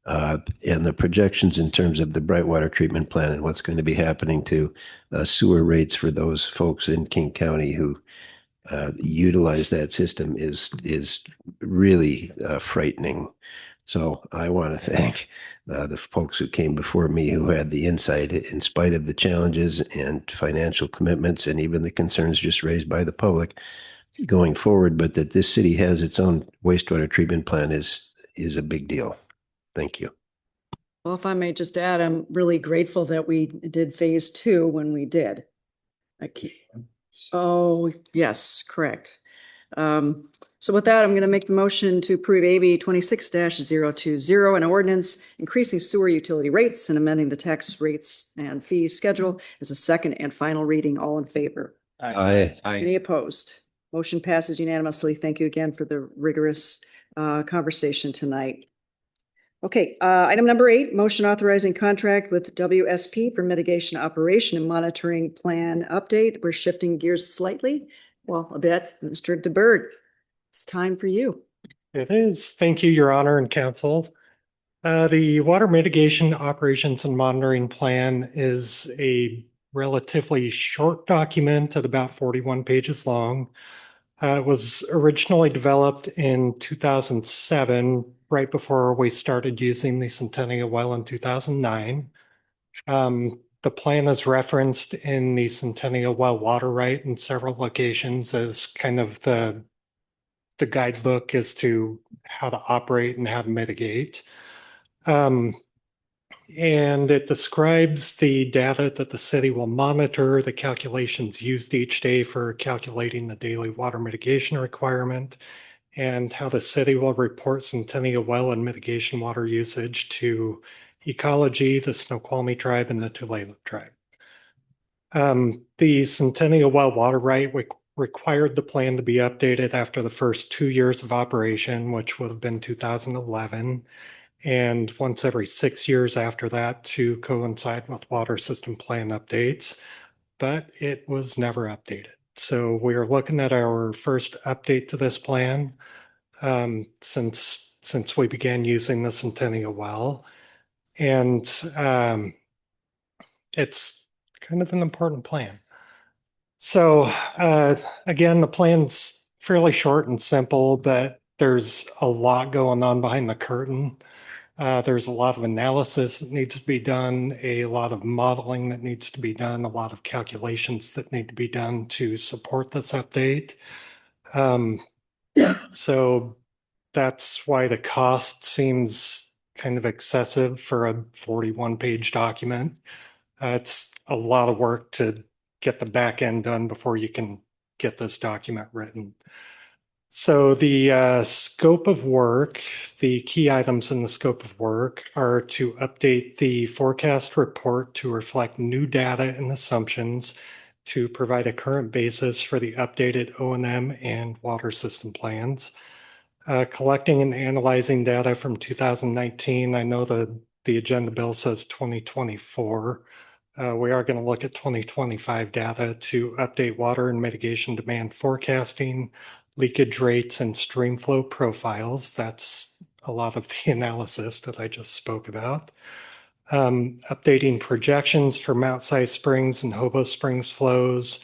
And the projections in terms of the Brightwater treatment plant and what's going to be happening to sewer rates for those folks in King County who utilize that system is really frightening. So I want to thank the folks who came before me who had the insight in spite of the challenges and financial commitments and even the concerns just raised by the public going forward, but that this city has its own wastewater treatment plant is a big deal. Thank you. Well, if I may just add, I'm really grateful that we did phase 2 when we did. Oh, yes, correct. So with that, I'm going to make the motion to approve AB 26-020, an ordinance increasing sewer utility rates and amending the tax rates and fees schedule as a second and final reading. All in favor? Aye. Any opposed? Motion passes unanimously. Thank you again for the rigorous conversation tonight. Okay, item number 8, motion authorizing contract with WSP for mitigation operation and monitoring plan update. We're shifting gears slightly Well, I bet, Mr. DeBerg, it's time for you. It is. Thank you, Your Honor and Council. The Water Mitigation Operations and Monitoring Plan is a relatively short document at about 41 pages long. It was originally developed in 2007, right before we started using the Centennial Well in 2009. The plan is referenced in the Centennial Well water right in several locations as kind of the guidebook as to how to operate and how to mitigate. And it describes the data that the city will monitor, the calculations used each day for calculating the daily water mitigation requirement, and how the city will report Centennial Well and mitigation water usage to Ecology, the Snoqualmie Tribe, and the Tulalip Tribe. The Centennial Well water right required the plan to be updated after the first 2 years of operation, which would have been 2011, and once every 6 years after that to coincide with water system plan updates, but it was never updated. So we are looking at our first update to this plan since we began using the Centennial Well, and it's kind of an important plan. So again, the plan's fairly short and simple, but there's a lot going on behind the curtain. There's a lot of analysis that needs to be done, a lot of modeling that needs to be done, a lot of calculations that need to be done to support this update. So that's why the cost seems kind of excessive for a 41-page document. It's a lot of work to get the back end done before you can get this document written. So the scope of work, the key items in the scope of work are to update the forecast report to reflect new data and assumptions, to provide a current basis for the updated O&M and water system plans. Collecting and analyzing data from 2019. I know the agenda bill says 2024. We are going to look at 2025 data to update water and mitigation demand forecasting, leakage rates, and stream flow profiles. That's a lot of the analysis that I just spoke about. Updating projections for Mount Si Springs and Hobo Springs flows,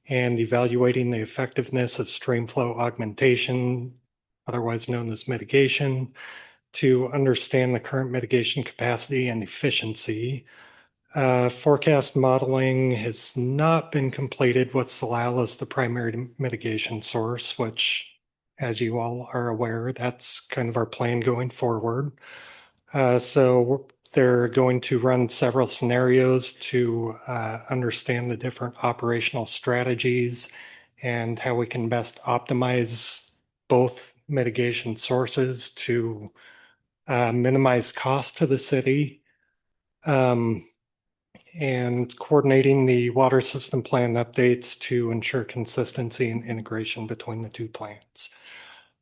and evaluating the effectiveness of stream flow augmentation, otherwise known as mitigation, to understand the current mitigation capacity and efficiency. Forecast modeling has not been completed with Salal as the primary mitigation source, which, as you all are aware, that's kind of our plan going forward. So they're going to run several scenarios to understand the different operational strategies and how we can best optimize both mitigation sources to minimize cost to the city. And coordinating the water system plan updates to ensure consistency and integration between the two plans.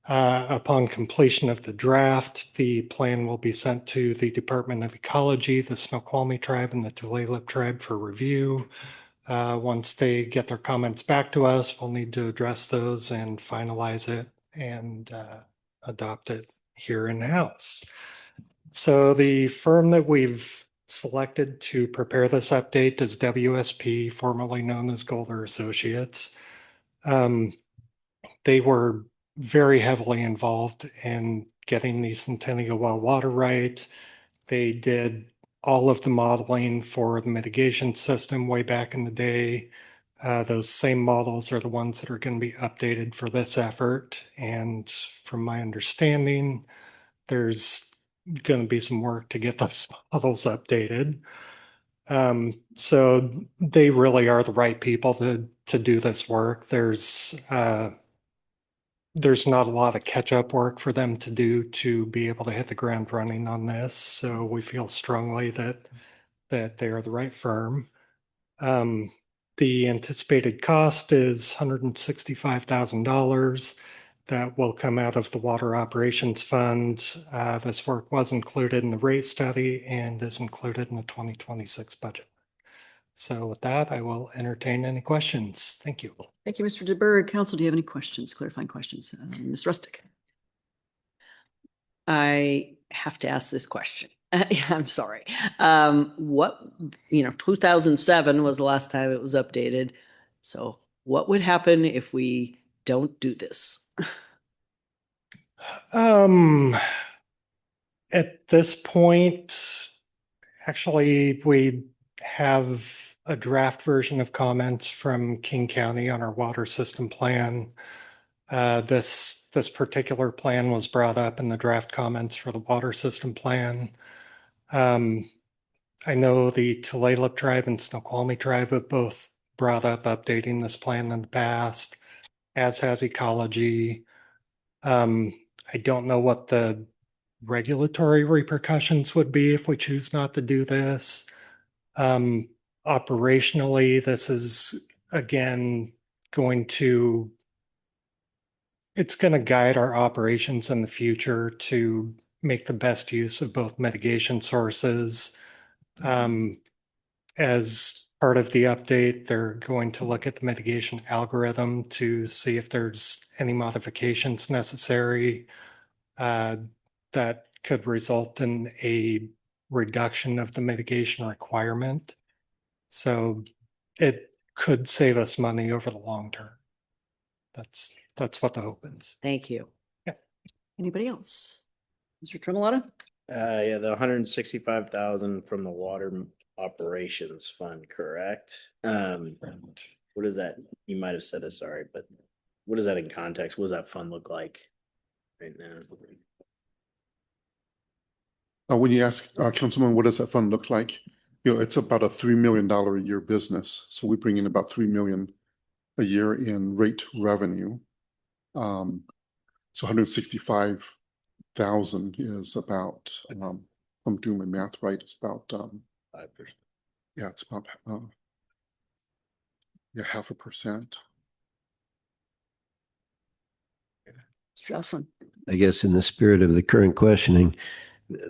Upon completion of the draft, the plan will be sent to the Department of Ecology, the Snoqualmie Tribe, and the Tulalip Tribe for review. Once they get their comments back to us, we'll need to address those and finalize it and adopt it here in-house. So the firm that we've selected to prepare this update is WSP, formerly known as Golder Associates. They were very heavily involved in getting the Centennial Well water right. They did all of the modeling for the mitigation system way back in the day. Those same models are the ones that are going to be updated for this effort. And from my understanding, there's going to be some work to get those models updated. So they really are the right people to do this work. There's not a lot of catch-up work for them to do to be able to hit the ground running on this. So we feel strongly that they are the right firm. The anticipated cost is $165,000. That will come out of the Water Operations Fund. This work was included in the rate study and is included in the 2026 budget. So with that, I will entertain any questions. Thank you. Thank you, Mr. DeBerg. Council, do you have any questions, clarifying questions? Ms. Rustic? I have to ask this question. I'm sorry. What, 2007 was the last time it was updated. So what would happen if we don't do this? At this point, actually, we have a draft version of comments from King County on our water system plan. This particular plan was brought up in the draft comments for the water system plan. I know the Tulalip tribe and Snoqualmie tribe have both brought up updating this plan in the past, as has ecology. I don't know what the regulatory repercussions would be if we choose not to do this. Operationally, this is again it's going to guide our operations in the future to make the best use of both mitigation sources. As part of the update, they're going to look at the mitigation algorithm to see if there's any modifications necessary that could result in a reduction of the mitigation requirement. So it could save us money over the long term. That's what the hope is. Thank you. Yeah. Anybody else? Mr. Tremolata? Yeah, the 165,000 from the water operations fund, correct? What is that? You might have said it, sorry, but what is that in context? What does that fund look like right now? When you ask Councilman, what does that fund look like? It's about a $3 million a year business. So we bring in about $3 million a year in rate revenue. So 165,000 is about, if I'm doing my math right, it's about 5%. Yeah, it's about 0.5%. Mr. Jocelyn? I guess in the spirit of the current questioning,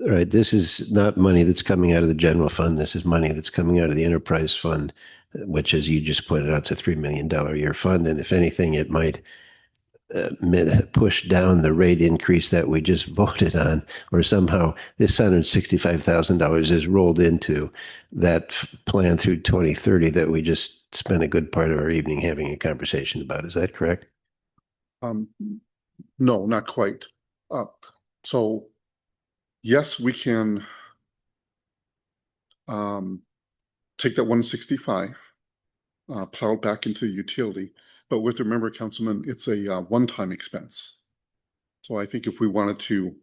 right, this is not money that's coming out of the general fund. This is money that's coming out of the enterprise fund, which, as you just pointed out, is a $3 million a year fund. And if anything, it might push down the rate increase that we just voted on, or somehow this $165,000 is rolled into that plan through 2030 that we just spent a good part of our evening having a conversation about. Is that correct? No, not quite. So yes, we can take that 165, plow it back into the utility. But with remember, Councilman, it's a one-time expense. So I think if we wanted to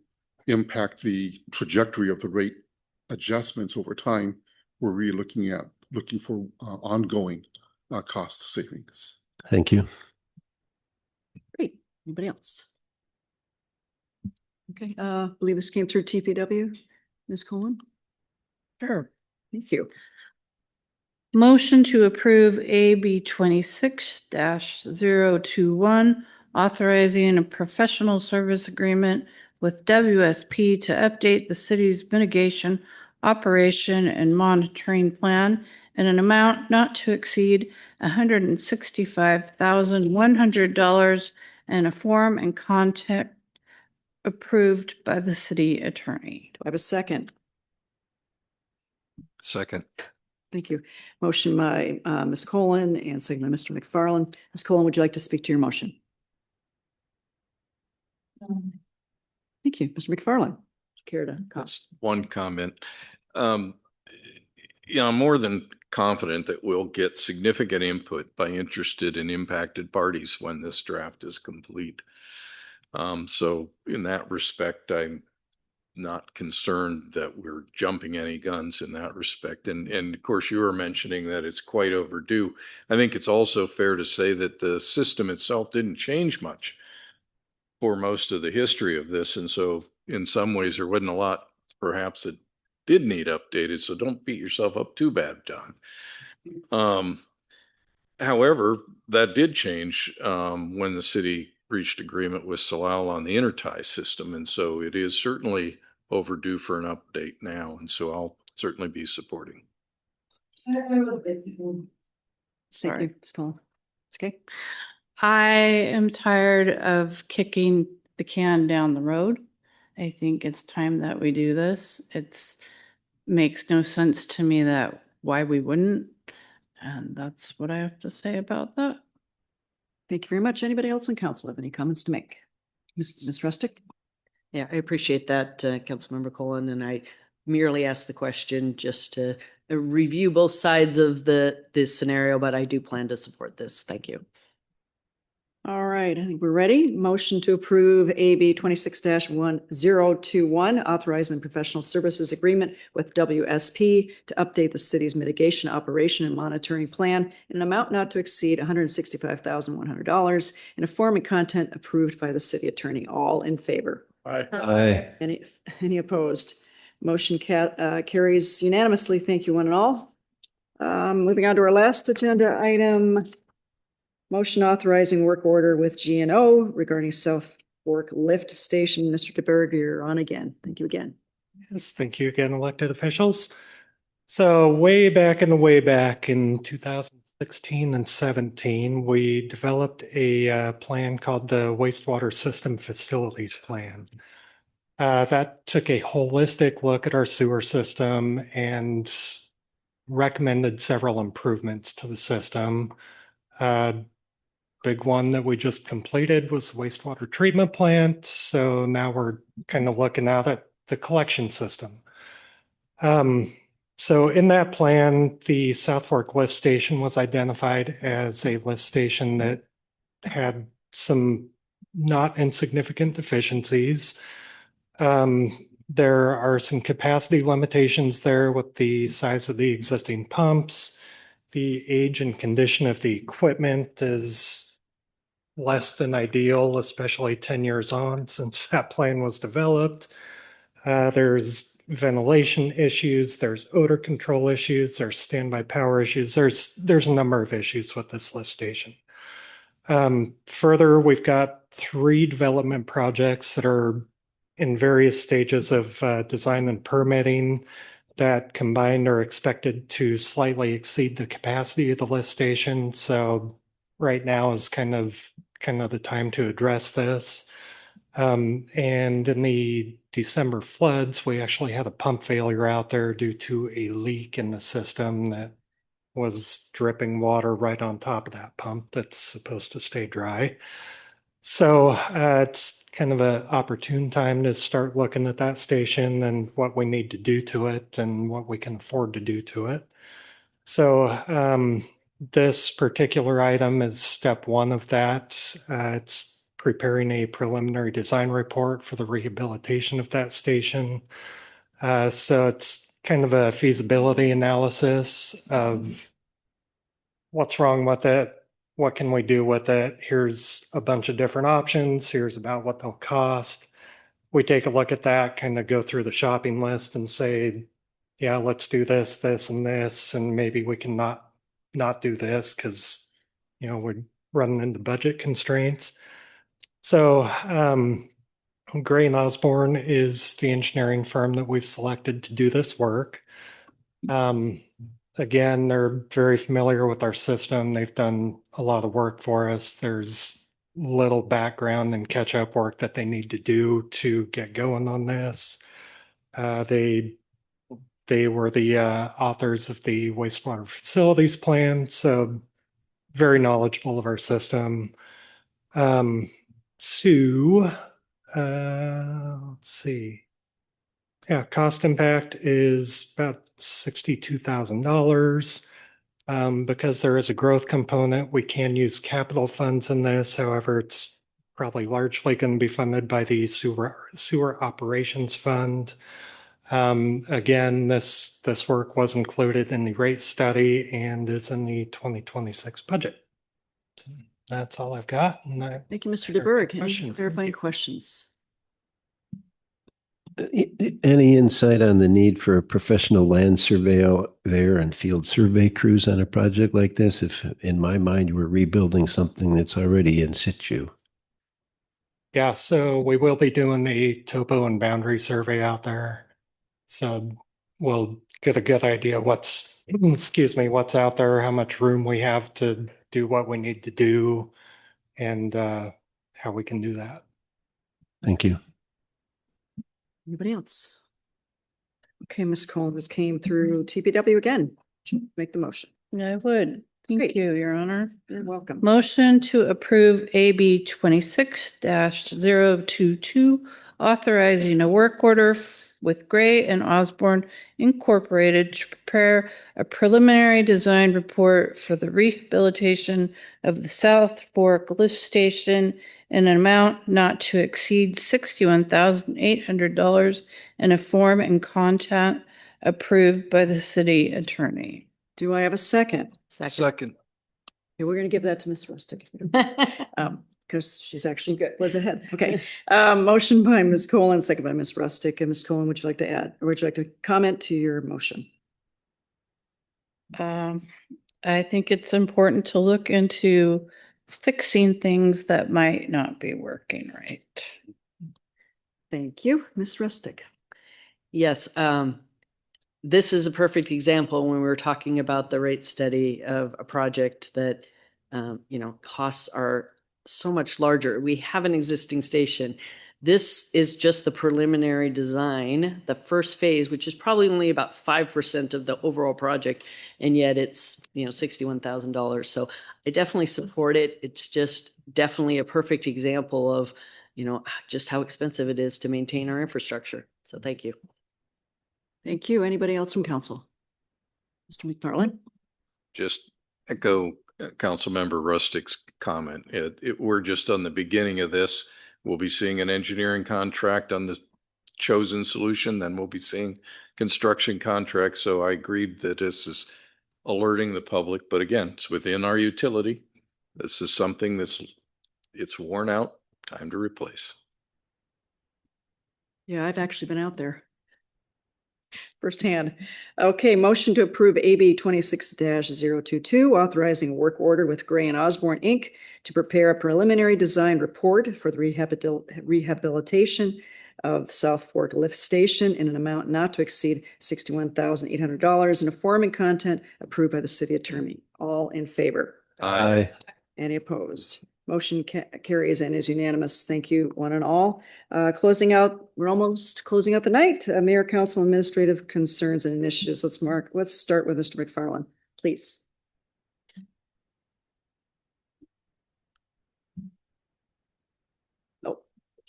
impact the trajectory of the rate adjustments over time, we're really looking for ongoing cost savings. Thank you. Great. Anybody else? Okay, I believe this came through TPW. Ms. Colon? Sure. Thank you. Motion to approve AB 26-021, authorizing a professional service agreement with WSP to update the city's mitigation, operation, and monitoring plan in an amount not to exceed $165,100 and a form and contact approved by the city attorney. Do I have a second? Second. Thank you. Motion by Ms. Colon and second by Mr. McFarland. Ms. Colon, would you like to speak to your motion? Thank you. Mr. McFarland, care to comment? Just one comment. I'm more than confident that we'll get significant input by interested and impacted parties when this draft is complete. So in that respect, I'm not concerned that we're jumping any guns in that respect. And of course, you were mentioning that it's quite overdue. I think it's also fair to say that the system itself didn't change much for most of the history of this. And so in some ways, there wasn't a lot perhaps that did need updated. So don't beat yourself up too bad, Don. However, that did change when the city reached agreement with Salal on the intertie system. And so it is certainly overdue for an update now. And so I'll certainly be supporting. Thank you, Ms. Collins. It's okay. I am tired of kicking the can down the road. I think it's time that we do this. It's makes no sense to me that why we wouldn't. And that's what I have to say about that. Thank you very much. Anybody else in council have any comments to make? Ms. Rustick? Yeah, I appreciate that, Councilmember Cullen, and I merely asked the question just to review both sides of this scenario, but I do plan to support this. Thank you. All right, I think we're ready. Motion to approve AB 26-1021, authorizing the professional services agreement with WSP to update the city's mitigation operation and monitoring plan in an amount not to exceed $165,100 in a form and content approved by the city attorney. All in favor? Aye. Aye. Any opposed? Motion carries unanimously. Thank you, one and all. Moving on to our last agenda item. Motion authorizing work order with GNO regarding South Fork Lift Station. Mr. DeBerg, you're on again. Thank you again. Yes, thank you again, elected officials. So way back in 2016 and 17, we developed a plan called the Wastewater System Facilities Plan. That took a holistic look at our sewer system and recommended several improvements to the system. Big one that we just completed was the wastewater treatment plant. So now we're kind of looking out at the collection system. So in that plan, the South Fork lift station was identified as a lift station that had some not insignificant deficiencies. There are some capacity limitations there with the size of the existing pumps. The age and condition of the equipment is less than ideal, especially 10 years on since that plan was developed. There's ventilation issues, there's odor control issues, there's standby power issues. There's a number of issues with this lift station. Further, we've got 3 development projects that are in various stages of design and permitting that combined are expected to slightly exceed the capacity of the lift station. So right now is kind of the time to address this. And in the December floods, we actually had a pump failure out there due to a leak in the system that was dripping water right on top of that pump that's supposed to stay dry. So it's kind of an opportune time to start looking at that station and what we need to do to it and what we can afford to do to it. So this particular item is step 1 of that. It's preparing a preliminary design report for the rehabilitation of that station. So it's kind of a feasibility analysis of what's wrong with it, what can we do with it. Here's a bunch of different options. Here's about what they'll cost. We take a look at that, kind of go through the shopping list and say, yeah, let's do this, this, and this, and maybe we can not do this because, you know, we're running into budget constraints. So Gray and Osborne is the engineering firm that we've selected to do this work. Again, they're very familiar with our system. They've done a lot of work for us. There's little background and catch-up work that they need to do to get going on this. They were the authors of the wastewater facilities plan, so very knowledgeable of our system. Let's see. Yeah, cost impact is about $62,000. Because there is a growth component, we can use capital funds in this. However, it's probably largely going to be funded by the sewer operations fund. Again, this work was included in the rate study and is in the 2026 budget. So that's all I've got. Thank you, Mr. DeBerg. Any clarifying questions? Any insight on the need for a professional land surveyor and field survey crews on a project like this? If in my mind, we're rebuilding something that's already in situ. Yeah, so we will be doing the topo and boundary survey out there. So we'll get a good idea what's, excuse me, what's out there, how much room we have to do what we need to do, and how we can do that. Thank you. Anybody else? Okay, Ms. Collins came through TPW again. Make the motion. I would. Thank you, Your Honor. You're welcome. Motion to approve AB 26-022, authorizing a work order with Gray and Osborne Incorporated to prepare a preliminary design report for the rehabilitation of the South Fork Lift Station in an amount not to exceed $61,800 in a form and content approved by the city attorney. Do I have a second? Second. Okay, we're going to give that to Ms. Rustic. Because she's actually good, was ahead. Okay. Motion by Ms. Colon, second by Ms. Rustic. And Ms. Colon, would you like to add, or would you like to comment to your motion? I think it's important to look into fixing things that might not be working right. Thank you. Ms. Rustic. Yes, this is a perfect example when we were talking about the rate study of a project that, costs are so much larger. We have an existing station. This is just the preliminary design, the first phase, which is probably only about 5% of the overall project. And yet it's, $61,000. So I definitely support it. It's just definitely a perfect example of, just how expensive it is to maintain our infrastructure. So thank you. Thank you. Anybody else from council? Mr. McFarland? Just echo Councilmember Rustic's comment. We're just on the beginning of this. We'll be seeing an engineering contract on the chosen solution, then we'll be seeing construction contracts. So I agreed that this is alerting the public, but again, it's within our utility. This is something it's worn out, time to replace. Yeah, I've actually been out there firsthand. Okay, motion to approve AB 26-022, authorizing a work order with Gray and Osborne, Inc. to prepare a preliminary design report for the rehabilitation of South Fork Lift Station in an amount not to exceed $61,800 in a form and content approved by the city attorney. All in favor? Aye. Any opposed? Motion carries and is unanimous. Thank you, one and all. We're almost closing out the night. Mayor, council, administrative concerns and initiatives. Let's start with Mr. McFarland, please. Oh,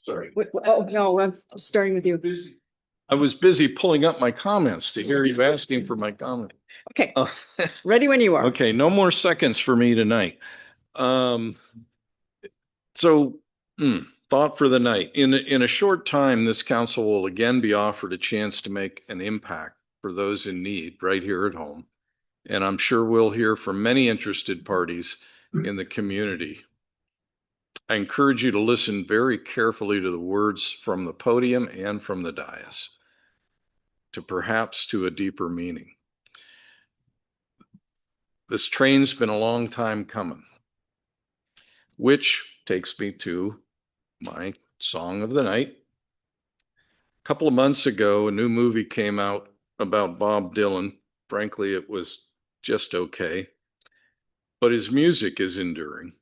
sorry. Oh, no, I'm starting with you. I was busy pulling up my comments to hear you asking for my comment. Okay, ready when you are. Okay, no more seconds for me tonight. Thought for the night. In a short time, this council will again be offered a chance to make an impact for those in need right here at home. And I'm sure we'll hear from many interested parties in the community. I encourage you to listen very carefully to the words from the podium and from the dais, to a deeper meaning. This train's been a long time coming, which takes me to my song of the night. A couple of months ago, a new movie came out about Bob Dylan. Frankly, it was just okay, but his music is enduring.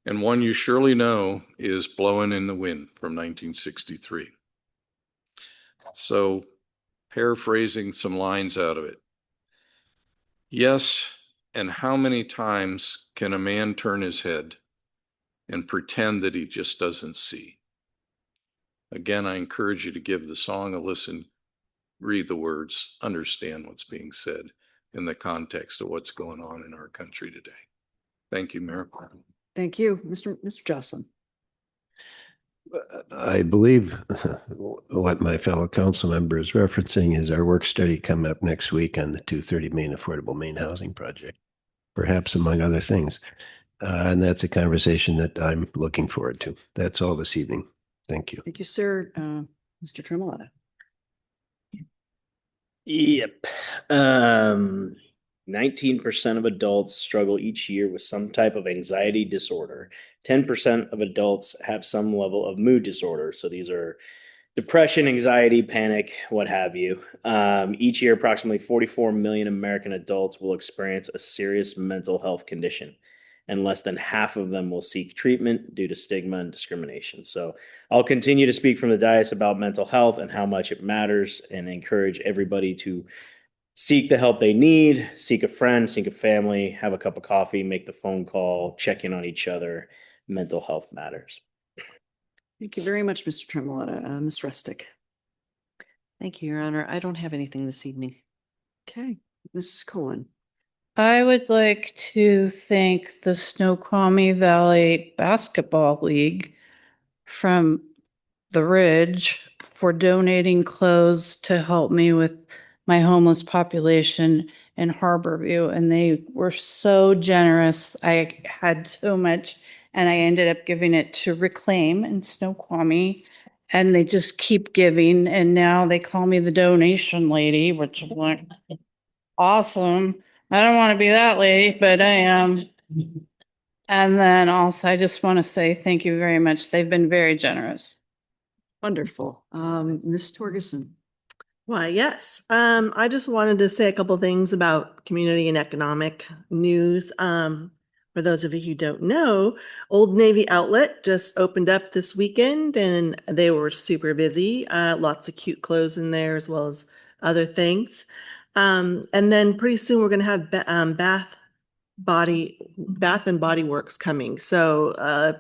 And one you surely know is Blowin' in the Wind from 1963. So, paraphrasing some lines out of it. Yes, and how many times can a man turn his head and pretend that he just doesn't see? Again, I encourage you to give the song a listen, read the words, understand what's being said in the context of what's going on in our country today. Thank you, Mayor. Thank you, Mr. Jocelyn. I believe what my fellow council member is referencing is our work study coming up next week on the 230 Main Affordable Main Housing Project, perhaps among other things. And that's a conversation that I'm looking forward to. That's all this evening. Thank you. Thank you, sir. Mr. Tremolata. Yep. 19% of adults struggle each year with some type of anxiety disorder. 10% of adults have some level of mood disorder. So these are depression, anxiety, panic, what have you. Each year, approximately 44 million American adults will experience a serious mental health condition, and less than half of them will seek treatment due to stigma and discrimination. So I'll continue to speak from the dais about mental health and how much it matters, and encourage everybody to seek the help they need, seek a friend, seek a family, have a cup of coffee, make the phone call, check in on each other. Mental health matters. Thank you very much, Mr. Tremoletta. Ms. Rustick. Thank you, Your Honor. I don't have anything this evening. Okay, Mrs. Cohen. I would like to thank the Snoqualmie Valley Basketball League from the Ridge for donating clothes to help me with my homeless population in Harborview. And they were so generous. I had so much, and I ended up giving it to Reclaim in Snoqualmie. And they just keep giving. And now they call me the donation lady, which is like awesome. I don't want to be that lady, but I am. And then also, I just want to say thank you very much. They've been very generous. Wonderful. Ms. Torgerson. Why, yes. I just wanted to say a couple things about community and economic news. For those of you who don't know, Old Navy Outlet just opened up this weekend and they were super busy. Lots of cute clothes in there as well as other things. And then pretty soon we're going to have Bath and Body Works coming. So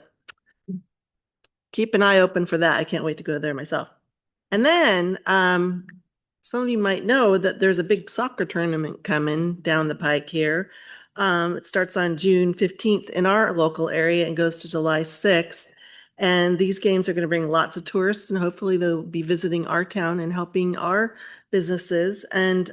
keep an eye open for that. I can't wait to go there myself. And then some of you might know that there's a big soccer tournament coming down the pike here. It starts on June 15th in our local area and goes to July 6th. And these games are going to bring lots of tourists, and hopefully they'll be visiting our town and helping our businesses. And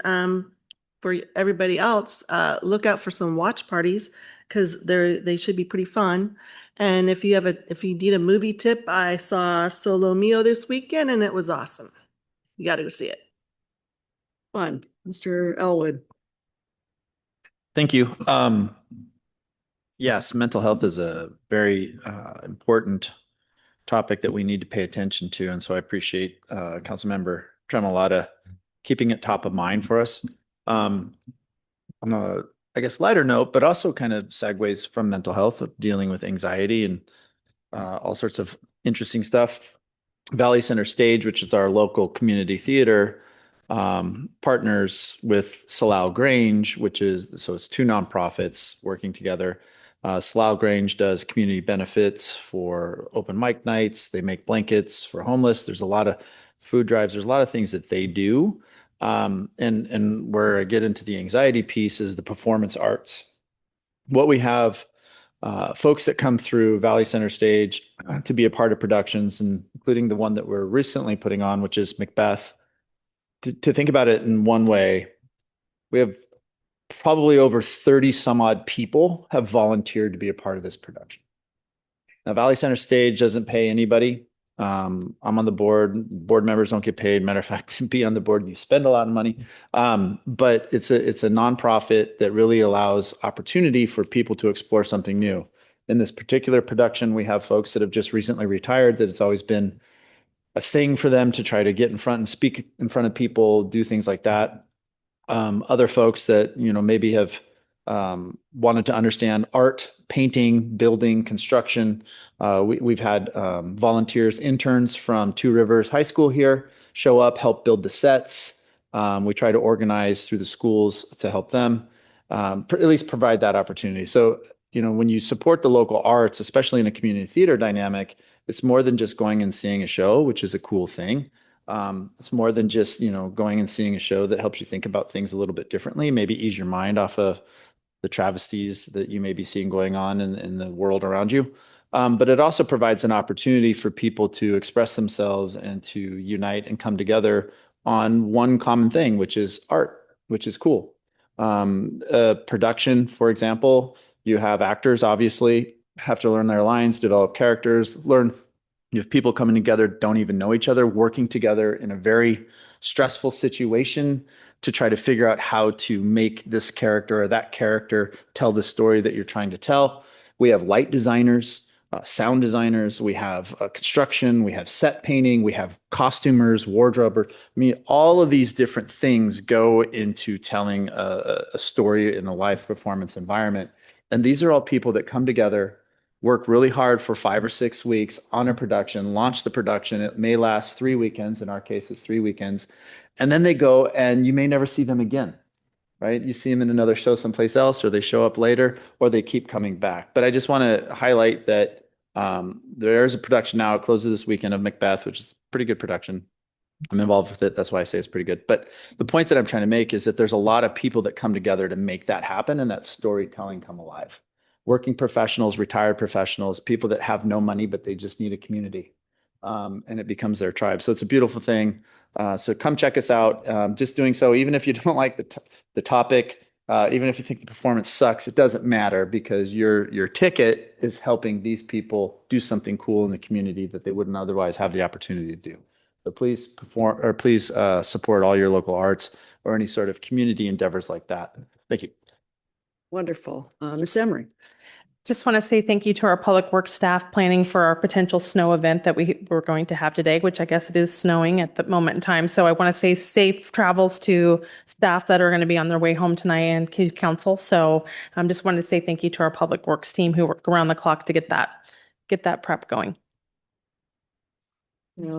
for everybody else, look out for some watch parties because they should be pretty fun. And if you need a movie tip, I saw Solo Mio this weekend and it was awesome. You got to go see it. Fun. Mr. Elwood. Thank you. Yes, mental health is a very important topic that we need to pay attention to. And so I appreciate Councilmember Tremolata keeping it top of mind for us. On a, I guess, lighter note, but also kind of segues from mental health, of dealing with anxiety and all sorts of interesting stuff. Valley Center Stage, which is our local community theater, partners with Salal Grange, so it's two nonprofits working together. Salal Grange does community benefits for open mic nights. They make blankets for homeless. There's a lot of food drives. There's a lot of things that they do. And where I get into the anxiety piece is the performance arts. What we have, folks that come through Valley Center Stage to be a part of productions, and including the one that we're recently putting on, which is Macbeth. To think about it in one way, we have probably over 30 some odd people have volunteered to be a part of this production. Now, Valley Center Stage doesn't pay anybody. I'm on the board. Board members don't get paid. Matter of fact, to be on the board, you spend a lot of money. But it's a nonprofit that really allows opportunity for people to explore something new. In this particular production, we have folks that have just recently retired, that it's always been a thing for them to try to get in front and speak in front of people, do things like that. Other folks that, maybe have wanted to understand art, painting, building, construction. We've had volunteers, interns from Two Rivers High School here show up, help build the sets. We try to organize through the schools to help them, at least provide that opportunity. So, when you support the local arts, especially in a community theater dynamic, it's more than just going and seeing a show, which is a cool thing. It's more than just, going and seeing a show that helps you think about things a little bit differently, maybe ease your mind off of the travesties that you may be seeing going on in the world around you. But it also provides an opportunity for people to express themselves and to unite and come together on one common thing, which is art, which is cool. Production, for example, you have actors, obviously, have to learn their lines, develop characters, you have people coming together, don't even know each other, working together in a very stressful situation to try to figure out how to make this character or that character tell the story that you're trying to tell. We have light designers. sound designers, we have construction, we have set painting, we have costumers, wardrober. I mean, all of these different things go into telling a story in a live performance environment. And these are all people that come together, work really hard for 5 or 6 weeks on a production, launch the production. It may last 3 weekends. In our case, it's 3 weekends. And then they go and you may never see them again. Right? You see them in another show someplace else, or they show up later, or they keep coming back. But I just want to highlight that there's a production now. It closes this weekend of Macbeth, which is a pretty good production. I'm involved with it. That's why I say it's pretty good. But the point that I'm trying to make is that there's a lot of people that come together to make that happen and that storytelling come alive. Working professionals, retired professionals, people that have no money, but they just need a community. And it becomes their tribe. So it's a beautiful thing. So come check us out. Just doing so, even if you don't like the topic, even if you think the performance sucks, it doesn't matter because your ticket is helping these people do something cool in the community that they wouldn't otherwise have the opportunity to do. So please support all your local arts or any sort of community endeavors like that. Thank you. Wonderful. Ms. Emery. Just want to say thank you to our public works staff planning for our potential snow event that we're going to have today, which I guess it is snowing at the moment in time. So I want to say safe travels to staff that are going to be on their way home tonight and council. So I'm just wanted to say thank you to our public works team who work around the clock to get that prep going.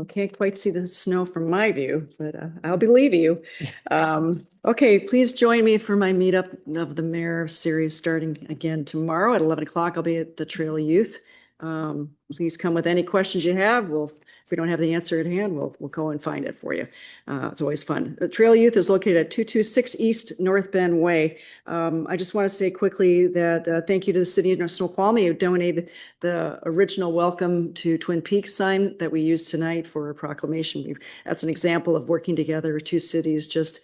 Can't quite see the snow from my view, but I'll believe you. Okay, please join me for my meetup of the mayor series starting again tomorrow at 11 o'clock. I'll be at the Trail Youth. Please come with any questions you have. If we don't have the answer at hand, we'll go and find it for you. It's always fun. The Trail Youth is located at 226 East North Bend Way. I just want to say quickly that thank you to the city of Snoqualmie who donated the original welcome to Twin Peaks sign that we used tonight for a proclamation. That's an example of working together, two cities just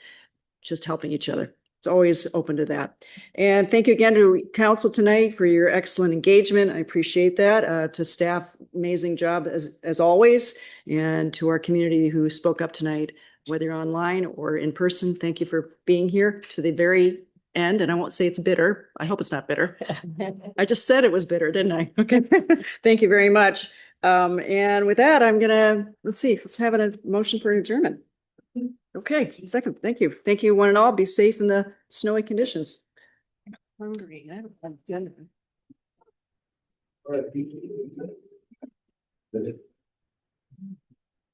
helping each other. It's always open to that. And thank you again to council tonight for your excellent engagement. I appreciate that. To staff, amazing job as always. And to our community who spoke up tonight, whether you're online or in person, thank you for being here to the very end. And I won't say it's bitter. I hope it's not bitter. I just said it was bitter, didn't I? Okay. Thank you very much. And with that, let's have a motion for adjournment. Okay, second. Thank you. Thank you, one and all. Be safe in the snowy conditions. I'm hungry. I haven't had dinner.